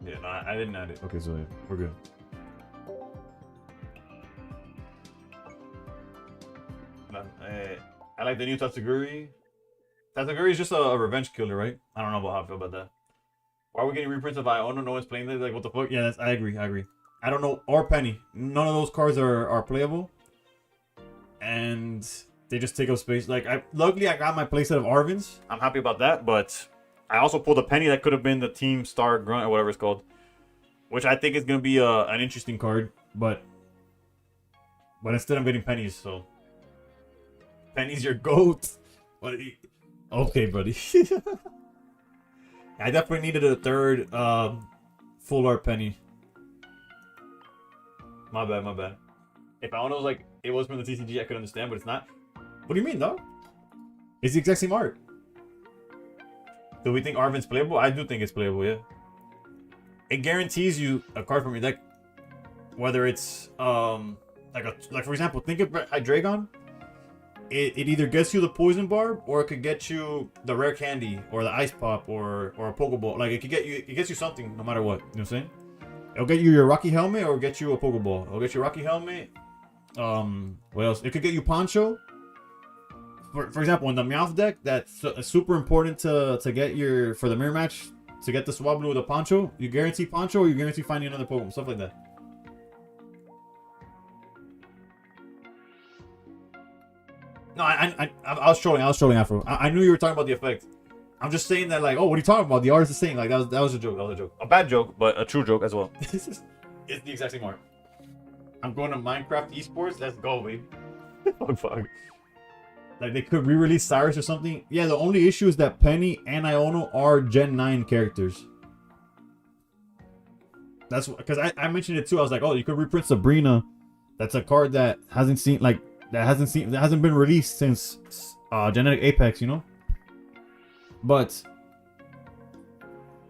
Yeah, no, I didn't add it. Okay, so yeah, we're good. I like the new Tatsuguri. Tatsuguri is just a revenge killer, right? I don't know about how I feel about that. Why are we getting reprints of Iono? No one's playing this. Like, what the fuck? Yeah, I agree. I don't know. Or Penny. None of those cards are playable. And they just take up space. Like, luckily I got my playset of Arvins. I'm happy about that. But I also pulled a Penny that could have been the Team Star Grunt or whatever it's called. Which I think is going to be an interesting card. But instead I'm getting Pennies, so. Penny's your GOAT. What? Okay, buddy. I definitely needed a third full art Penny. My bad. If I was like it was from the TCG, I could understand, but it's not. What do you mean, dog? It's the exact same art. Do we think Arvin's playable? I do think it's playable, yeah. It guarantees you a card from your deck, whether it's like for example, think of Hydreigon. It either gets you the poison barb or it could get you the rare candy or the ice pop or a pokeball. Like it gets you something no matter what. You know what I'm saying? It'll get you your Rocky helmet or get you a pokeball. It'll get you a Rocky helmet. What else? It could get you Poncho. For example, in the Meowth deck, that's super important to get for the mirror match to get the Swablu with a Poncho. You guarantee Poncho or you guarantee finding another Pokemon, stuff like that. No, I was trolling Afro. I knew you were talking about the effect. I'm just saying that, like, oh, what are you talking about? The art is the same. Like, that was a joke. A bad joke, but a true joke as well. It's the exact same art. I'm going to Minecraft esports. Let's go, baby. Oh, fuck. Like, they could re-release Cyrus or something. Yeah, the only issue is that Penny and Iono are Gen 9 characters. That's because I mentioned it too. I was like, oh, you could reprint Sabrina. That's a card that hasn't been released since Genetic Apex, you know. But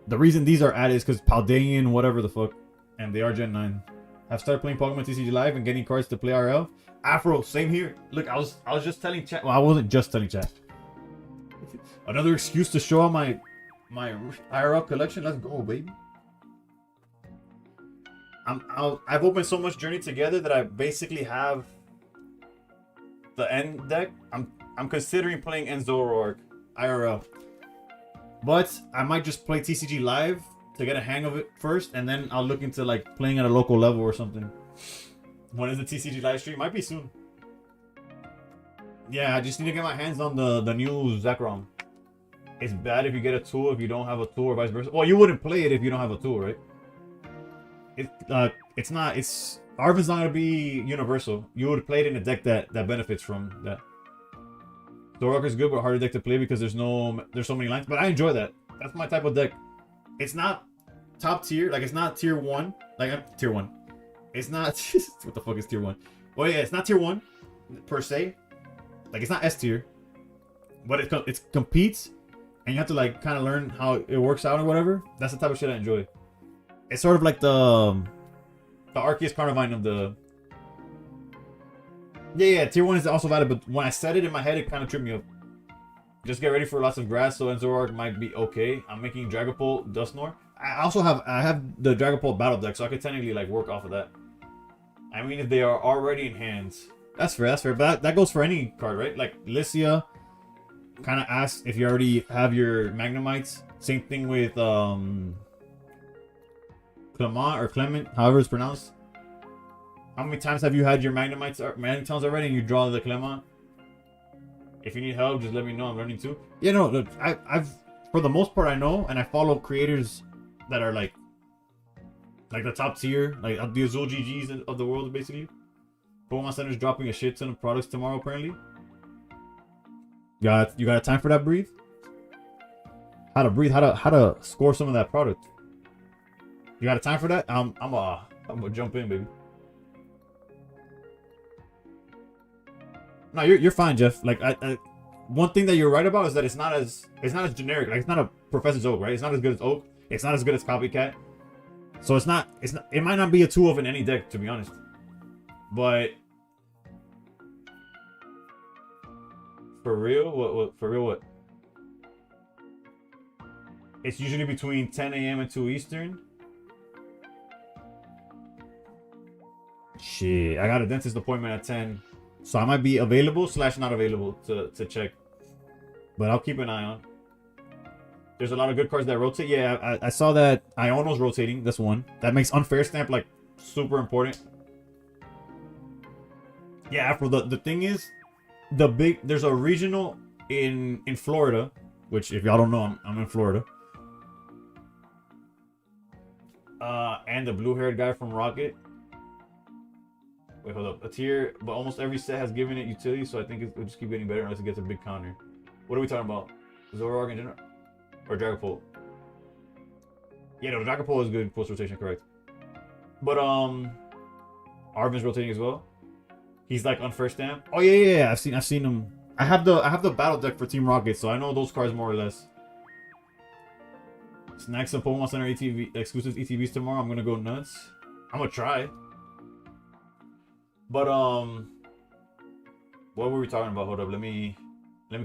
the reason these are added is because Paldean, whatever the fuck, and they are Gen 9, have started playing Pokemon TCG Live and getting cards to play RL. Afro, same here. Look, I was just telling chat. Well, I wasn't just telling chat. Another excuse to show out my IRL collection. Let's go, baby. I've opened so much Journey Together that I basically have the end deck. I'm considering playing Enzoroark IRL, but I might just play TCG Live to get a hang of it first, and then I'll look into like playing at a local level or something. When is the TCG live stream? Might be soon. Yeah, I just need to get my hands on the new Zekrom. It's bad if you get a tool if you don't have a tool or vice versa. Well, you wouldn't play it if you don't have a tool, right? It's not. Arvin's not gonna be universal. You would play it in a deck that benefits from that. Zoroark is good, but harder deck to play because there's so many lines. But I enjoy that. That's my type of deck. It's not top tier. Like it's not tier 1. Like tier 1. It's not. What the fuck is tier 1? Oh yeah, it's not tier 1 per se. Like it's not S tier. But it competes, and you have to like kind of learn how it works out or whatever. That's the type of shit I enjoy. It's sort of like the Arceus Carnivine of the. Yeah, tier 1 is also valid, but when I said it in my head, it kind of tripped me up. Just get ready for lots of grass, so Enzoroark might be okay. I'm making Dragapult Dusknoir. I have the Dragapult battle deck, so I could technically like work off of that. I mean, if they are already in hands, that's fair. But that goes for any card, right? Like Lycia kind of asks if you already have your Magnemites. Same thing with Clement, however it's pronounced. How many times have you had your Magnemites or Magnetons already and you draw the Clement? If you need help, just let me know. I'm learning too. Yeah, no, look, I've for the most part I know, and I follow creators that are like like the top tier, like the Azul GGs of the world, basically. Pokemon Center's dropping a shit ton of products tomorrow, apparently. You got a time for that, Breathe? How to breathe? How to score some of that product? You got a time for that? I'm gonna jump in, baby. No, you're fine, Jeff. Like one thing that you're right about is that it's not as generic. Like it's not a Professor's Oak, right? It's not as good as Oak. It's not as good as Copycat. So it might not be a 2 of in any deck, to be honest. But for real, what? It's usually between 10 a.m. and 2 Eastern. Shit, I got a dentist appointment at 10. So I might be available / not available to check. But I'll keep an eye on. There's a lot of good cards that rotate. Yeah, I saw that Iono's rotating. That's one. That makes Unfair Stamp like super important. Yeah, Afro, the thing is, there's a regional in Florida, which if y'all don't know, I'm in Florida. And the blue-haired guy from Rocket. Wait, hold up. A tier, but almost every set has given it utility, so I think it'll just keep getting better unless it gets a big counter. What are we talking about? Zoroark in general? Or Dragapult? Yeah, no, Dragapult is good post-rotation, correct. But, Arvin's rotating as well. He's like Unfair Stamp. Oh, yeah. I've seen him. I have the battle deck for Team Rocket, so I know those cards more or less. Snacks and Pokemon Center exclusive ETBs tomorrow. I'm gonna go nuts. I'm gonna try. But what were we talking about? Hold up, let me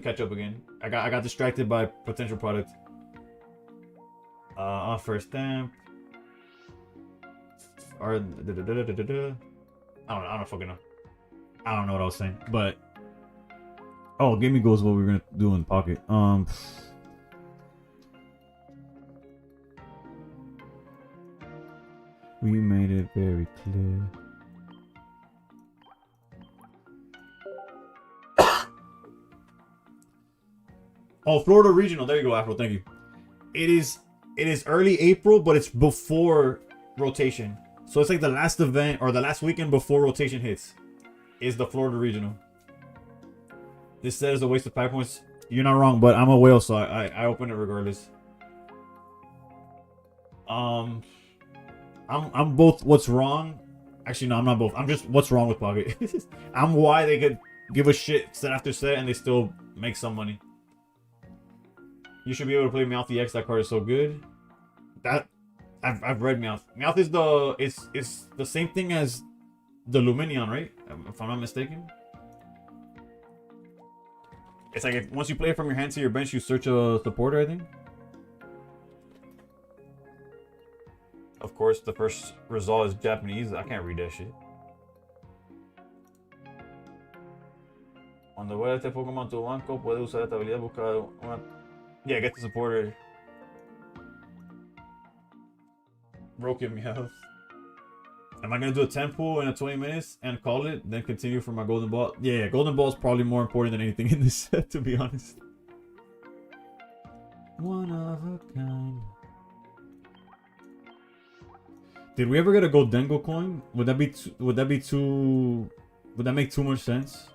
catch up again. I got distracted by potential product. Unfair Stamp. Or I don't fucking know. I don't know what I was saying, but Give Me Goes what we were gonna do in Pocket. We made it very clear. Oh, Florida Regional. There you go, Afro. Thank you. It is early April, but it's before rotation. So it's like the last event or the last weekend before rotation hits is the Florida Regional. This set is a waste of pack points. You're not wrong, but I'm a whale, so I open it regardless. I'm both what's wrong. Actually, no, I'm not both. I'm just what's wrong with Pocket. I'm why they could give a shit set after set and they still make some money. You should be able to play Meowth EX. That card is so good. That I've read Meowth. Meowth is it's the same thing as the Luminion, right? If I'm not mistaken. It's like once you play it from your hand to your bench, you search a supporter, I think. Of course, the first result is Japanese. I can't read that shit. Cuando vuelva este Pokémon a tu banco, puede usar esta habilidad buscar una... Yeah, get the supporter. Broken Meowth. Am I gonna do a 10 pool in a 20 minutes and call it, then continue for my Golden Ball? Yeah, Golden Ball is probably more important than anything in this set, to be honest. One of a kind. Did we ever get a Goldengo coin? Would that make too much sense?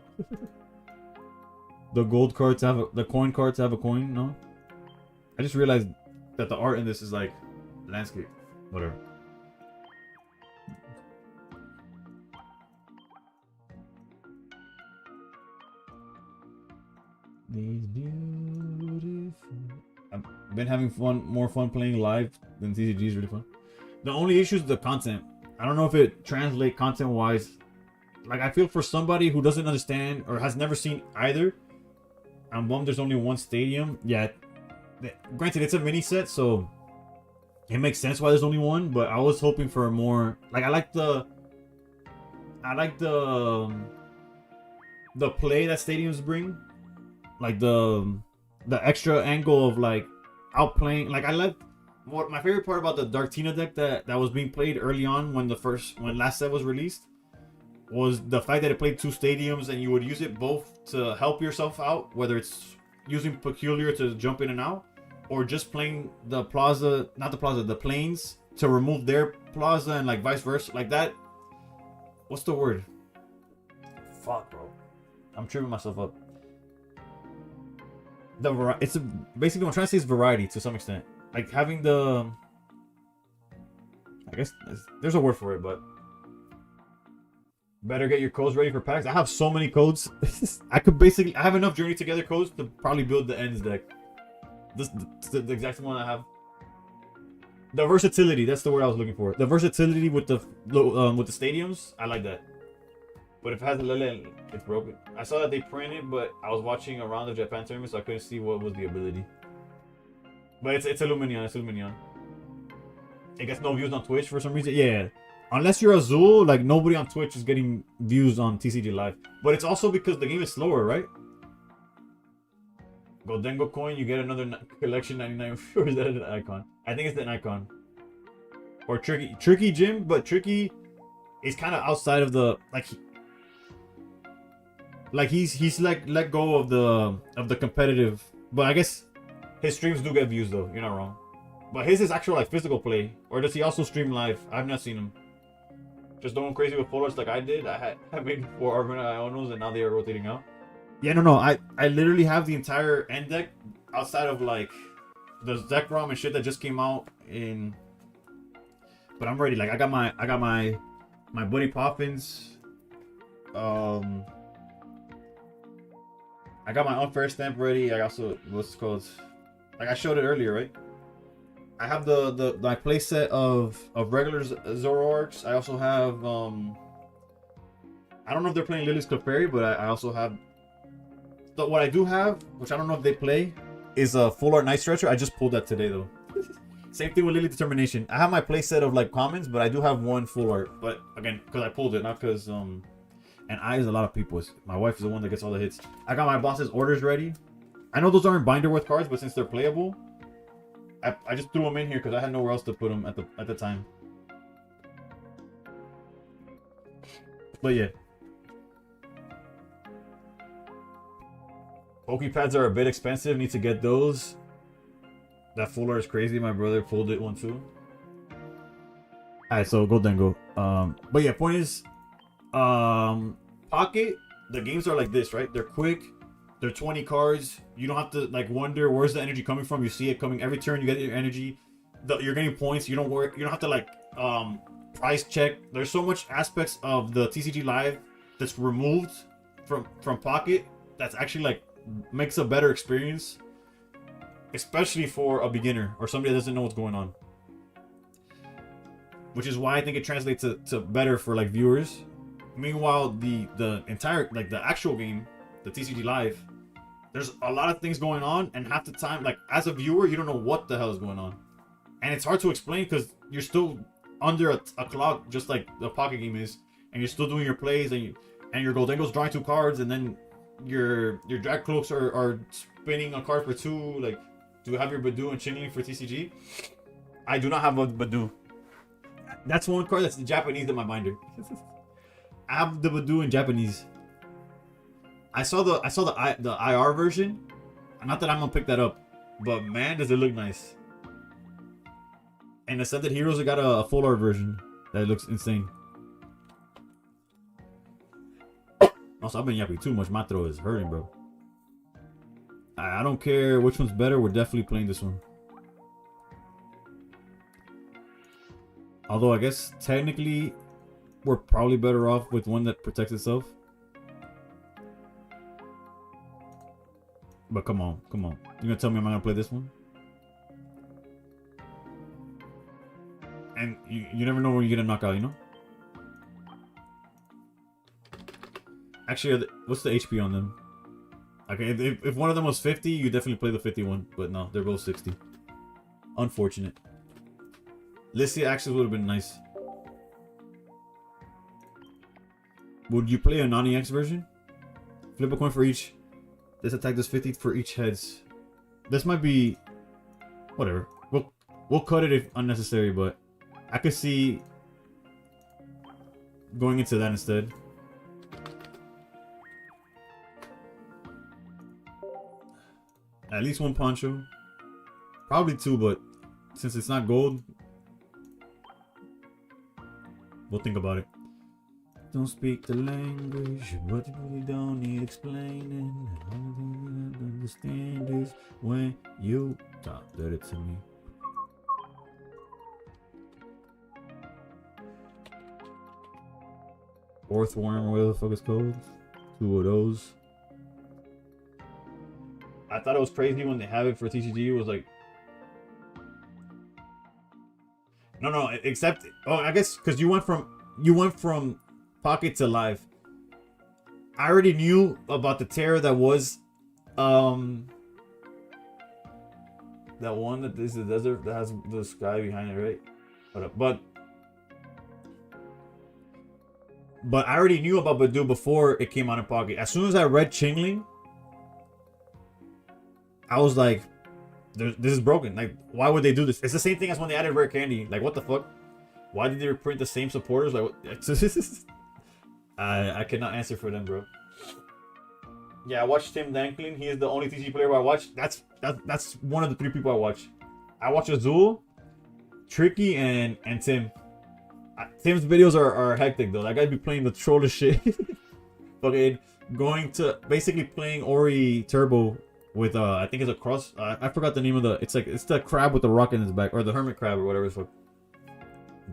The gold cards have the coin cards have a coin, no? I just realized that the art in this is like landscape. Whatever. These beautiful. I've been having more fun playing live than TCG is really fun. The only issue is the content. I don't know if it translates content-wise. Like, I feel for somebody who doesn't understand or has never seen either, I'm bummed there's only one stadium. Yeah, granted, it's a mini set, so it makes sense why there's only one, but I was hoping for more... Like, I like the play that stadiums bring. Like, the extra angle of, like, outplaying... Like, I like... What my favorite part about the Darktina deck that was being played early on when last set was released was the fact that it played two stadiums and you would use it both to help yourself out, whether it's using Peculiar to jump in and out, or just playing the plains to remove their Plaza and like vice versa, like that. What's the word? Fuck, bro. I'm tripping myself up. Basically what I'm trying to say is variety to some extent. Like having the, I guess there's a word for it, but better get your codes ready for packs. I have so many codes. I have enough Journey Together codes to probably build the ends deck. This the exact one I have. The versatility, that's the word I was looking for. The versatility with the stadiums, I like that. But if it has a little, it's broken. I saw that they printed, but I was watching a round of Japan tournament, so I couldn't see what was the ability. But it's Illuminion, it's Illuminion. It gets no views on Twitch for some reason. Yeah. Unless you're Azul, like nobody on Twitch is getting views on TCG Live. But it's also because the game is slower, right? Goldengo coin, you get another collection 99. Or is that an icon? I think it's an icon. Or Tricky Jim, but Tricky is kind of outside of the he's like let go of the competitive. But I guess his streams do get views though. You're not wrong. But his is actual like physical play, or does he also stream live? I've not seen him. Just going crazy with full arts like I did. I made 4 Armina Ionos and now they are rotating out. Yeah, no. I literally have the entire end deck outside of like the deck ROM and shit that just came out in. But I'm ready. Like I got my Buddy Poppins. I got my unfair stamp ready. I also what's it called? Like I showed it earlier, right? I have my playset of regular Zoroarks. I also have I don't know if they're playing Lily's Clefairy, but I also have what I do have, which I don't know if they play, is a full art Night Stretcher. I just pulled that today though. Same thing with Lily Determination. I have my playset of like commons, but I do have one full art. But again, because I pulled it, not because and I is a lot of people. My wife is the one that gets all the hits. I got my boss's orders ready. I know those aren't binder worth cards, but since they're playable, I just threw them in here because I had nowhere else to put them at the time. But yeah. Pokepads are a bit expensive. Need to get those. That full art is crazy. My brother pulled it one too. Alright, so go then go. But yeah, point is, Pocket, the games are like this, right? They're quick. They're 20 cards. You don't have to like wonder where's the energy coming from. You see it coming every turn. You get your energy. You're getting points. You don't work. You don't have to like price check. There's so much aspects of the TCG Live that's removed from Pocket. That's actually like makes a better experience, especially for a beginner or somebody that doesn't know what's going on. Which is why I think it translates to better for like viewers. Meanwhile, the entire like the actual game, the TCG Live, there's a lot of things going on, and half the time, like as a viewer, you don't know what the hell is going on, and it's hard to explain because you're still under a clock, just like the Pocket game is, and you're still doing your plays, and your Goldengo's drawing 2 cards, and then your Drag Cloaks are spinning a card for 2. Like, do you have your Badoo and Chingling for TCG? I do not have a Badoo. That's one card that's the Japanese in my binder. I have the Badoo in Japanese. I saw the IR version. Not that I'm gonna pick that up, but man, does it look nice. And the Ascended Heroes, I got a full art version that looks insane. Also, I've been yapping too much. My throat is hurting, bro. I don't care which one's better. We're definitely playing this one. Although I guess technically we're probably better off with one that protects itself. But come on. You gonna tell me I'm not gonna play this one? And you never know when you get a knockout, you know? Actually, what's the HP on them? Okay, if one of them was 50, you definitely play the 51. But no, they're both 60. Unfortunate. Listia access would have been nice. Would you play a non-EX version? Flip a coin for each. This attack does 50 for each heads. This might be... Whatever. We'll cut it if unnecessary, but... I could see... going into that instead. At least 1 poncho. Probably 2, but... since it's not gold... We'll think about it. Don't speak the language, but you really don't need explaining. All you have to understand is when you talk. Did it to me. Fourth worm, whatever the fuck it's called. 2 of those. I thought it was crazy when they have it for TCG. It was like, no, except I guess because you went from pocket to live. I already knew about the terror that was that one that is the desert that has the sky behind it, right? But I already knew about Badu before it came out in pocket. As soon as I read Chingling, I was like, this is broken. Like, why would they do this? It's the same thing as when they added Rare Candy. Like, what the fuck? Why did they reprint the same supporters? Like, I cannot answer for them, bro. Yeah, I watched Tim Danklin. He is the only TCG player I watch. That's one of the 3 people I watch. I watch Azul, Tricky, and Tim. Tim's videos are hectic though. That guy be playing the troll shit. Fucking going to basically playing Ori Turbo with I think it's a cross. I forgot the name of it's the crab with the rock in its back, or the hermit crab or whatever it's called.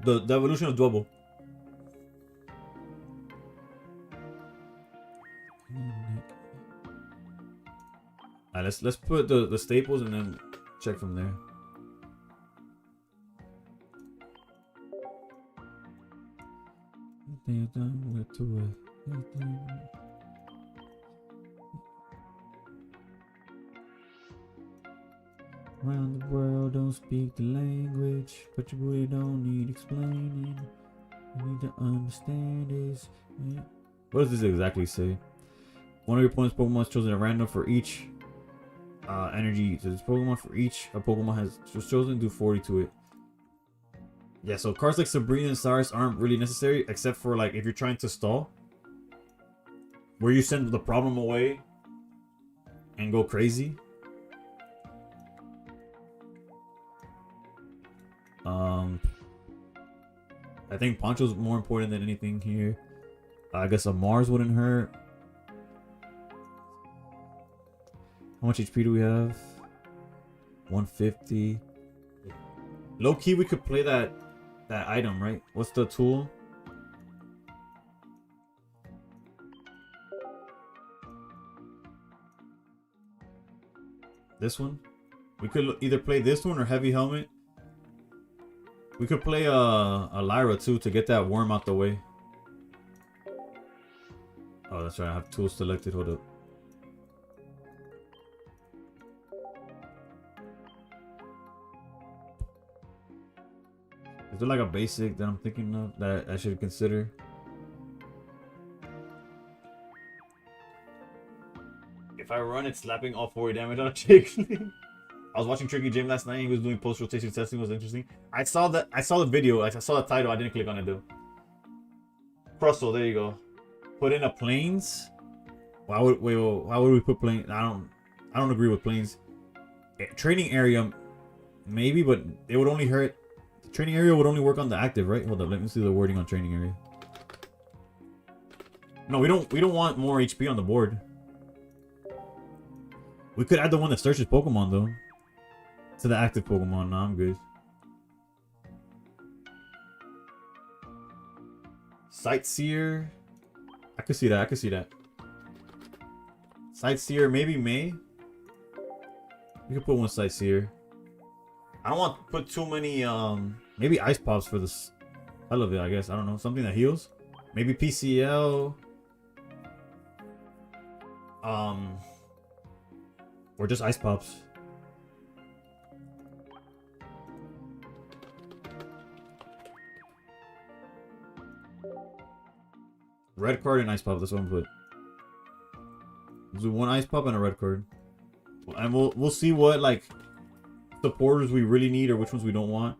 The evolution of Dwebble. Alright, let's put the staples and then check from there. Around the world, don't speak the language, but you really don't need explaining. You need to understand this. Yeah. What does this exactly say? One of your opponent's Pokemon is chosen at random for each energy. So this Pokemon for each a Pokemon has chosen, do 40 to it. Yeah, so cards like Sabrina and Cyrus aren't really necessary, except for like if you're trying to stall, where you send the problem away and go crazy. I think Poncho's more important than anything here. I guess a Mars wouldn't hurt. How much HP do we have? 150. Low key, we could play that item, right? What's the tool? This one? We could either play this one or Heavy Helmet. We could play a Lyra too to get that worm out the way. Oh, that's right. I have tools selected. Hold up. Is there like a basic that I'm thinking of that I should consider? If I run it slapping all 40 damage on a chick. I was watching Tricky Jim last night. He was doing post rotation testing. It was interesting. I saw the video. I saw the title. I didn't click on it though. Crustle, there you go. Put in a planes. Why would we put planes? I don't agree with planes. Training area, maybe, but it would only hurt. The training area would only work on the active, right? Hold up, let me see the wording on training area. No, we don't want more HP on the board. We could add the one that searches Pokemon though. To the active Pokemon. Nah, I'm good. Sightseer. I could see that. Sightseer, maybe May. We could put one Sightseer. I don't want to put too many maybe Ice Pops for this. I love it, I guess. I don't know. Something that heals. Maybe PCL. Or just Ice Pops. Red card and Ice Pop, that's what I'm put. Let's do one Ice Pop and a red card. And we'll see what like supporters we really need or which ones we don't want.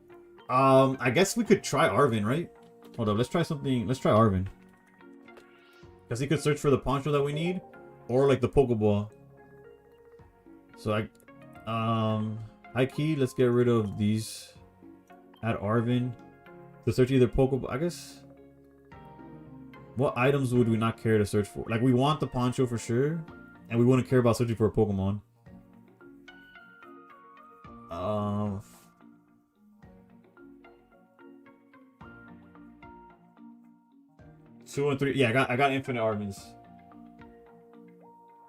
I guess we could try Arvin, right? Hold up, let's try something. Let's try Arvin. Because he could search for the Poncho that we need. Or like the Pokeball. So high key, let's get rid of these. Add Arvin. To search either Pokeball, I guess. What items would we not care to search for? Like, we want the poncho for sure, and we wouldn't care about searching for a Pokemon. Um, 2 and 3. Yeah, I got Infinite Armins.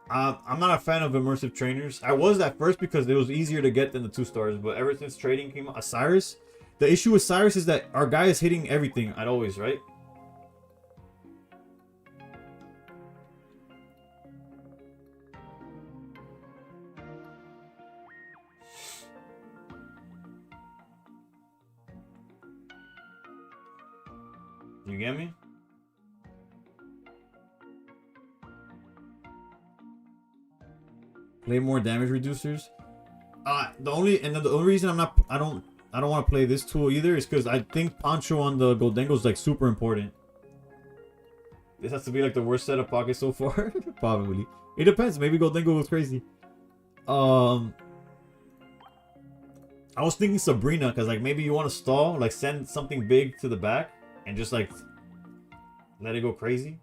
I'm not a fan of immersive trainers. I was at first because it was easier to get than the 2 stars, but ever since trading came out, Cyrus, the issue with Cyrus is that our guy is hitting everything at always, right? You get me? Play more damage reducers. The only reason I don't want to play this tool either is because I think Poncho on the Goldengo is like super important. This has to be like the worst set of pockets so far. Probably. It depends. Maybe Goldengo goes crazy. I was thinking Sabrina because like maybe you want to stall, like send something big to the back and just like let it go crazy.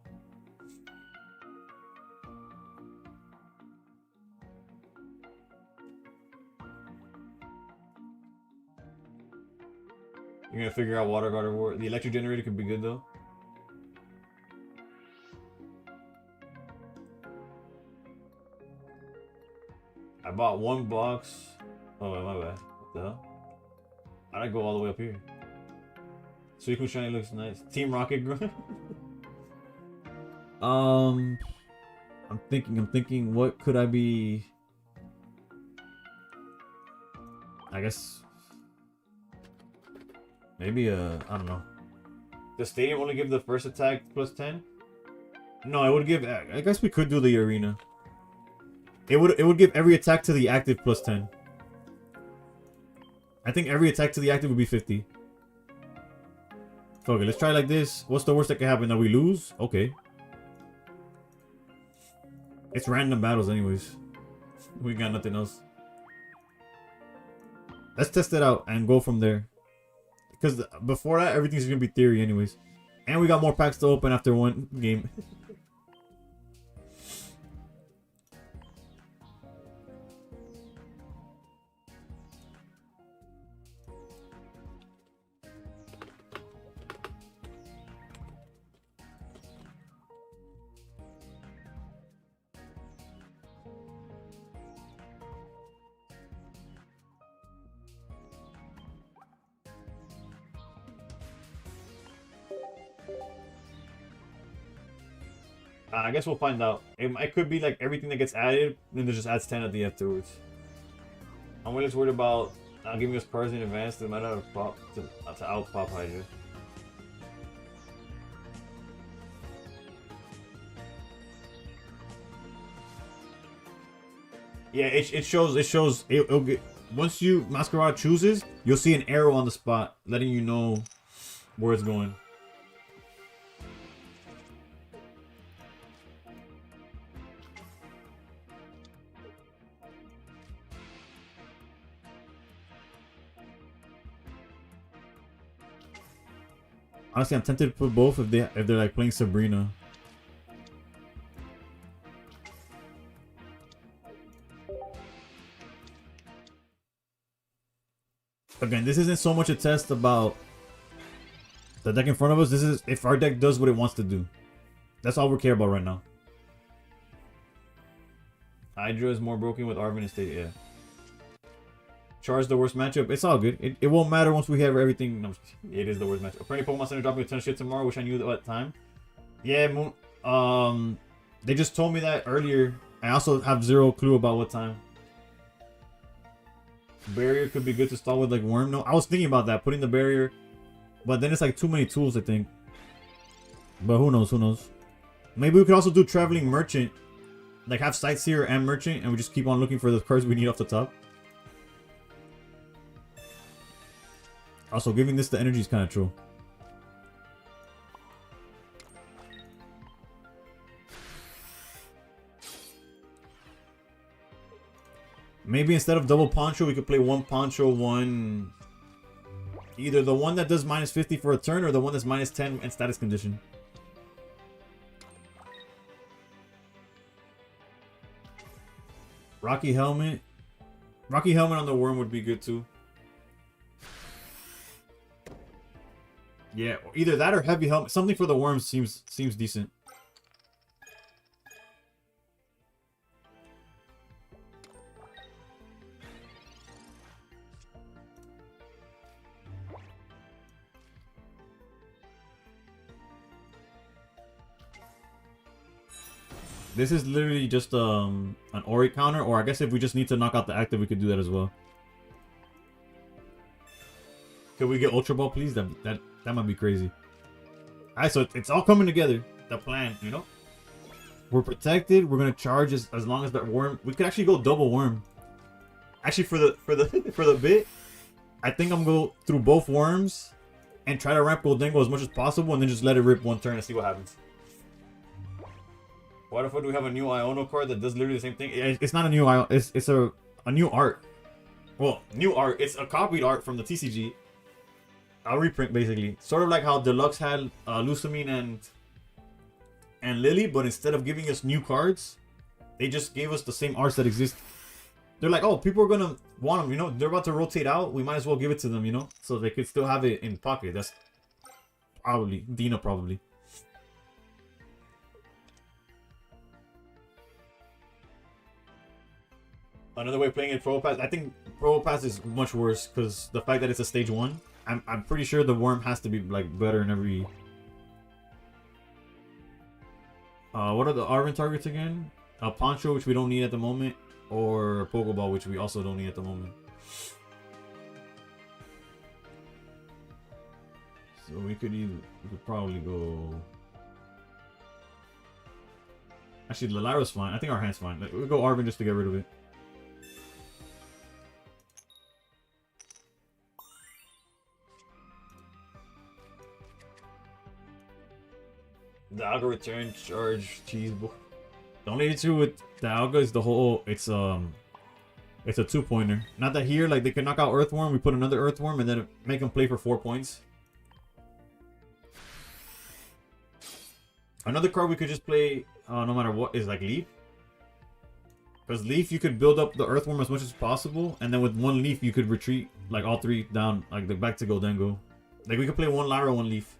You're gonna figure out Water Guard or War. The electric generator could be good though. I bought 1 box. Oh, my bad. What the hell? I gotta go all the way up here. Suicune Shiny looks nice. Team Rocket Grunt. I'm thinking, what could I be? I guess maybe I don't know. Does Stadium only give the first attack plus 10? No, it would give. I guess we could do the arena. It would give every attack to the active plus 10. I think every attack to the active would be 50. Okay, let's try like this. What's the worst that can happen? That we lose? Okay. It's random battles anyways. We got nothing else. Let's test it out and go from there. Because before that, everything's going to be theory anyways. And we got more packs to open after one game. I guess we'll find out. It could be like everything that gets added, then it just adds 10 at the afterwards. I'm really just worried about not giving us cards in advance that might not pop to out pop Hydra. Yeah, it shows it'll get, once you Masquerade chooses, you'll see an arrow on the spot letting you know where it's going. Honestly, I'm tempted to put both if they're like playing Sabrina. Again, this isn't so much a test about the deck in front of us. This is if our deck does what it wants to do. That's all we care about right now. Hydra is more broken with Arvin and State, yeah. Charge the worst matchup. It's all good. It won't matter once we have everything. No, it is the worst matchup. Apparently, Pokemon Center dropping a ton of shit tomorrow. Wish I knew at what time. Yeah, Moon. They just told me that earlier. I also have zero clue about what time. Barrier could be good to stall with like Worm. No, I was thinking about that, putting the barrier, but then it's like too many tools, I think. But who knows? Who knows? Maybe we could also do Traveling Merchant, like have Sightseer and Merchant, and we just keep on looking for the cards we need off the top. Also, giving this the energy is kind of true. Maybe instead of double Poncho, we could play 1 Poncho, 1... Either the one that does -50 for a turn, or the one that's -10 and status condition. Rocky Helmet. Rocky Helmet on the worm would be good too. Yeah, either that or heavy helmet. Something for the worms seems decent. This is literally just an Ori counter, or I guess if we just need to knock out the active, we could do that as well. Could we get Ultra Ball, please? That might be crazy. Alright, so it's all coming together. The plan, you know? We're protected. We're gonna charge as long as that worm. We could actually go double worm. Actually, for the bit, I think I'm gonna go through both worms and try to ramp Goldengo as much as possible, and then just let it rip one turn and see what happens. What if we have a new Iono card that does literally the same thing? It's not a new Iono. It's a new art. Well, new art. It's a copied art from the TCG. A reprint, basically. Sort of like how Deluxe had Lusamine and Lily, but instead of giving us new cards, they just gave us the same arts that exist. They're like, oh, people are gonna want them, you know? They're about to rotate out. We might as well give it to them, you know? So they could still have it in pocket. That's probably Dina, probably. Another way of playing it, Pro Pass. I think Pro Pass is much worse because the fact that it's a stage 1. I'm pretty sure the worm has to be like better in every. What are the Arvin targets again? A Poncho, which we don't need at the moment, or a Pokeball, which we also don't need at the moment. So we could probably go. Actually, Lyra's fine. I think our hand's fine. We'll go Arvin just to get rid of it. The Alga return charge cheese. The only issue with the Alga is the whole it's a 2-pointer. Not that here like they can knock out Earthworm, we put another Earthworm and then make them play for 4 points. Another card we could just play no matter what is like Leaf. Because Leaf you could build up the Earthworm as much as possible, and then with one Leaf you could retreat like all 3 down like back to Goldengo. Like we could play 1 Lyra, 1 Leaf.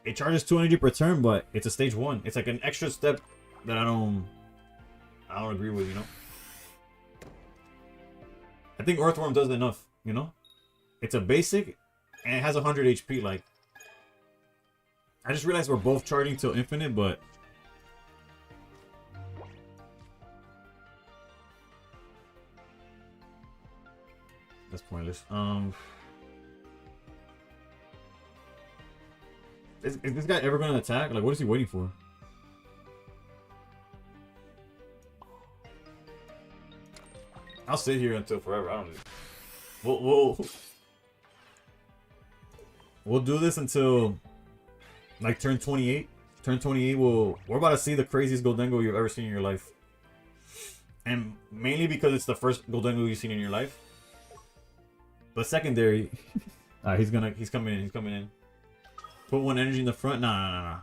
It charges 2 energy per turn, but it's a stage 1. It's like an extra step that I don't agree with, you know? I think Earthworm does enough, you know? It's a basic, and it has 100 HP, like... I just realized we're both charging till infinite, but... That's pointless. Is this guy ever gonna attack? Like, what is he waiting for? I'll sit here until forever. I don't know. We'll do this until like turn 28. Turn 28 we're about to see the craziest Goldengo you've ever seen in your life. And mainly because it's the first Goldengo you've seen in your life. But secondary, he's coming in. Put 1 energy in the front. Nah.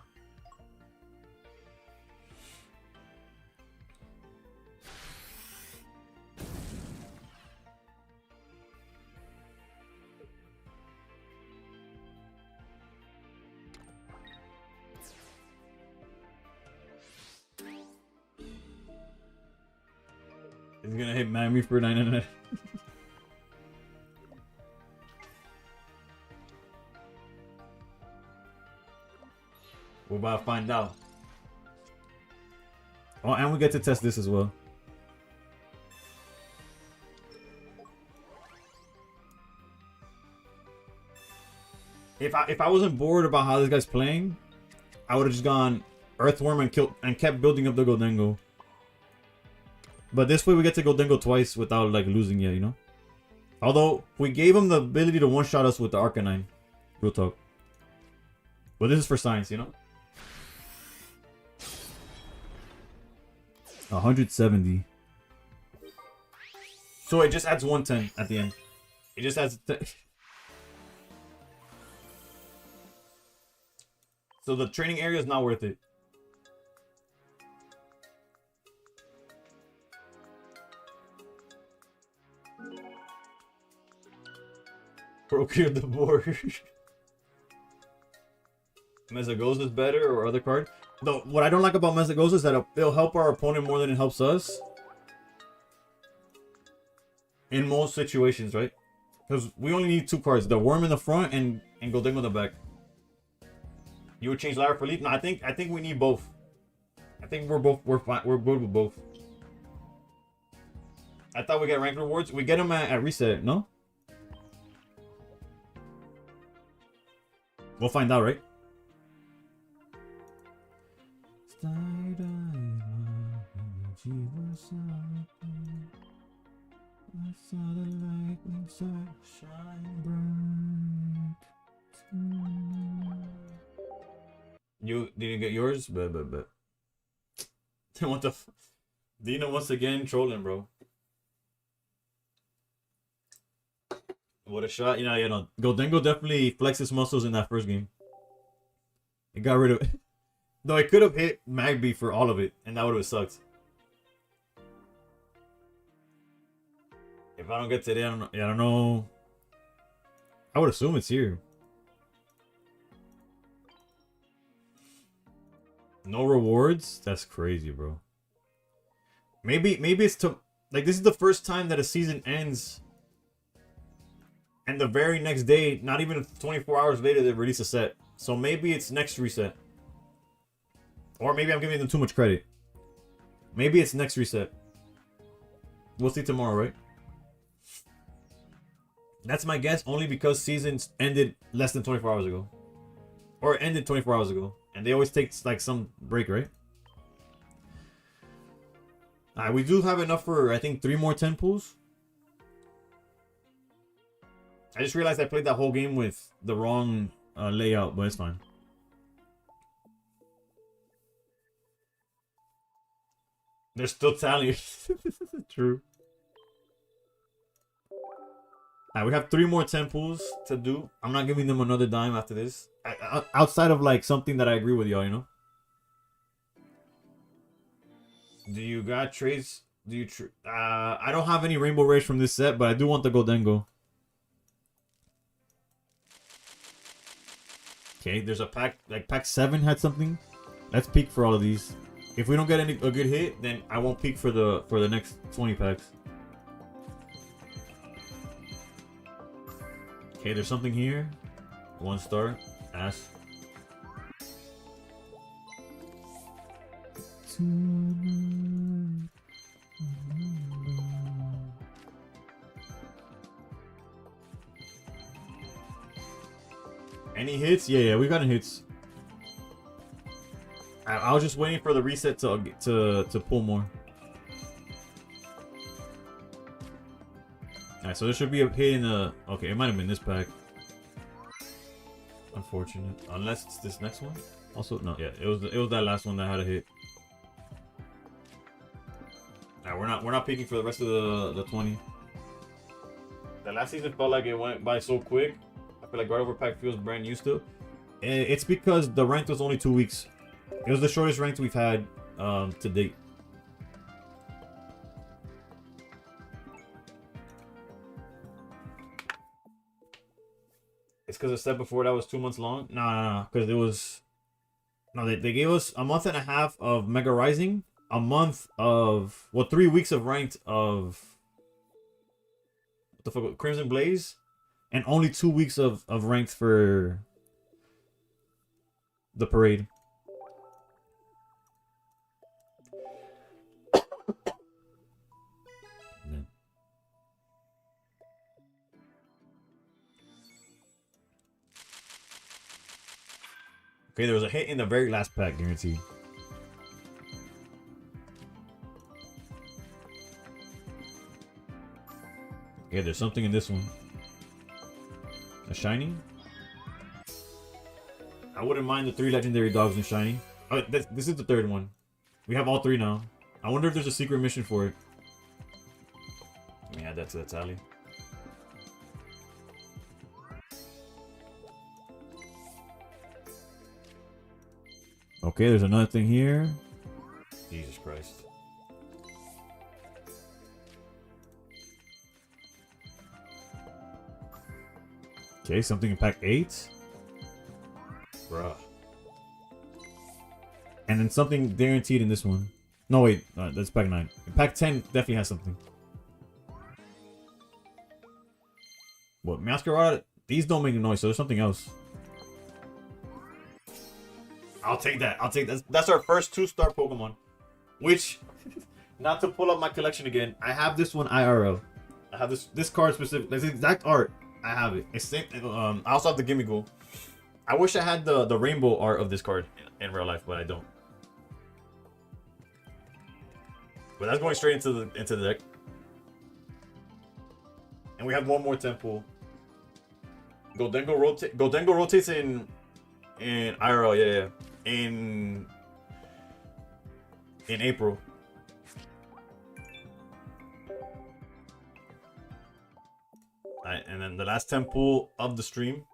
He's gonna hit Miami for 999. We're about to find out. Oh, and we get to test this as well. If I wasn't bored about how this guy's playing, I would have just gone Earthworm and kept building up the Goldengo. But this way we get to Goldengo twice without like losing yet, you know? Although we gave him the ability to one-shot us with the Arcanine. Real talk. But this is for science, you know? 170. So it just adds 110 at the end. It just adds... So the training area is not worth it. Procure the board. Mezagoza is better or other card. Though what I don't like about Mezagoza is that it'll help our opponent more than it helps us. In most situations, right? Because we only need 2 cards: the worm in the front and Goldengo in the back. You would change Lara for Leaf? No, I think we need both. I think we're fine. We're good with both. I thought we get rank rewards. We get them at reset, no? We'll find out, right? You didn't get yours? But. What the f... Dina once again trolling, bro. What a shot. You know. Goldengo definitely flexed his muscles in that first game. It got rid of... Though it could have hit Magby for all of it, and that would have sucked. If I don't get today, I don't know. I would assume it's here. No rewards? That's crazy, bro. Maybe it's to... Like, this is the first time that a season ends. And the very next day, not even 24 hours later, they release a set. So maybe it's next reset. Or maybe I'm giving them too much credit. Maybe it's next reset. We'll see tomorrow, right? That's my guess, only because seasons ended less than 24 hours ago. Or ended 24 hours ago. And they always take like some break, right? We do have enough for, I think, 3 more 10 pools. I just realized I played that whole game with the wrong layout, but it's fine. They're still telling you. True. We have 3 more 10 pools to do. I'm not giving them another dime after this. Outside of like something that I agree with y'all, you know? Do you got trades? Do you... I don't have any Rainbow Rage from this set, but I do want the Goldengo. Okay, there's a pack... Like, pack 7 had something. Let's peek for all of these. If we don't get a good hit, then I won't peek for the next 20 packs. Okay, there's something here. 1 star. Ass. Any hits? Yeah, we got any hits. I was just waiting for the reset to pull more. Alright, so there should be a hit in the... Okay, it might have been this pack. Unfortunate. Unless it's this next one. Also, no, yeah, it was that last one that had a hit. Alright, we're not peeking for the rest of the 20. The last season felt like it went by so quick. I feel like Guard Over Pack feels brand new still. It's because the rank was only 2 weeks. It was the shortest ranked we've had to date. It's because the step before that was 2 months long? Nah, because it was... No, they gave us a month and a half of Mega Rising, a month of... Well, 3 weeks of ranked of... What the fuck? Crimson Blaze, and only 2 weeks of ranked for the parade. Okay, there was a hit in the very last pack, guaranteed. Okay, there's something in this one. A shiny? I wouldn't mind the 3 legendary dogs in shiny. Oh, this is the 3rd one. We have all 3 now. I wonder if there's a secret mission for it. Let me add that to the tally. Okay, there's another thing here. Jesus Christ. Okay, something in pack 8. Bruh. And then something guaranteed in this one. No, wait. That's pack 9. Pack 10 definitely has something. What? Masquerade? These don't make a noise, so there's something else. I'll take that. I'll take that. That's our first 2-star Pokemon. Which, not to pull up my collection again, I have this one IRL. I have this card specific. This exact art. I have it. It's same. I also have the Gimme Ghoul. I wish I had the rainbow art of this card in real life, but I don't. But that's going straight into the deck. And we have one more temple. Goldengo rotates in IRL, yeah. In April. Alright, and then the last temple of the stream,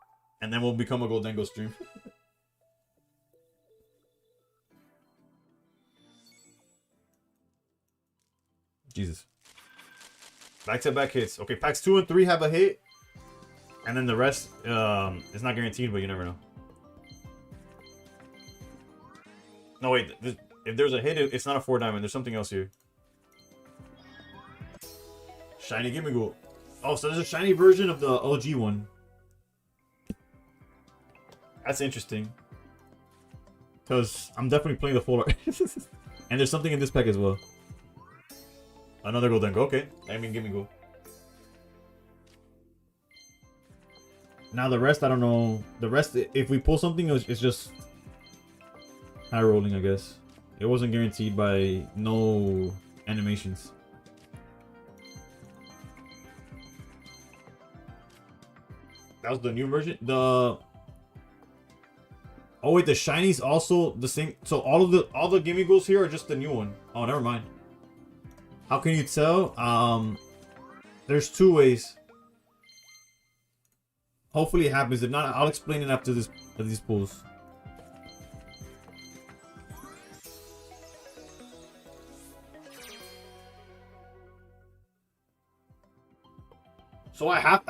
and then we'll become a Goldengo stream. Jesus. Back-to-back hits. Okay, packs 2 and 3 have a hit. And then the rest, it's not guaranteed, but you never know. No, wait. If there's a hit, it's not a 4-diamond. There's something else here. Shiny Gimme Ghoul. Oh, so there's a shiny version of the OG one. That's interesting. Because I'm definitely playing the full art. And there's something in this pack as well. Another Goldengo. Okay. I mean, Gimme Ghoul. Now the rest, I don't know. The rest, if we pull something, it's just high rolling, I guess. It wasn't guaranteed by no animations. That was the new version. Oh wait, the shinies also the same. So all the Gimme Ghouls here are just the new one. Oh, never mind. How can you tell? There's 2 ways. Hopefully it happens. If not, I'll explain it after these pulls. So I have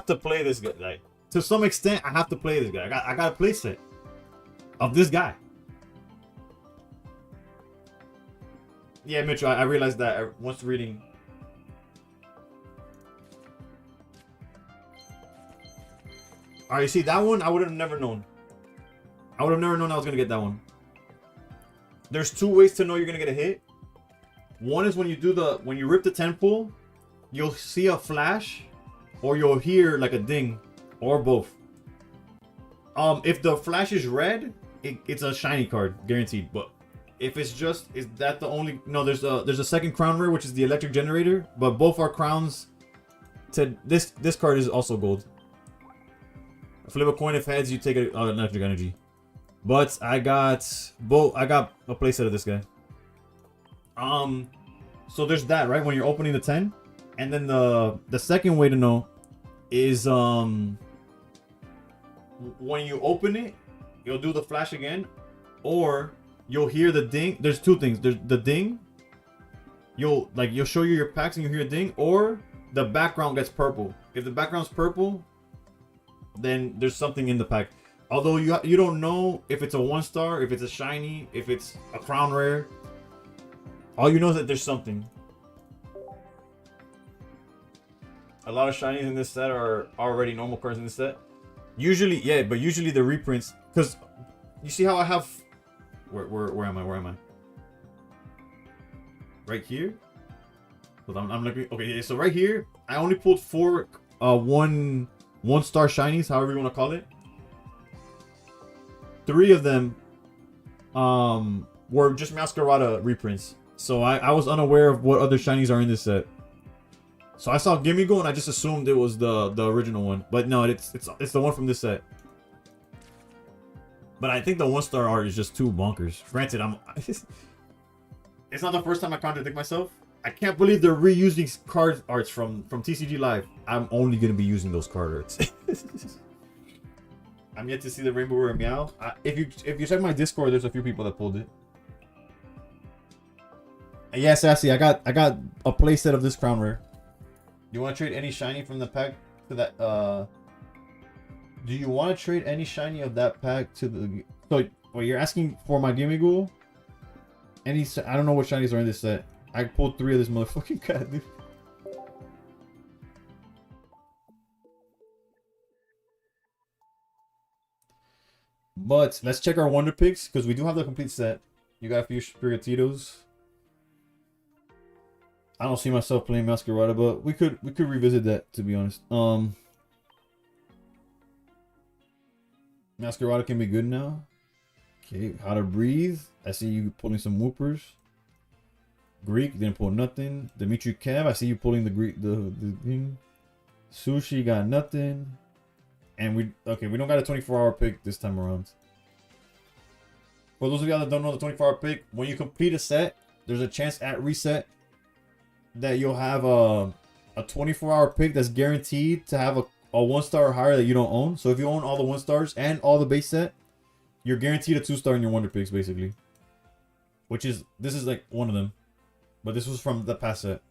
to play this guy. Like, to some extent, I have to play this guy. I got a play set of this guy. Yeah, Mitchell, I realized that once reading. Alright, you see that one? I would have never known. I would have never known I was gonna get that one. There's 2 ways to know you're gonna get a hit. One is when you rip the 10 pull, you'll see a flash, or you'll hear like a ding, or both. If the flash is red, it's a shiny card, guaranteed. But if it's just, is that the only? No, there's a second crown rare, which is the electric generator. But both our crowns. To this card is also gold. Flip a coin. If heads, you take an electric energy. But I got both. I got a playset of this guy. So there's that, right? When you're opening the 10, and then the second way to know is when you open it, you'll do the flash again, or you'll hear the ding. There's 2 things. There's the ding. You'll show you your packs and you hear a ding, or the background gets purple. If the background's purple, then there's something in the pack. Although you don't know if it's a 1-star, if it's a shiny, if it's a crown rare. All you know is that there's something. A lot of shinies in this set are already normal cards in this set. Usually, yeah, but usually the reprints, because you see how I have. Where am I? Where am I? Right here. Hold on, I'm looking. Okay, yeah, so right here, I only pulled 4 1-star shinies, however you want to call it. 3 of them were just Masquerada reprints. So I was unaware of what other shinies are in this set. So I saw Gimme Ghoul and I just assumed it was the original one. But no, it's the one from this set. But I think the 1-star art is just too bonkers. Granted, it's not the first time I contradict myself. I can't believe they're reusing card arts from TCG Live. I'm only gonna be using those card arts. I'm yet to see the Rainbow Rare Meow. If you check my Discord, there's a few people that pulled it. And yeah, Sassy, I got a playset of this crown rare. You want to trade any shiny from the pack to that Do you want to trade any shiny of that pack to the... So, wait, you're asking for my Gimme Ghoul? Any set? I don't know what shinies are in this set. I pulled 3 of this motherfucking cat, dude. But let's check our Wonder Picks, because we do have the complete set. You got a few Spirititos. I don't see myself playing Masquerada, but we could revisit that, to be honest. Masquerada can be good now. Okay, How to Breathe. I see you pulling some Whoopers. Greek didn't pull nothing. Dimitri Kev, I see you pulling the Greek the thing. Sushi got nothing. And we don't got a 24-hour pick this time around. For those of y'all that don't know the 24-hour pick, when you complete a set, there's a chance at reset that you'll have a 24-hour pick that's guaranteed to have a 1-star or higher that you don't own. So if you own all the 1-stars and all the base set, you're guaranteed a 2-star in your Wonder Picks, basically. This is like one of them. But this was from the past set.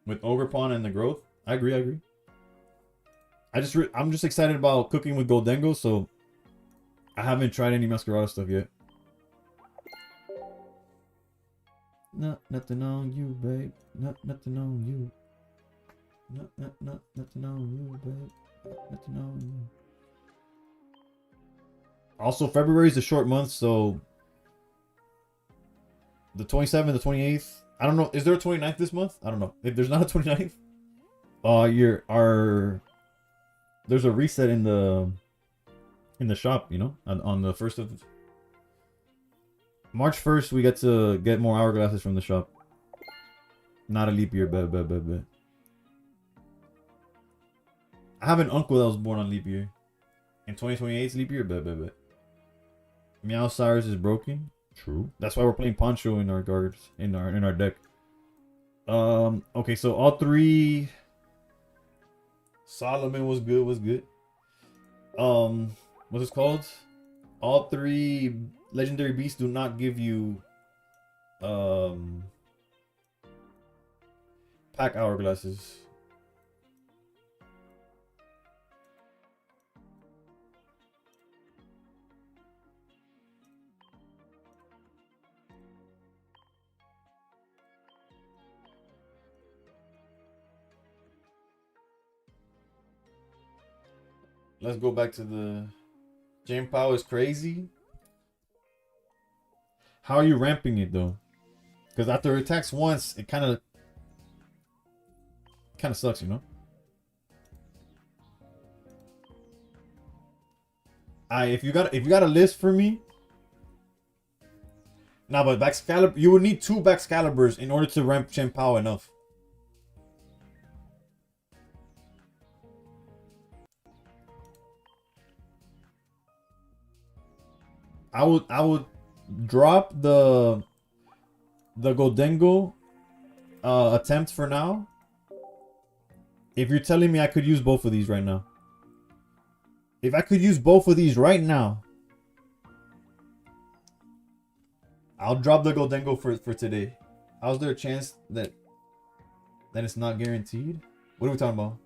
With Ogrepon and the growth. I agree. I'm just excited about cooking with Goldengo, so I haven't tried any Masquerada stuff yet. Nothing on you, babe. Nothing on you. Nothing on you, babe. Nothing on you. Also, February is a short month, so the 27th, the 28th. I don't know. Is there a 29th this month? I don't know. If there's not a 29th, there's a reset in the shop, you know, on the 1st of March 1st, we get to get more hourglasses from the shop. Not a leap year, bet. I have an uncle that was born on leap year. In 2028 is leap year, bet. Meow Cyrus is broken. True. That's why we're playing Poncho in our guards in our deck. Okay, so all 3. Solomon was good. What's it called? All 3 legendary beasts do not give you pack hourglasses. Let's go back to the Jam Pow is crazy. How are you ramping it though? Because after it attacks once, it kind of sucks, you know. If you got a list for me. Nah, but Baxcalibur, you would need 2 Baxcaliburs in order to ramp Jam Pow enough. I would drop the Goldengo attempt for now. If you're telling me I could use both of these right now. If I could use both of these right now, I'll drop the Goldengo for today. How's there a chance that it's not guaranteed? What are we talking about?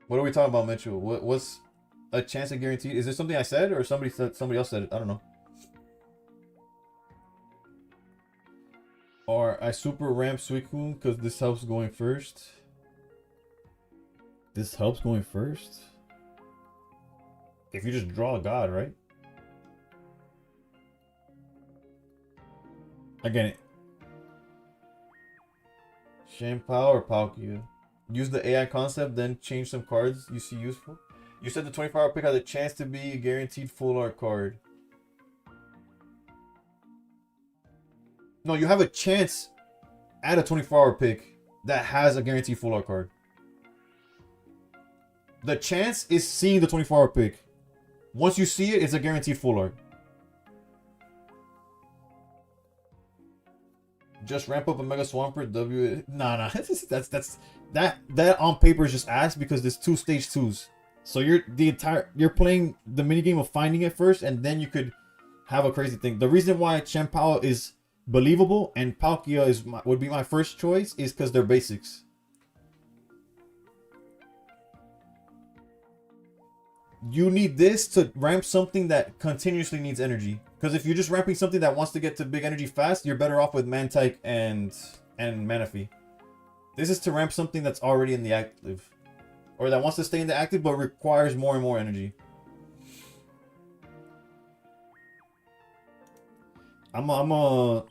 What are we talking about, Mitchell? What's a chance of guaranteed? Is this something I said or somebody else said it? I don't know. Or I super ramp Suicune because this helps going first. This helps going first? If you just draw a god, right? Again, Shampao or Palkia? Use the AI concept, then change some cards you see useful. You said the 24-hour pick has a chance to be a guaranteed full art card. No, you have a chance at a 24-hour pick that has a guaranteed full art card. The chance is seeing the 24-hour pick. Once you see it, it's a guaranteed full art. Just ramp up a Mega Swampert W. Nah. that on paper is just ass because there's 2 stage 2s. So you're playing the minigame of finding it first, and then you could have a crazy thing. The reason why Chien-Pao is believable and Palkia would be my first choice is because they're basics. You need this to ramp something that continuously needs energy. Because if you're just ramping something that wants to get to big energy fast, you're better off with Mantike and Manaphy. This is to ramp something that's already in the active. Or that wants to stay in the active but requires more and more energy. Unless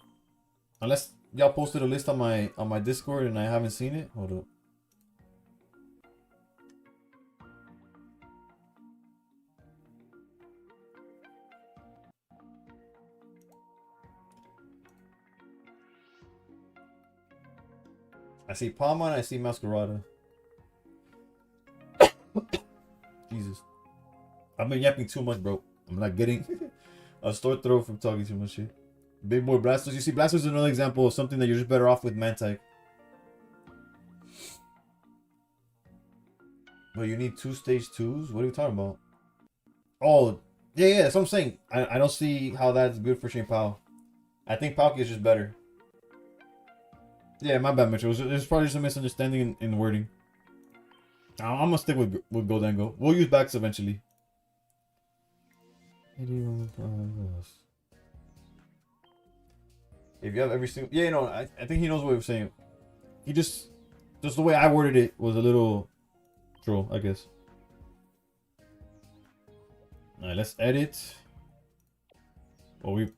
y'all posted a list on my Discord and I haven't seen it. Hold up. I see Palma and I see Masquerada. Jesus. I've been yapping too much, bro. I'm not getting a store throat from talking too much shit. Big boy Blastoise. You see, Blastoise is another example of something that you're just better off with Mantike. But you need 2 stage 2s? What are you talking about? Oh, yeah, that's what I'm saying. I don't see how that's good for Chien-Pao. I think Palkia is just better. Yeah, my bad, Mitchell. There's probably just a misunderstanding in wording. I'm gonna stick with Goldengo. We'll use backs eventually. If you have every single... Yeah, no, I think he knows what we're saying. He just the way I worded it was a little troll, I guess. Alright, let's edit. Well, we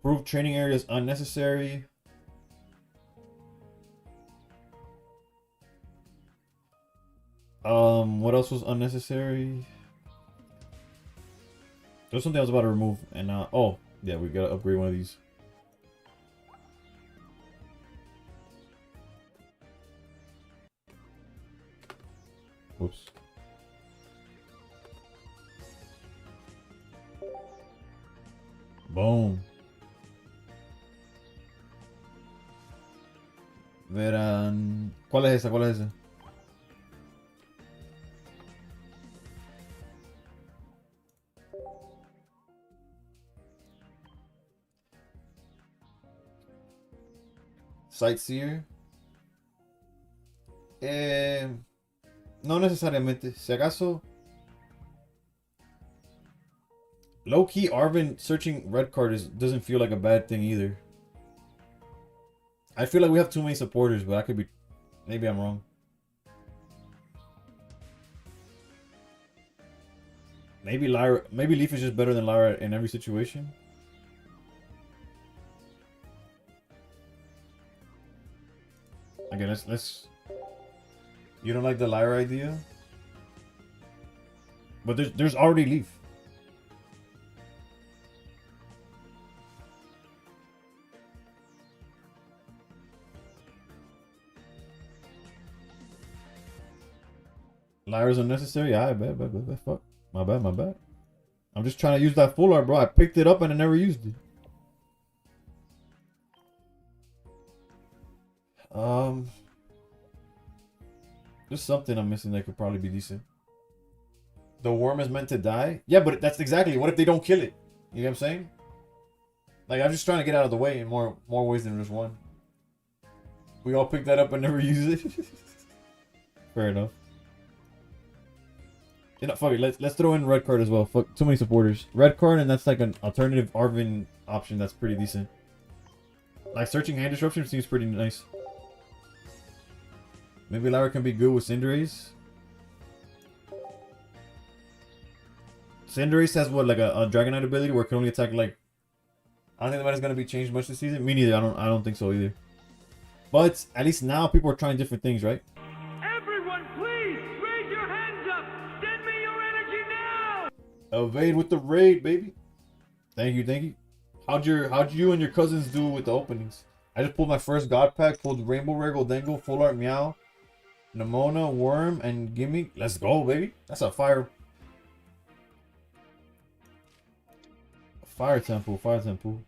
proved training areas unnecessary. What else was unnecessary? There's something I was about to remove, and oh, yeah, we gotta upgrade one of these. Whoops. Boom. Verán. ¿Cuál es esa? ¿Cuál es esa? Sightseer. No necesariamente. Si acaso. Low key, Arvin searching red card doesn't feel like a bad thing either. I feel like we have too many supporters, but I could be. Maybe I'm wrong. Maybe Lyra. Maybe Leaf is just better than Lyra in every situation. Okay, let's. You don't like the Lyra idea? But there's already Leaf. Lyra's unnecessary? Yeah, I bet. Fuck. My bad. I'm just trying to use that full art, bro. I picked it up and I never used it. There's something I'm missing that could probably be decent. The worm is meant to die? Yeah, but that's exactly. What if they don't kill it? You know what I'm saying? Like, I'm just trying to get out of the way in more ways than just one. We all picked that up and never use it. Fair enough. You know, fuck it. Let's throw in red card as well. Fuck, too many supporters. Red card, and that's like an alternative Arvin option that's pretty decent. Like, searching hand disruption seems pretty nice. Maybe Lyra can be good with Cinderace. Cinderace has what, like a Dragonite ability where it can only attack like. I don't think the meta's gonna be changed much this season. Me neither. I don't think so either. But at least now people are trying different things, right? Everyone, please raise your hands up. Send me your energy now. Evade with the raid, baby. Thank you. How'd you and your cousins do with the openings? I just pulled my first God pack. Pulled Rainbow Rare, Goldengo, Full Art Meow, Nemona, Worm, and Gimme. Let's go, baby. That's a fire. Fire Temple, Fire Temple.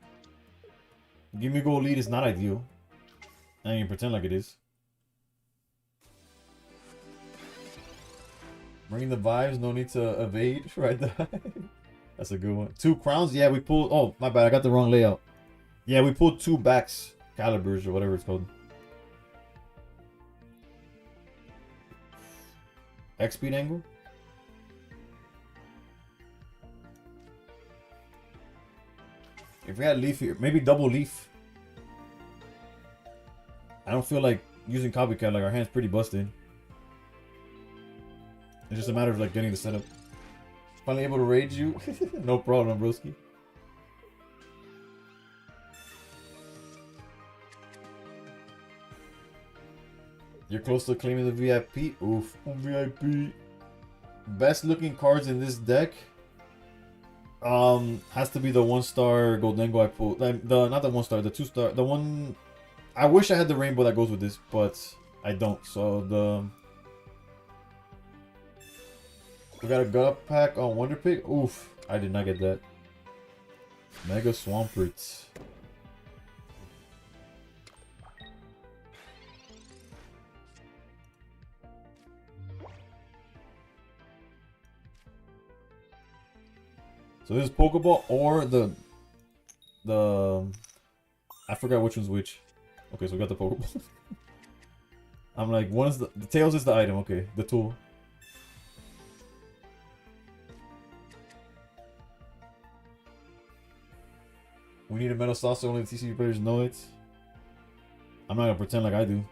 Give me gold lead is not ideal. I ain't even pretend like it is. Bring the vibes, no need to evade. Right there. That's a good one. 2 crowns, yeah, we pulled. Oh, my bad, I got the wrong layout. Yeah, we pulled 2 backs, calibers, or whatever it's called. X speed angle. If we had leaf here, maybe double leaf. I don't feel like using copycat, like our hand's pretty busted. It's just a matter of like getting the setup. Finally able to raid you? No problem, broski. You're close to claiming the VIP? Oof, VIP. Best looking cards in this deck? Has to be the 1-star Goldengo I pulled. Not the 1-star, the 2-star. The one... I wish I had the rainbow that goes with this, but I don't. So the... We got a gut pack on Wonder Pig. Oof, I did not get that. Mega Swampert. So this is Pokeball or the I forgot which one's which. Okay, so we got the Pokeball. I'm like, one is the tails is the item. Okay, the tool. We need a metal sauce so only the TCG players know it. I'm not gonna pretend like I do.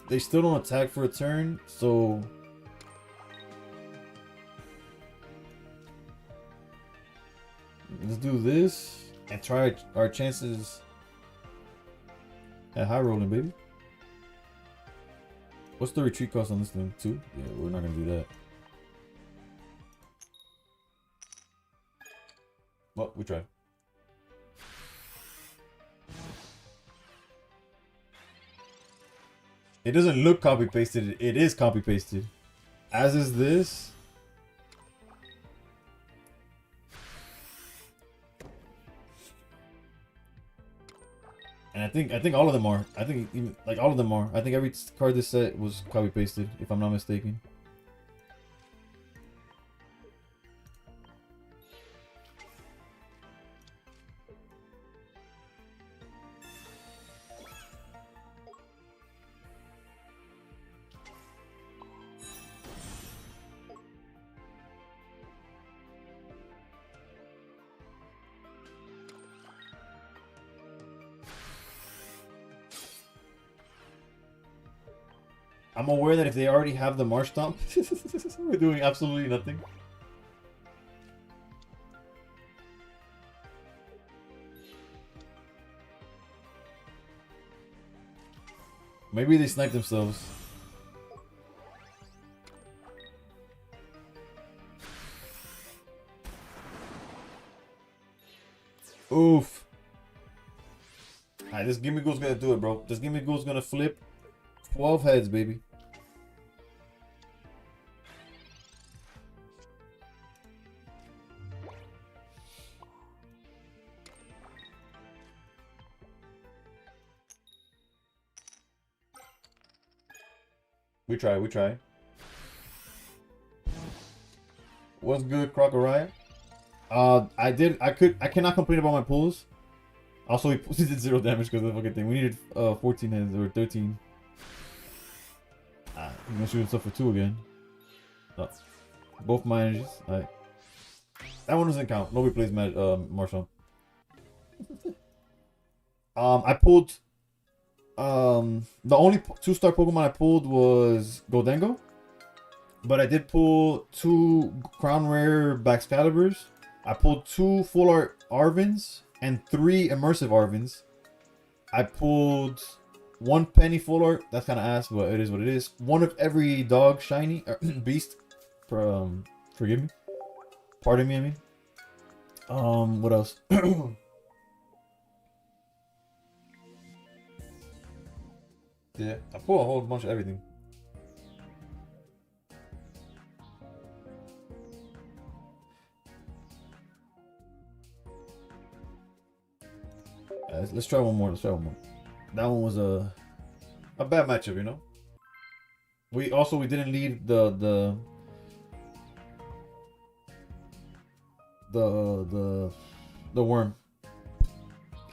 They still don't attack for a turn, so let's do this and try our chances at high rolling, baby. What's the retreat cost on this thing? 2? Yeah, we're not gonna do that. Well, we tried. It doesn't look copy pasted. It is copy pasted. As is this. And I think all of them are. I think even like all of them are. I think every card this set was copy pasted, if I'm not mistaken. I'm aware that if they already have the Marsh Stomp, we're doing absolutely nothing. Maybe they snipe themselves. Oof. Alright, this Gimme Ghoul's gonna do it, bro. This Gimme Ghoul's gonna flip 12 heads, baby. We try. What's good, Crocoriah? I cannot complain about my pulls. Also, we did 0 damage because of the fucking thing. We needed 14 heads or 13. He's gonna shoot himself for 2 again. Both my energies. Alright. That one doesn't count. Nobody plays Marshall. I pulled the only 2-star Pokemon I pulled was Goldengo. But I did pull 2 Crown Rare Baxcaliburs. I pulled 2 Full Art Arvins and 3 Immersive Arvins. I pulled 1 Penny Full Art. That's kind of ass, but it is what it is. 1 of every dog shiny beast. Forgive me. Pardon me, I mean. What else? Yeah, I pulled a whole bunch of everything. Let's try one more. Let's try one more. That one was a bad matchup, you know. We didn't leave the worm.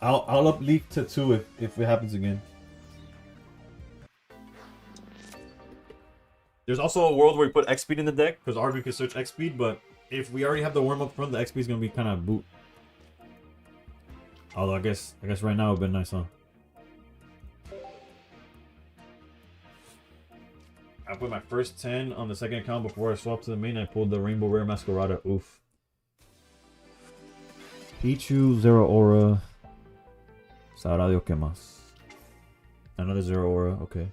I'll up leak to 2 if it happens again. There's also a world where we put X speed in the deck because Arvin can search X speed, but if we already have the worm up front, the X speed is gonna be kind of boot. Although I guess right now it would been nice, huh? I put my first 10 on the second account before I swapped to the main. I pulled the Rainbow Rare Masquerada. Oof. Pichu, Zero Aura. Sabrá Dios qué más. Another Zero Aura, okay.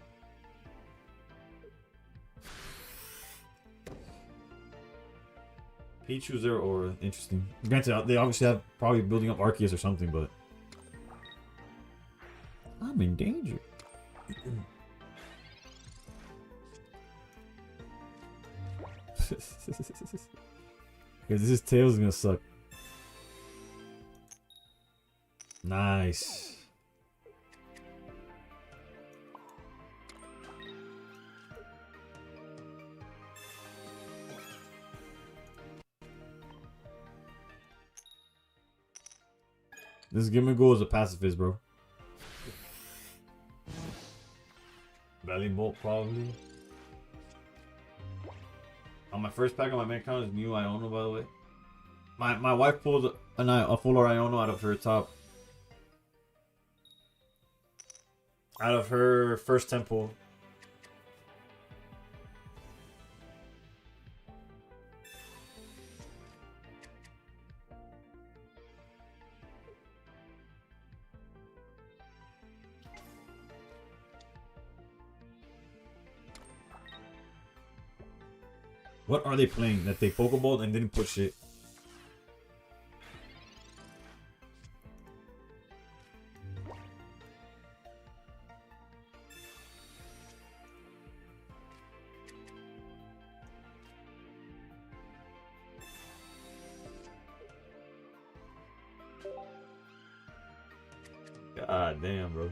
Pichu, Zero Aura, interesting. Granted, they obviously have probably building up Arceus or something, but I'm in danger. Because this Tails is gonna suck. Nice. This Gimmigold is a pacifist, bro. Belly Bolt, probably. On my first pack on my main account is Mew Iono, by the way. My wife pulled a full Iono out of her top. Out of her first temple. What are they playing? That they Pokeballed and didn't put shit. God damn, bro.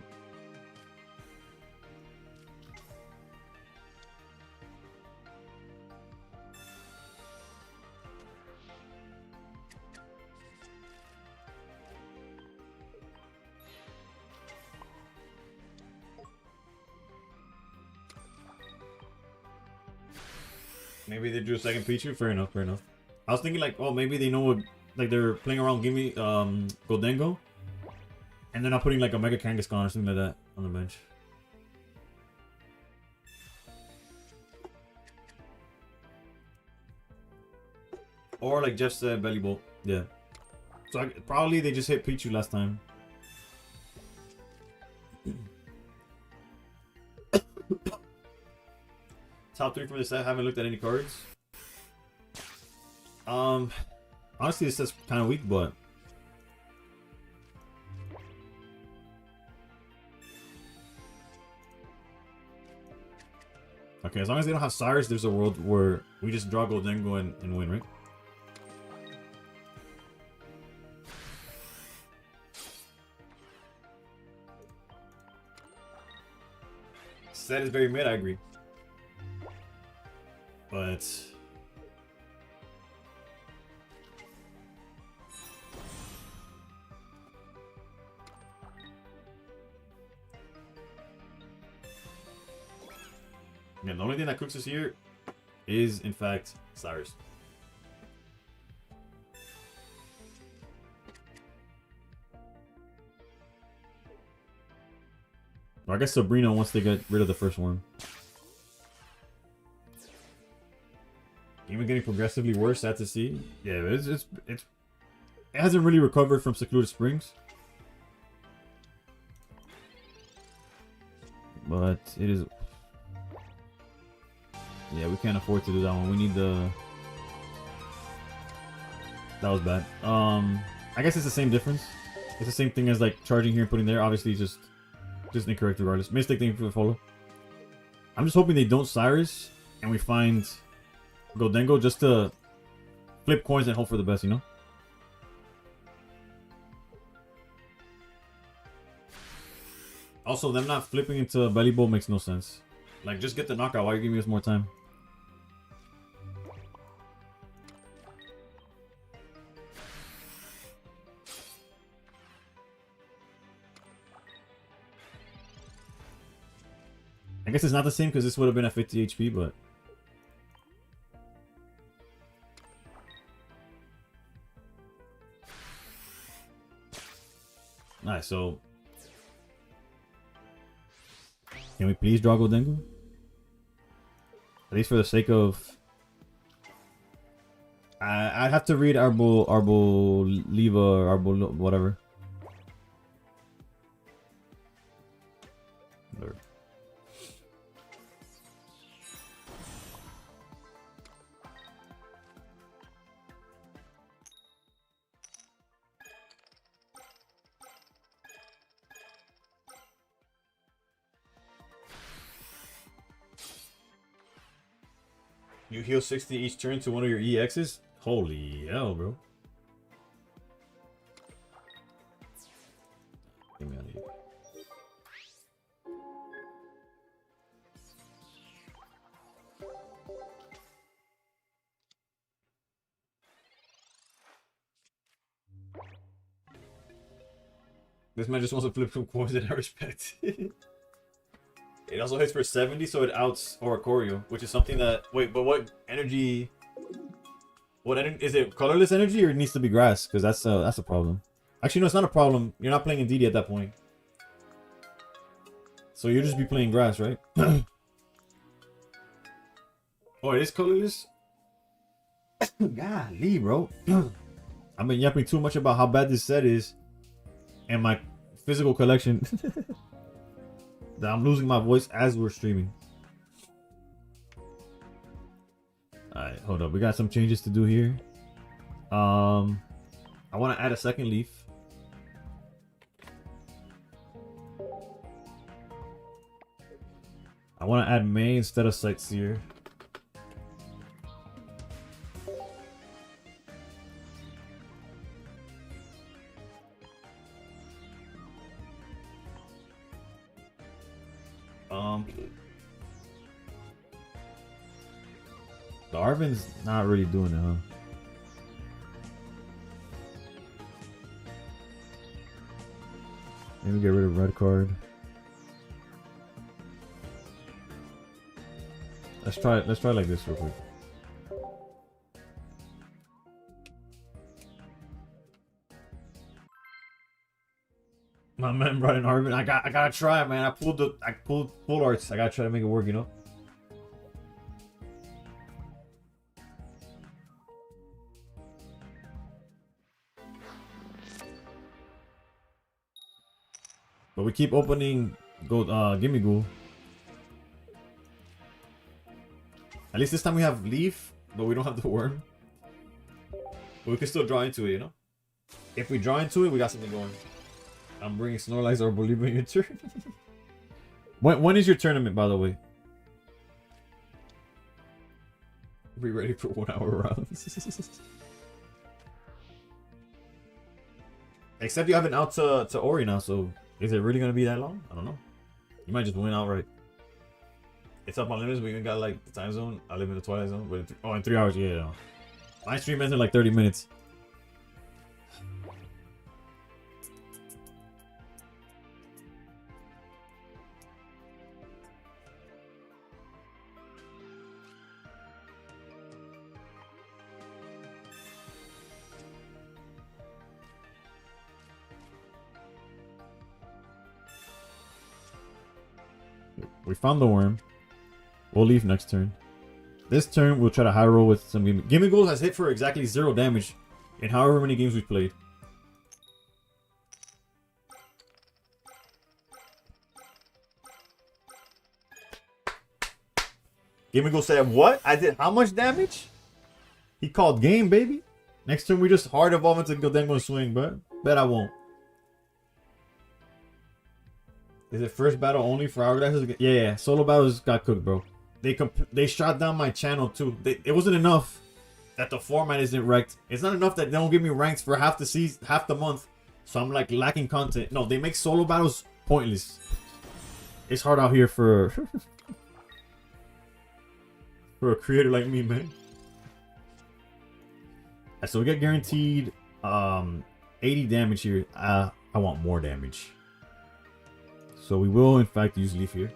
Maybe they drew a second Pichu. Fair enough, fair enough. I was thinking like, oh, maybe they know what, like they're playing around. Give me Goldengo, and they're not putting like a Mega Kangaskhan or something like that on the bench. Or like Jeff said, Belly Bolt. Yeah. So probably they just hit Pichu last time. Top 3 for the set. Haven't looked at any cards. Honestly, this set's kind of weak, but okay. As long as they don't have Cyrus, there's a world where we just draw Goldengo and win, right? Set is very mid. I agree. But yeah, the only thing that cooks us here is, in fact, Cyrus. Or I guess Sabrina once they get rid of the first worm. Even getting progressively worse, sad to see. Yeah, it hasn't really recovered from Secluded Springs. But it is. Yeah, we can't afford to do that one. We need the. That was bad. I guess it's the same difference. It's the same thing as like charging here and putting there. Obviously, just incorrect regardless. Mistake thing for the follow. I'm just hoping they don't Cyrus and we find Goldengo just to flip coins and hope for the best, you know? Also, them not flipping into belly bowl makes no sense. Like, just get the knockout. Why are you giving us more time? I guess it's not the same because this would have been at 50 HP, but... Nice, so... Can we please draw Goldengo? At least for the sake of... I'd have to read Leva, whatever. Whatever. You heal 60 each turn to one of your EXs? Holy hell, bro. Get me out of here. This man just wants to flip some coins that I respect. It also hits for 70, so it outs Oricorio, which is something that... Wait, but what energy... What energy... Is it colorless energy or it needs to be grass? Because that's a problem. Actually, no, it's not a problem. You're not playing Indeedee at that point. So you'll just be playing grass, right? Oh, it is colorless? Golly, bro. I've been yapping too much about how bad this set is. And my physical collection. That I'm losing my voice as we're streaming. Alright, hold up. We got some changes to do here. I want to add a second leaf. I want to add May instead of Sightseer. The Arvin's not really doing it, huh? Maybe get rid of red card. Let's try like this real quick. My man brought in Arvin. I gotta try, man. I pulled full arts. I gotta try to make it work, you know. But we keep opening Gimme Ghoul. At least this time we have Leaf, but we don't have the Worm. But we can still draw into it, you know? If we draw into it, we got something going. I'm bringing Snorlax or Bolívar in your turn. When is your tournament, by the way? Be ready for 1 hour rounds. Except you have an out to Ori now, so is it really gonna be that long? I don't know. You might just win outright. It's up on limits. We even got like the time zone. I live in the Twilight Zone. But in 3 hours, yeah. My stream ends in like 30 minutes. We found the worm. We'll leave next turn. This turn, we'll try to high roll with some Gimme. Gimme Ghoul has hit for exactly 0 damage in however many games we've played. Gimme Ghoul said, what? I did how much damage? He called game, baby. Next turn, we just hard evolve into Goldengo Swing, but bet I won't. Is it first battle only for Hourglasses? Yeah, solo battles got cooked, bro. They shot down my channel too. It wasn't enough that the format isn't ranked. It's not enough that they don't give me ranks for half the season, half the month. So I'm like lacking content. No, they make solo battles pointless. It's hard out here for for a creator like me, man. So we get guaranteed 80 damage here. I want more damage. So we will in fact use Leaf here.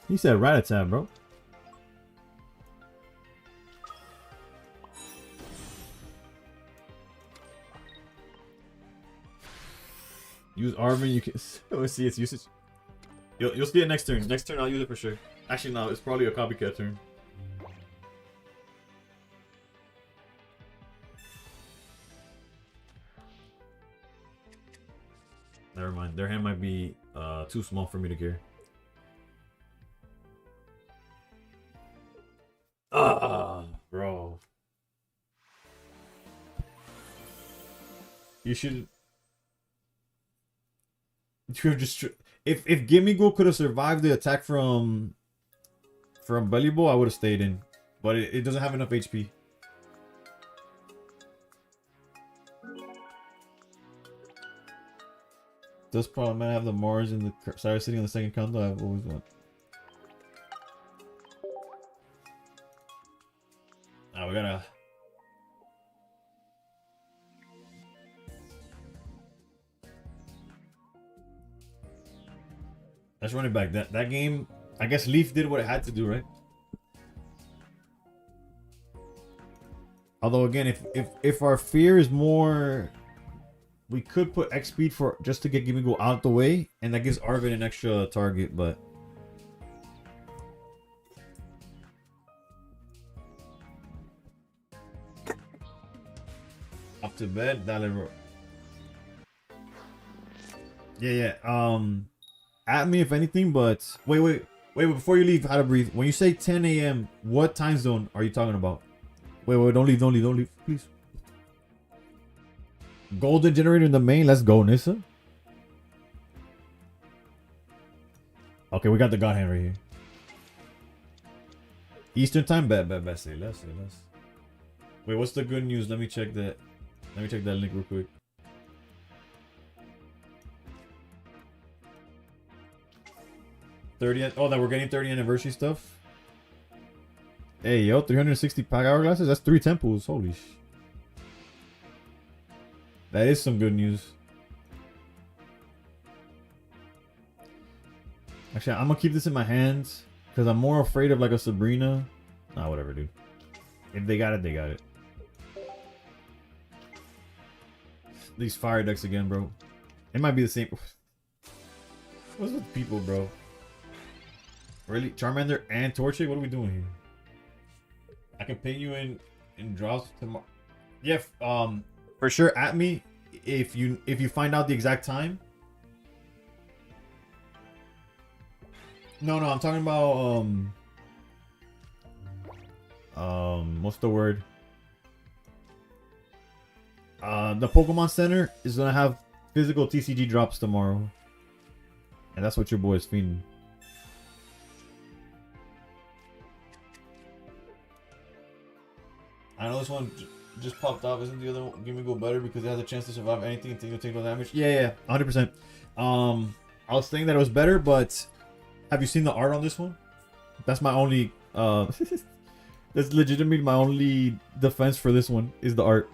He said rat-a-tat, bro. Use Arvin, you can let's see its usage. You'll see it next turn. Next turn I'll use it for sure. Actually no, it's probably a copycat turn. Never mind. Their hand might be too small for me to carry. Bro. You should just if Gimigo could have survived the attack from Belly Bowl, I would have stayed in. But it doesn't have enough HP. Does problem have the Mars and the Cyrus sitting on the second counter? I've always want. Oh, we gotta. Let's run it back. That game, I guess Leaf did what it had to do, right? Although again, if our fear is more, we could put X speed for just to get Gimigo out the way, and that gives Arvin an extra target, but. Up to bed, dale. Yeah. At me if anything, but wait, before you leave, how to breathe. When you say 10 a.m., what time zone are you talking about? Wait, don't leave, please. Golden generator in the main, let's go, Nissa. Okay, we got the God Hand right here. Eastern time, bet, say less. Wait, what's the good news? Let me check that link real quick. Oh, that we're getting 30 anniversary stuff. Hey, yo, 360 pack hourglasses. That's 3 temples. Holy sh. That is some good news. Actually, I'm gonna keep this in my hands because I'm more afraid of like a Sabrina. Nah, whatever, dude. If they got it, they got it. These fire decks again, bro. It might be the same. What's with people, bro? Really? Charmander and Torchic? What are we doing here? I can ping you in draws tomorrow. Yeah, for sure at me if you find out the exact time. No, I'm talking about what's the word? The Pokemon Center is gonna have physical TCG drops tomorrow. And that's what your boy is feeding. I know this one just popped off. Isn't the other one Gimigo better because it has a chance to survive anything and take no damage? Yeah, 100%. I was saying that it was better, but have you seen the art on this one? That's my only that's legitimately my only defense for this one is the art.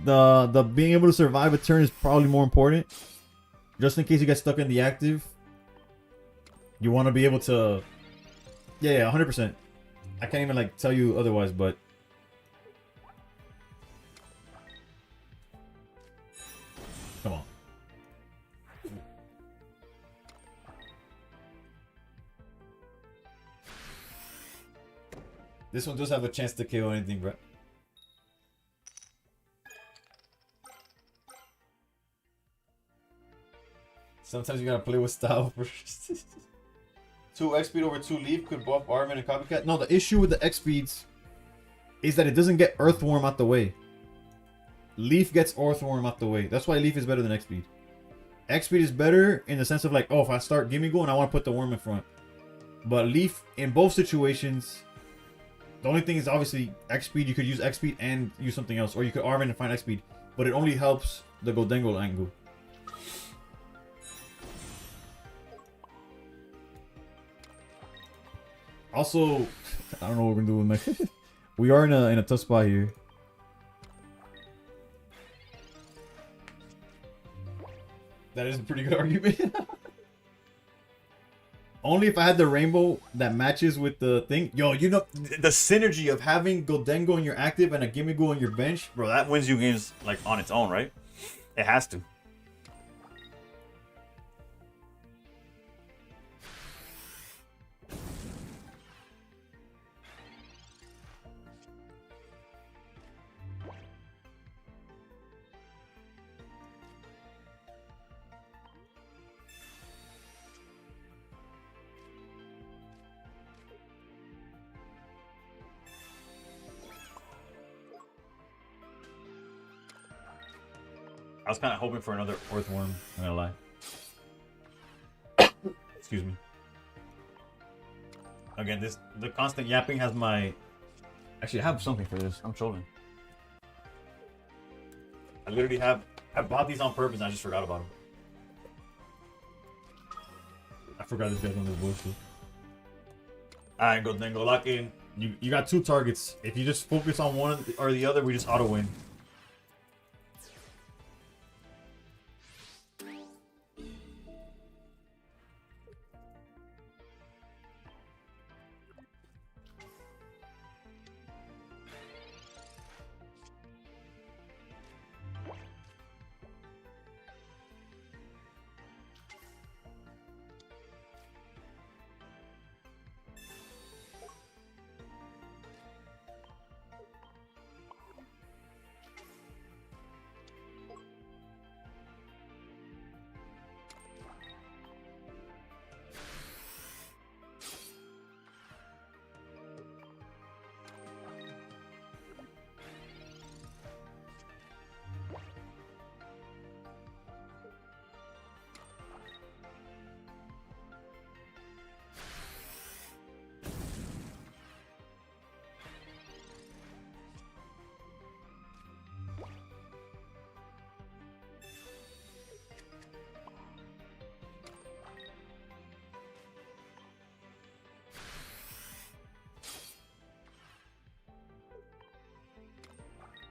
The being able to survive a turn is probably more important. Just in case you get stuck in the active, you want to be able to. Yeah, 100%. I can't even like tell you otherwise, but come on. This one does have a chance to KO anything, bro. Sometimes you gotta play with style first. 2 X speed over 2 leaf could buff Arvin and Copycat. No, the issue with the X speeds is that it doesn't get Earthworm out the way. Leaf gets Earthworm out the way. That's why Leaf is better than X speed. X speed is better in the sense of like, oh, if I start Gimigo and I want to put the worm in front. But Leaf, in both situations, The only thing is obviously X speed. You could use X speed and use something else, or you could Arvin and find X speed, but it only helps the Goldengo angle. Also, I don't know what we're gonna do with my. We are in a tough spot here. That is a pretty good argument. Only if I had the rainbow that matches with the thing. Yo, you know, the synergy of having Goldengo in your active and a Gimmighoul on your bench. Bro, that wins you games like on its own, right? It has to. I was kind of hoping for another Earthworm, I'm gonna lie. Excuse me. Again, the constant yapping has my. Actually, I have something for this. I'm trolling. I literally have. I bought these on purpose and I just forgot about them. I forgot this guy's on this bullshit. Alright, Goldengo, lock in. You got 2 targets. If you just focus on one or the other, we just auto win.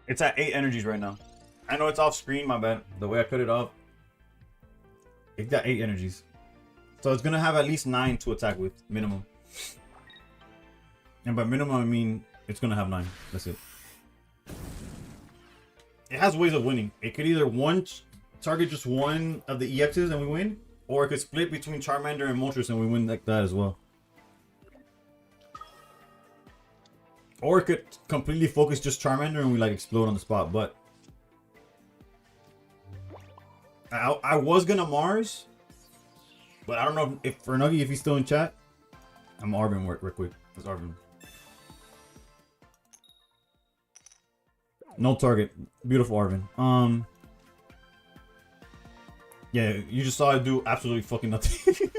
It's at 8 energies right now. I know it's off screen, my bad. The way I cut it off, it got 8 energies. So it's gonna have at least 9 to attack with, minimum. And by minimum, I mean it's gonna have 9. That's it. It has ways of winning. It could either target just one of the EXs and we win, or it could split between Charmander and Moltres and we win like that as well. Or it could completely focus just Charmander and we like explode on the spot, but I was gonna Mars, but I don't know if for Nuggy, if he's still in chat. I'm Arvin real quick. It's Arvin. No target. Beautiful Arvin. Yeah, you just saw it do absolutely fucking nothing.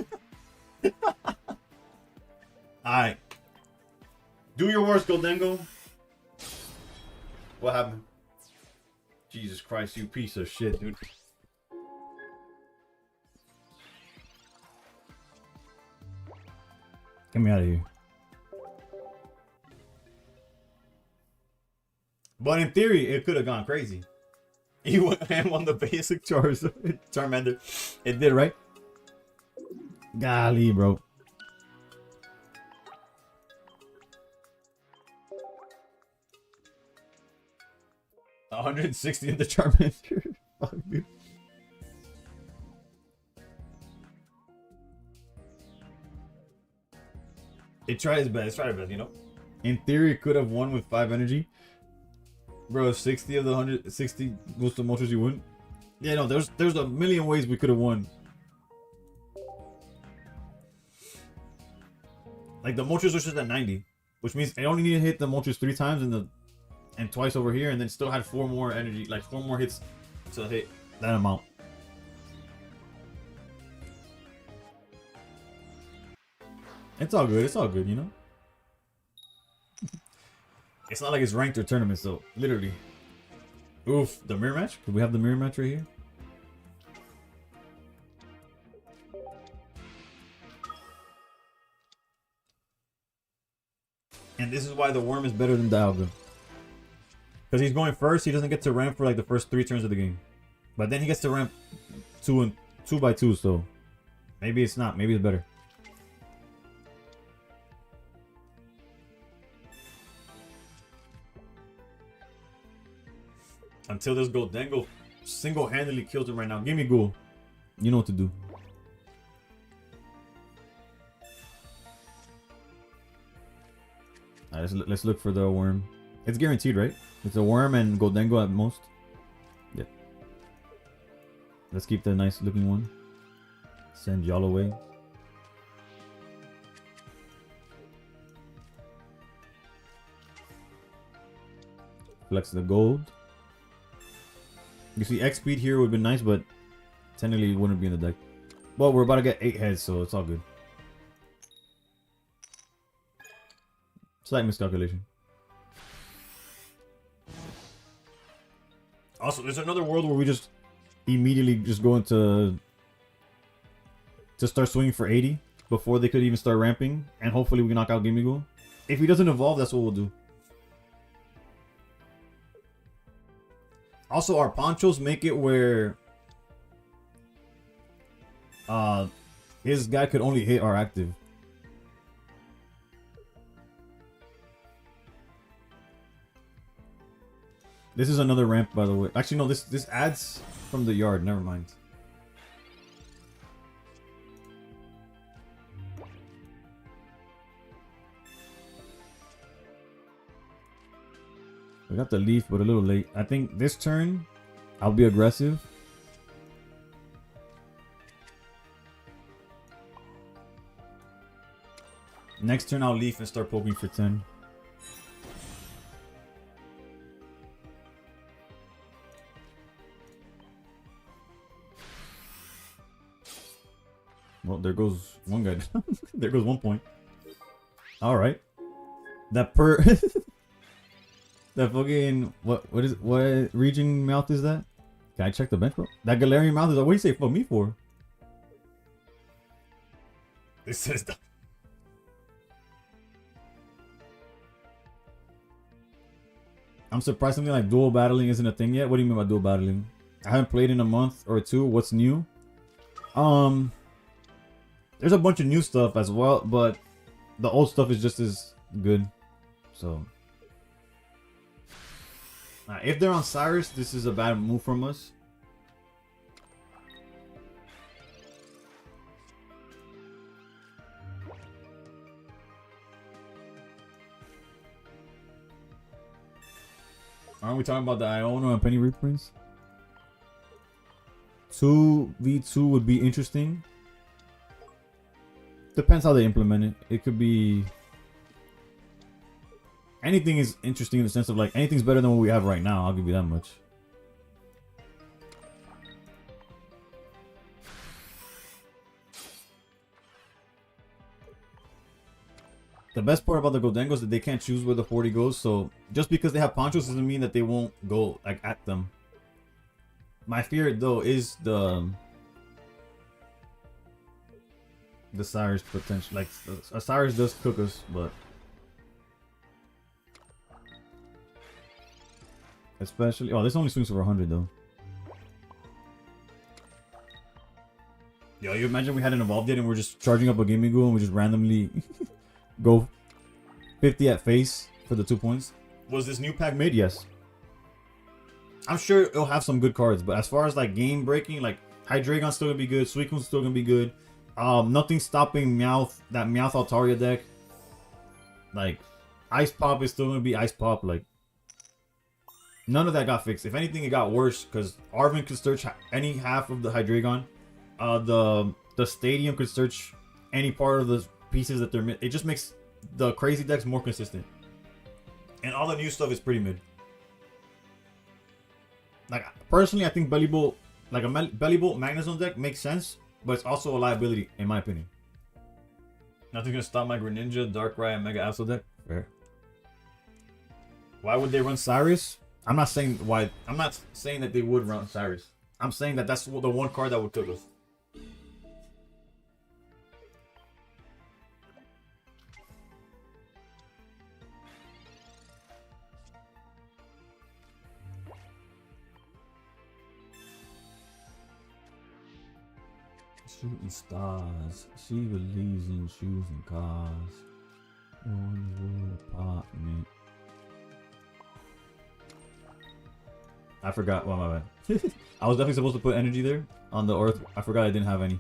Alright. Do your worst, Goldengo. What happened? Jesus Christ, you piece of shit, dude. Get me out of here. But in theory, it could have gone crazy. He went and won the basic Charmander. It did, right? Golly, bro. 160 in the Charmander. Fuck, dude. It tried its best. It tried its best, you know? In theory, it could have won with 5 energy. Bro, 60 of the 160 goes to Moltres, you win. Yeah, no, there's a million ways we could have won. Like, the Moltres was just at 90. Which means I only need to hit the Moltres 3 times and twice over here, and then still had 4 more energy, like 4 more hits to hit that amount. It's all good, you know? It's not like it's ranked or tournament, so literally. Oof, the mirror match? Could we have the mirror match right here? And this is why the worm is better than Dialga. Because he's going first, he doesn't get to ramp for like the first 3 turns of the game. But then he gets to ramp 2 by 2, so maybe it's not, maybe it's better. Until this Goldengo single-handedly kills him right now. Give me Ghoul. You know what to do. Alright, let's look for the worm. It's guaranteed, right? It's a worm and Goldengo at most. Yep. Let's keep the nice looking one. Send y'all away. Flex the gold. You see, X speed here would be nice, but technically it wouldn't be in the deck. Well, we're about to get 8 heads, so it's all good. Slight miscalculation. Also, there's another world where we just immediately just go into to start swinging for 80 before they could even start ramping, and hopefully we can knock out Gimmighoul. If he doesn't evolve, that's what we'll do. Also, our ponchos make it where his guy could only hit our active. This is another ramp, by the way. Actually, no, this adds from the yard. Never mind. We got the leaf, but a little late. I think this turn, I'll be aggressive. Next turn, I'll leaf and start poking for 10. Well, there goes one guy. There goes 1 point. All right. That that fucking what region mouth is that? Can I check the bench, bro? That Galarian mouth is like, what do you say for me for? This says that. I'm surprised something like dual battling isn't a thing yet. What do you mean by dual battling? I haven't played in a month or 2. What's new? There's a bunch of new stuff as well, but the old stuff is just as good. So if they're on Cyrus, this is a bad move from us. Aren't we talking about the Iono and Penny reprints? 2v2 would be interesting. Depends how they implement it. It could be... Anything is interesting in the sense of like, anything's better than what we have right now. I'll give you that much. The best part about the Goldengo is that they can't choose where the 40 goes. So just because they have ponchos doesn't mean that they won't go like at them. My fear though is the Cyrus potential. Like Cyrus does cook us, but especially this only swings for 100 though. Yo, you imagine we hadn't evolved yet and we're just charging up a Gimmighoul and we just randomly go 50 at face for the 2 points. Was this new pack made? Yes. I'm sure it'll have some good cards, but as far as like game breaking, like Hydreigon's still gonna be good, Suicune's still gonna be good. Nothing stopping Meowth, that Meowth Altaria deck. Like Ice Pop is still gonna be Ice Pop. Like none of that got fixed. If anything, it got worse because Arven could search any half of the Hydreigon. The stadium could search any part of the pieces that they're. It just makes the crazy decks more consistent. And all the new stuff is pretty mid. Like personally, I think Bellybolt, like a Bellybolt Magnezone deck makes sense, but it's also a liability in my opinion. Nothing's gonna stop my Greninja, Darkrai, and Mega Absol deck. Fair. Why would they run Cyrus? I'm not saying why. I'm not saying that they would run Cyrus. I'm saying that that's the one card that would cook us. Shooting stars. She believes in choosing cars. One apartment. I forgot. Well, my bad. I was definitely supposed to put energy there on the earth. I forgot I didn't have any.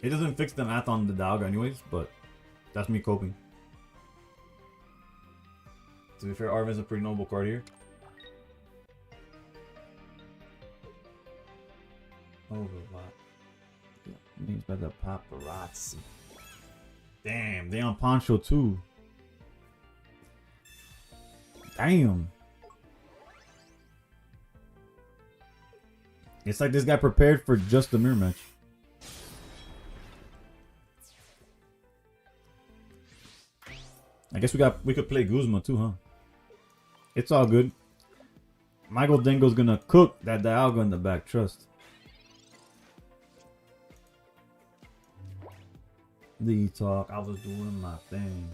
It doesn't fix the math on the dog anyways, but that's me coping. To be fair, Arvin's a pretty noble card here. Overlap. Names by the paparazzi. Damn, they on Poncho too. Damn. It's like this guy prepared for just the mirror match. I guess we could play Guzma too, huh? It's all good. Michael Dingo's gonna cook that Dialga in the back, trust. The talk, I was doing my thing.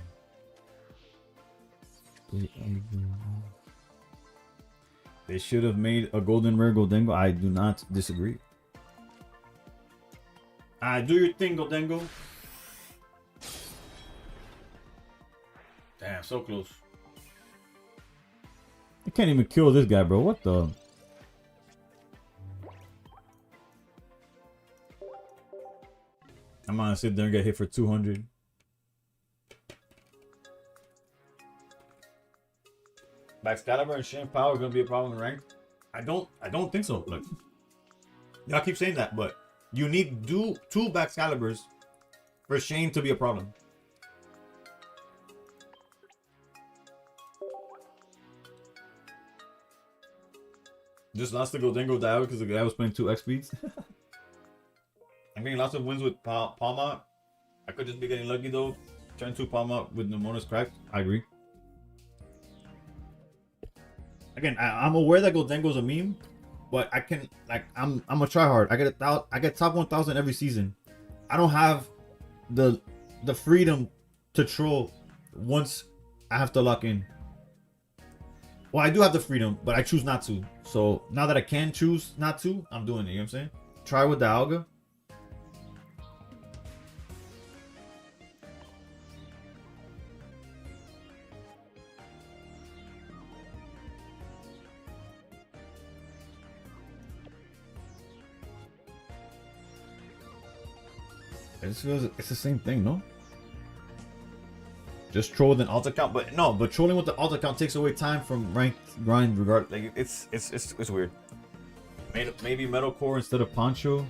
They should have made a golden rare Goldengo. I do not disagree. Do your thing, Goldengo. Damn, so close. I can't even kill this guy, bro. What the? I'm gonna sit there and get hit for 200. Excalibur and Shane Power are gonna be a problem in rank? I don't think so. Look, y'all keep saying that, but you need two Excaliburs for Shane to be a problem. Just lost to Goldengo Dialga because the guy was playing 2 X speeds. I'm getting lots of wins with Palma. I could just be getting lucky though. Turn 2 Palma with Nemona's cracked. I agree. Again, I'm aware that Goldengo's a meme, but I can I'm a tryhard. I get top 1,000 every season. I don't have the freedom to troll once I have to lock in. Well, I do have the freedom, but I choose not to. So now that I can choose not to, I'm doing it. You know what I'm saying? Try with the Alga. It just feels it's the same thing, no? Just troll with an alt account, but no, but trolling with the alt account takes away time from ranked grind regard. Like it's weird. Maybe metalcore instead of poncho.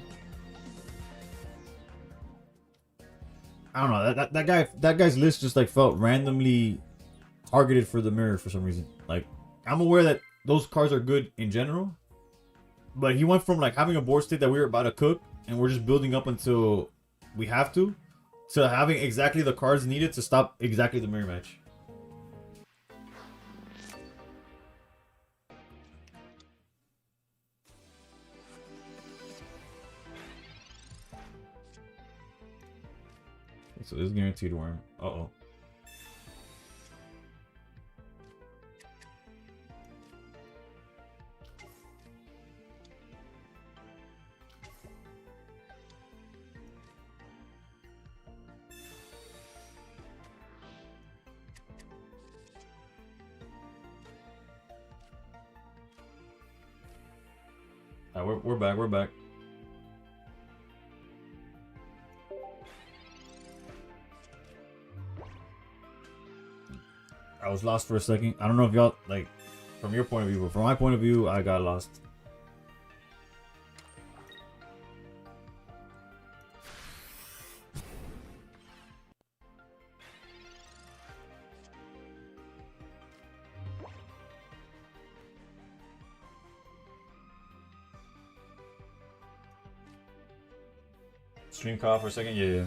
I don't know. That guy's list just like felt randomly targeted for the mirror for some reason. Like I'm aware that those cards are good in general, but he went from like having a board state that we were about to cook and we're just building up until we have to having exactly the cards needed to stop exactly the mirror match. So this is guaranteed worm. Uh-oh. We're back. We're back. I was lost for a second. I don't know if y'all like from your point of view, but from my point of view, I got lost. Stream call for a second? Yeah.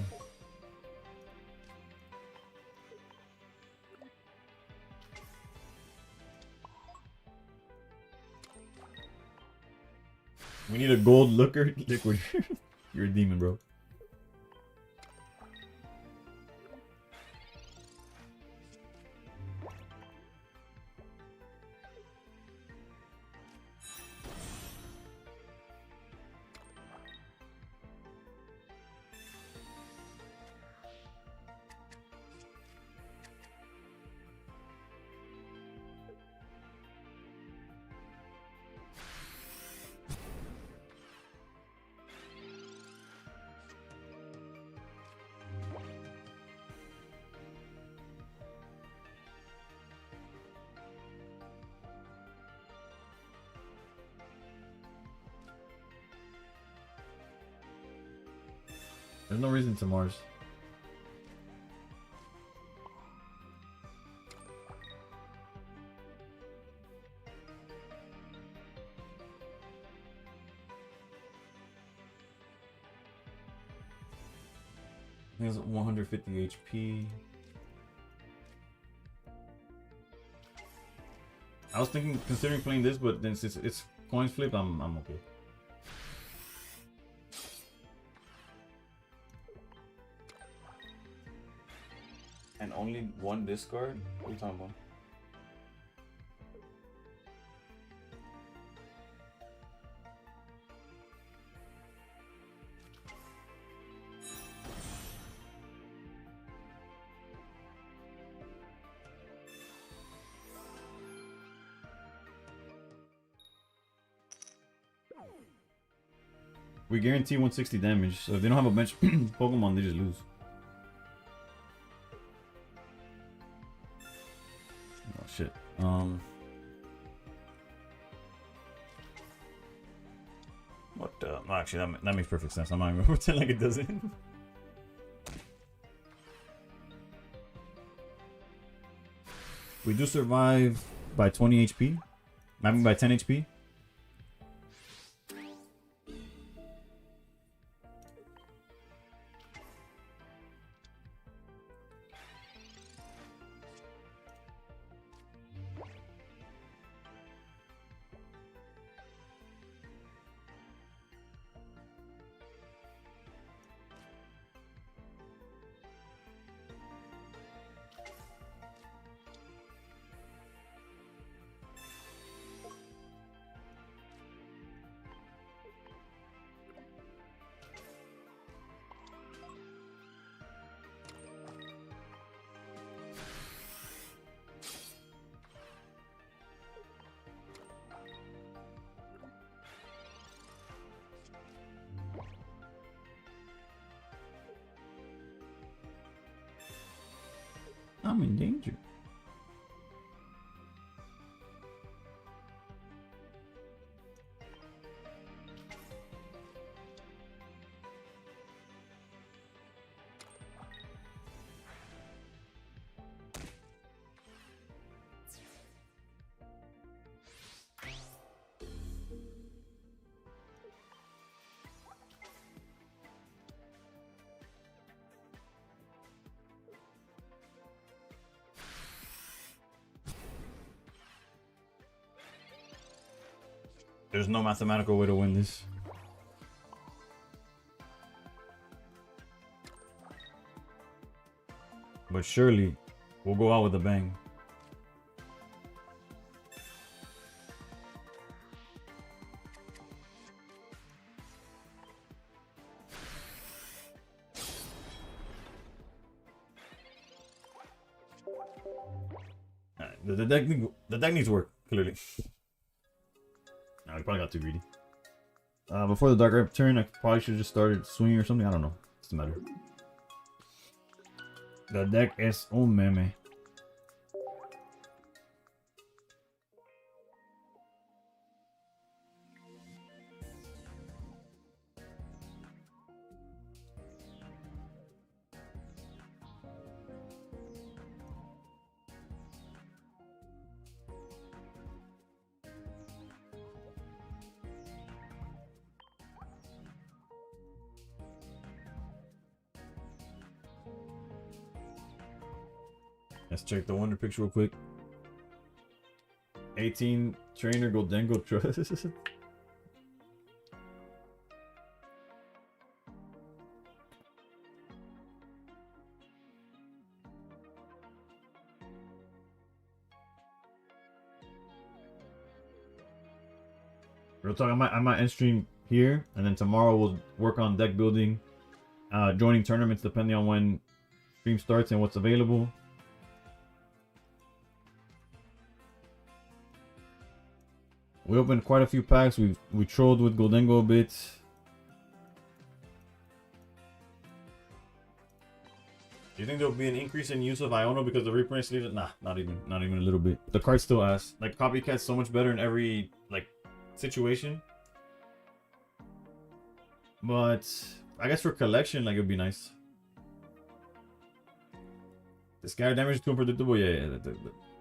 We need a gold looker liquid. You're a demon, bro. There's no reason to Mars. I think it's 150 HP. I was considering playing this, but then since it's coins flip, I'm okay. And only one discard? What are you talking about? We guarantee 160 damage, so if they don't have a bench Pokemon, they just lose. Oh shit. What the? No, actually, that makes perfect sense. I'm not even gonna pretend like it doesn't. We do survive by 20 HP. I mean by 10 HP. I'm in danger. There's no mathematical way to win this. But surely, we'll go out with a bang. Alright, the deck needs work, clearly. I probably got too greedy. Before the Dark Rip turn, I probably should have just started swinging or something. I don't know. Doesn't matter. The deck es un meme. Let's check the Wonder Picture real quick. 18 Trainer Goldengo Trust. Real talk, I might end stream here, and then tomorrow we'll work on deck building, joining tournaments depending on when stream starts and what's available. We opened quite a few packs. We trolled with Goldengo a bit. Do you think there'll be an increase in use of Iono because the reprint sleeves? Nah, not even a little bit. The card's still ass. Like Copycat's so much better in every like situation. But I guess for collection, like it'd be nice. The scatter damage is too unpredictable, yeah.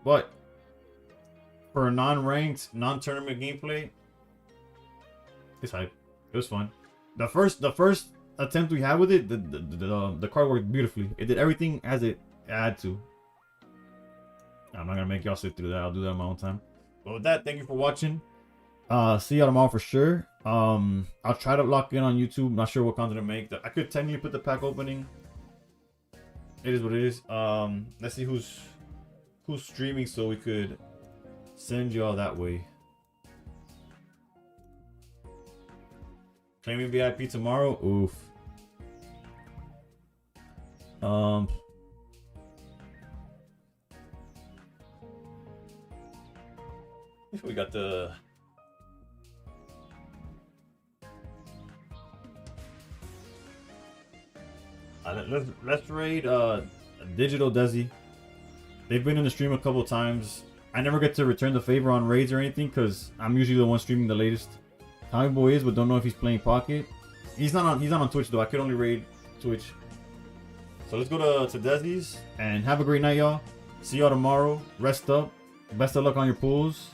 But for non-ranked, non-tournament gameplay, it's hype. It was fun. The first attempt we had with it, the card worked beautifully. It did everything as it had to. I'm not gonna make y'all sit through that. I'll do that on my own time. But with that, thank you for watching. See y'all tomorrow for sure. I'll try to lock in on YouTube. Not sure what content to make. I could technically put the pack opening. It is what it is. Let's see who's streaming so we could send y'all that way. Claiming VIP tomorrow. Oof. We got the let's raid Digital Desi. They've been in the stream a couple times. I never get to return the favor on raids or anything because I'm usually the one streaming the latest. Tommy Boy is, but don't know if he's playing Pocket. He's not on Twitch though. I could only raid Twitch. So let's go to Desi's and have a great night, y'all. See y'all tomorrow. Rest up. Best of luck on your pools.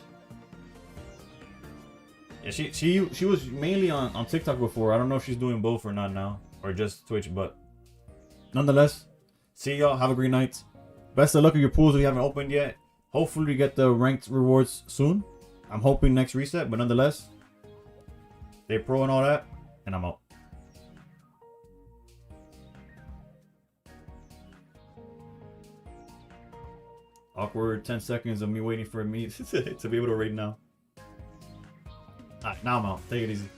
Yeah, she was mainly on TikTok before. I don't know if she's doing both or not now, or just Twitch, but nonetheless, see y'all. Have a great night. Best of luck on your pools if you haven't opened yet. Hopefully we get the ranked rewards soon. I'm hoping next reset, but nonetheless, stay pro and all that, and I'm out. Awkward 10 seconds of me waiting for me to be able to raid now. Alright, now I'm out. Take it easy.